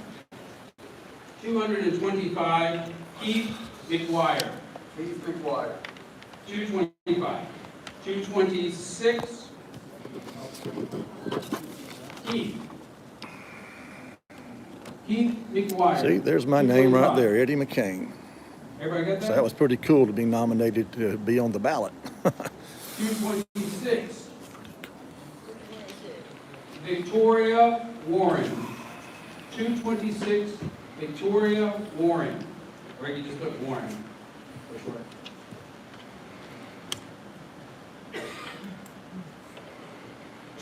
E: 225, Keith McGuire.
O: Keith McGuire.
E: 225. 226, Keith McGuire.
P: See, there's my name right there, Eddie McCain.
E: Everybody got that?
P: So that was pretty cool to be nominated to be on the ballot.
E: 226, Victoria Warren. 226, Victoria Warren. Or you can just put Warren for short.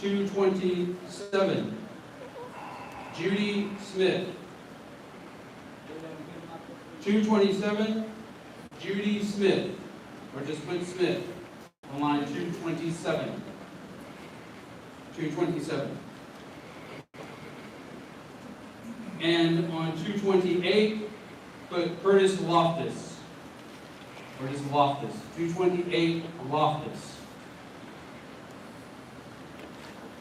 E: $227, Judy Smith. 227, Judy Smith, or just put Smith on line 227. 227. And on 228, put Curtis Loftus. Curtis Loftus, 228 Loftus.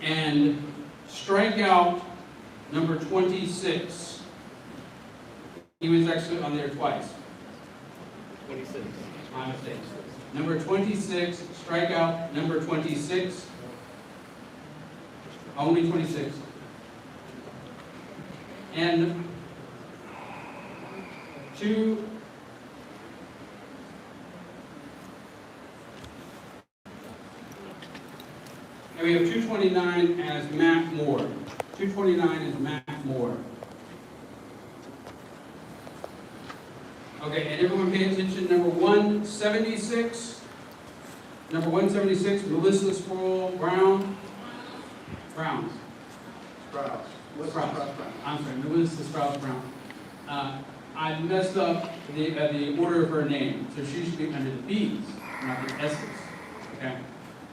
E: And strike out number 26. He was actually on there twice.
C: 26.
E: My mistake. Number 26, strike out number 26. Only 26. And and we have 229 as Matt Moore. 229 is Matt Moore. Okay, and everyone pay attention, number 176. Number 176, Melissa Sproul Brown. Brown.
O: Strauss.
E: Strauss. I'm sorry, Melissa Strauss Brown. I messed up the order of her name, so she should be under the B's, not the S's. Okay,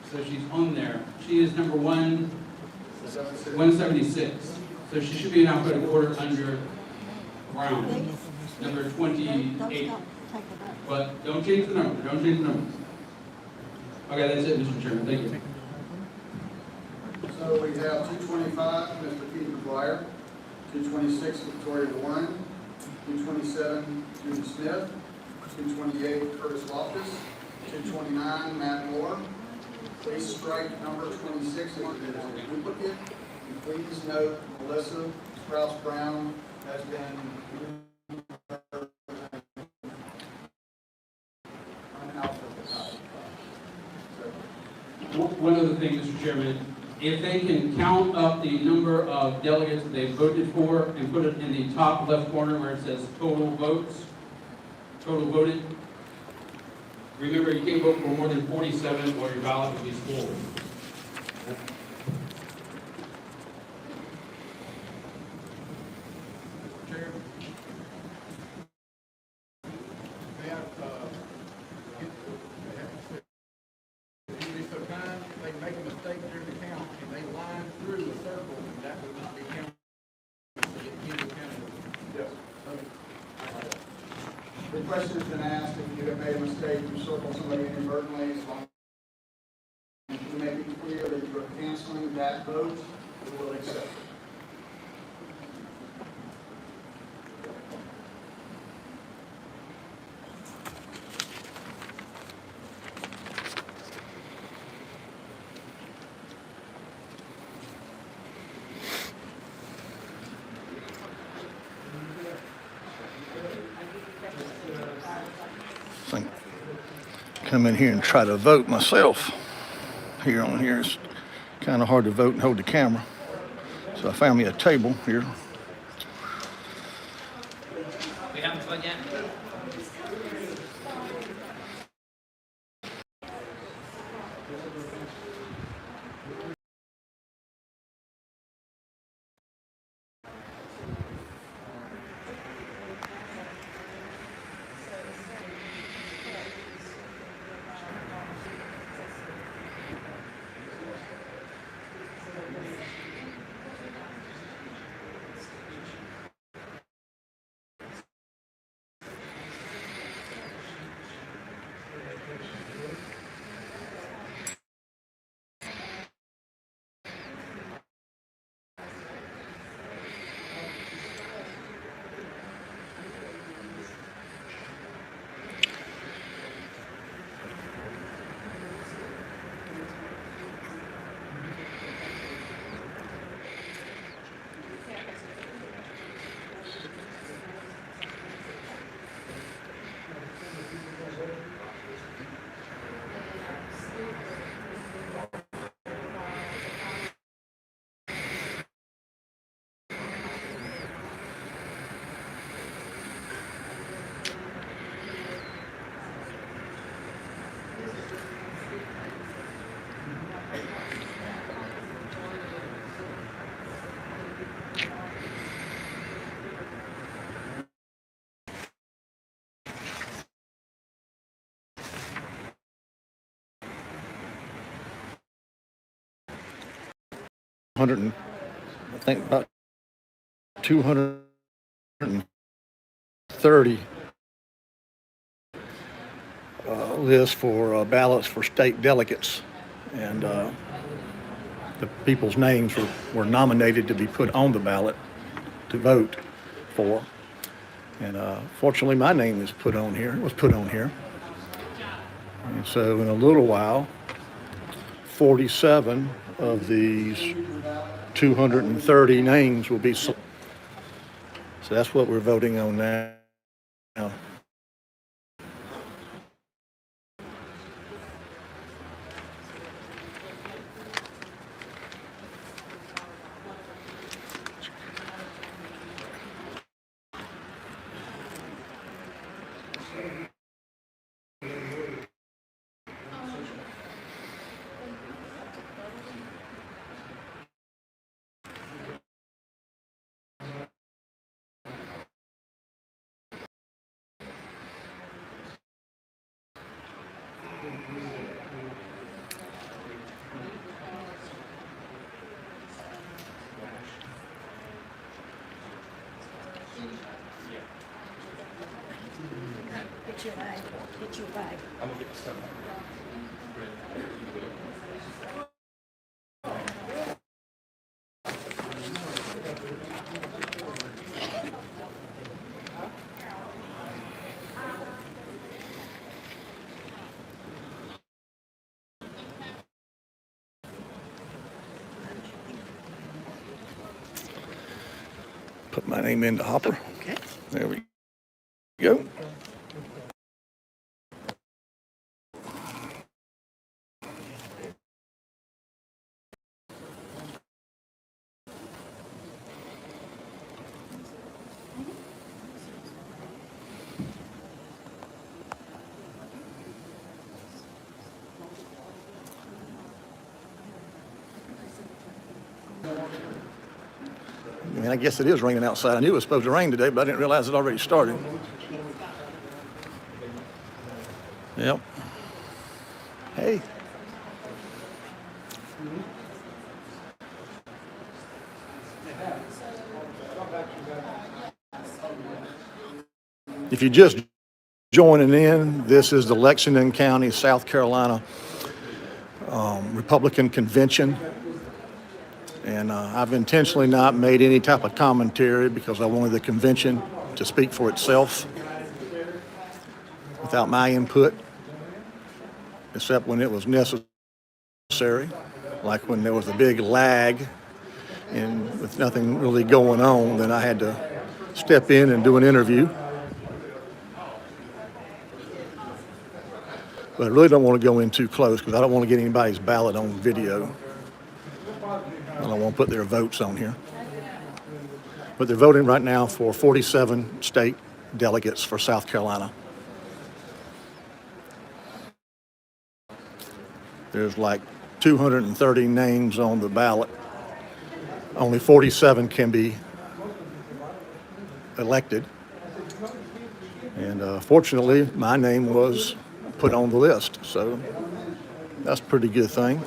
E: so she's on there. She is number 176. So she should be in alphabetical order under Brown, number 28. But don't change the number. Don't change the number. Okay, that's it, Mr. Chairman. Thank you.
O: So we have 225, Mr. Keith McGuire, 226, Victoria Warren, 227, Judy Smith, 228, Curtis Loftus, 229, Matt Moore. Please strike number 26 as it is a duplicate. And please note Melissa Strauss Brown has been unalphabetized.
E: One other thing, Mr. Chairman, if they can count up the number of delegates that they voted for and put it in the top left corner where it says total votes, total voted. Remember, you can't vote for more than 47 or your ballot will be spoiled.
A: Chair. May I, be so kind, they make a mistake during the count, and they line through the circle, and that would not be counted.
O: Yes. The question has been asked, if you have made a mistake, you circle somebody inadvertently, as long as you make it clear that you are canceling that vote, we will accept it.
P: Think, come in here and try to vote myself. Here on here, it's kind of hard to vote and hold the camera. So I found me a table here.
C: We having fun yet?
P: I think about 200 list for ballots for state delegates. And the people's names were nominated to be put on the ballot to vote for. And fortunately, my name was put on here. And so in a little while, 47 of these 230 names will be selected. So that's what we're voting on now.
M: Get your bag, get your bag.
H: I'm gonna get the stuff.
P: Put my name in the hopper.
S: Okay.
P: There we go. I mean, I guess it is raining outside. I knew it was supposed to rain today, but I didn't realize it already started. Yep. Hey. If you're just joining in, this is the Lexington County, South Carolina Republican Convention. And I've intentionally not made any type of commentary because I wanted the convention to speak for itself without my input, except when it was necessary, like when there was a big lag and with nothing really going on, then I had to step in and do an interview. But I really don't want to go in too close because I don't want to get anybody's ballot on video. I don't want to put their votes on here. But they're voting right now for 47 state delegates for South Carolina. There's like 230 names on the ballot. Only 47 can be elected. And fortunately, my name was put on the list. So that's a pretty good thing.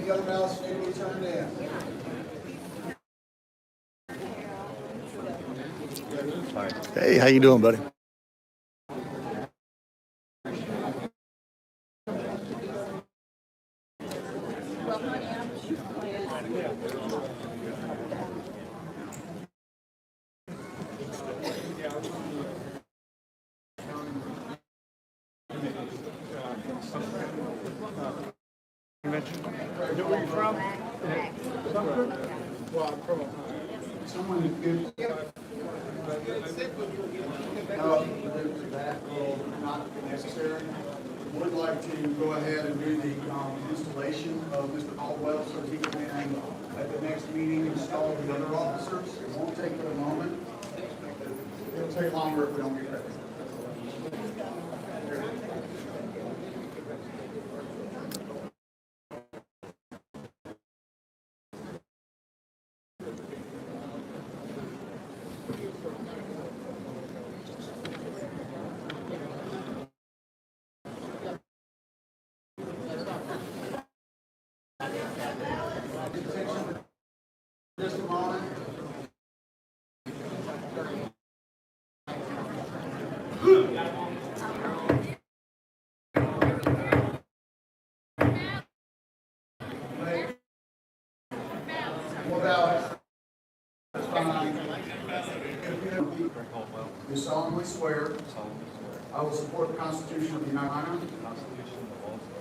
O: Any other ballots need to be turned in?
P: Hey, how you doing, buddy?
O: Where are you from? Well, I'm from someone who gives. No, that will not be necessary. Would like to go ahead and do the installation of Mr. Caldwell so he can then, at the next meeting, install the other officers. It won't take but a moment. It'll take longer if we don't get ready. Just a moment. You solemnly swear. I will support the Constitution of the United States.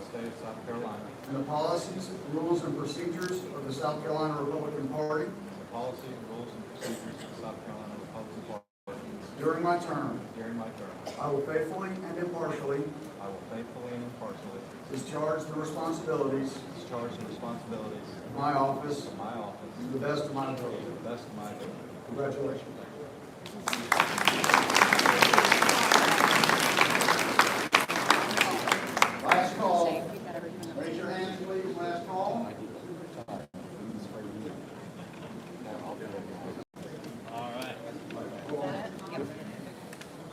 O: State of South Carolina. And the policies, rules, and procedures of the South Carolina Republican Party. The policies, rules, and procedures of the South Carolina Republican Party. During my term. During my term. I will faithfully and impartially. I will faithfully and impartially. Discharge the responsibilities. Discharge the responsibilities. Of my office. Of my office. To the best of my ability. To the best of my ability. Congratulations. Last call. Raise your hands, please. Last call.
C: All right.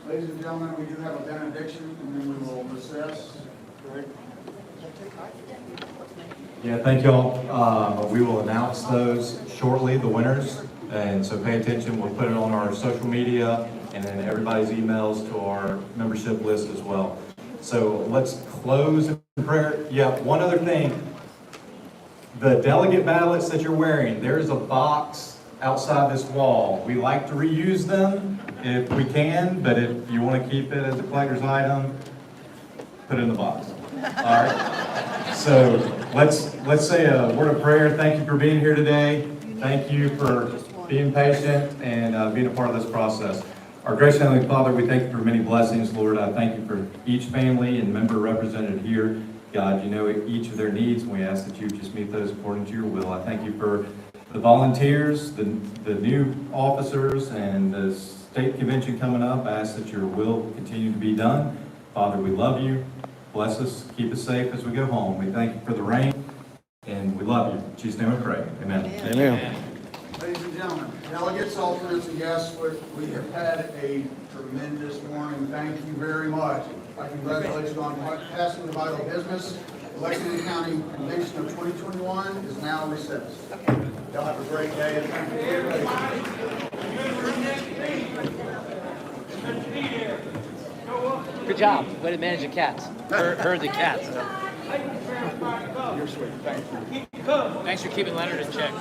O: Ladies and gentlemen, we do have a benediction, and then we will recess.
I: Yeah, thank y'all. We will announce those shortly, the winners. And so pay attention. We'll put it on our social media and then everybody's emails to our membership list as well. So let's close in prayer. Yeah, one other thing. The delegate ballots that you're wearing, there's a box outside this wall. We like to reuse them if we can, but if you want to keep it as a collector's item, put it in the box. All right? So let's say a word of prayer. Thank you for being here today. Thank you for being patient and being a part of this process. Our gracious Heavenly Father, we thank you for many blessings, Lord. I thank you for each family and member represented here. God, you know each of their needs, and we ask that you just meet those according to your will. I thank you for the volunteers, the new officers, and the state convention coming up. I ask that your will continue to be done. Father, we love you. Bless us, keep us safe as we go home. We thank you for the rain, and we love you. In Jesus' name we pray. Amen.
P: Amen.
O: Ladies and gentlemen, delegates, alternates, and guests, we have had a tremendous morning. Thank you very much. I congratulate you on passing the vital business. The Lexington County Convention of 2021 is now recessed. Y'all have a great day, and thank you for your patience.
C: Good job. Way to manage the cats. Heard the cats.
O: You're sweet. Thank you.
C: Thanks for keeping Leonard in check.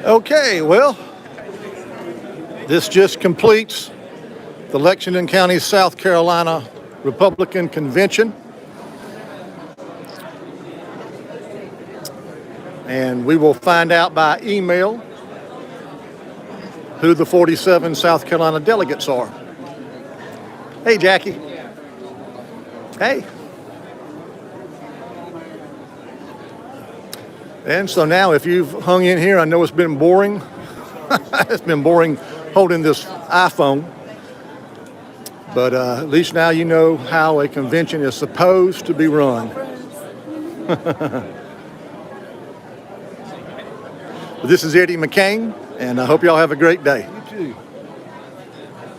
P: Okay, well, this just completes the Lexington County, South Carolina Republican Convention. And we will find out by email who the 47 South Carolina delegates are. Hey, Jackie. Hey. And so now if you've hung in here, I know it's been boring. It's been boring holding this iPhone. But at least now you know how a convention is supposed to be run. This is Eddie McCain, and I hope y'all have a great day.
A: You too.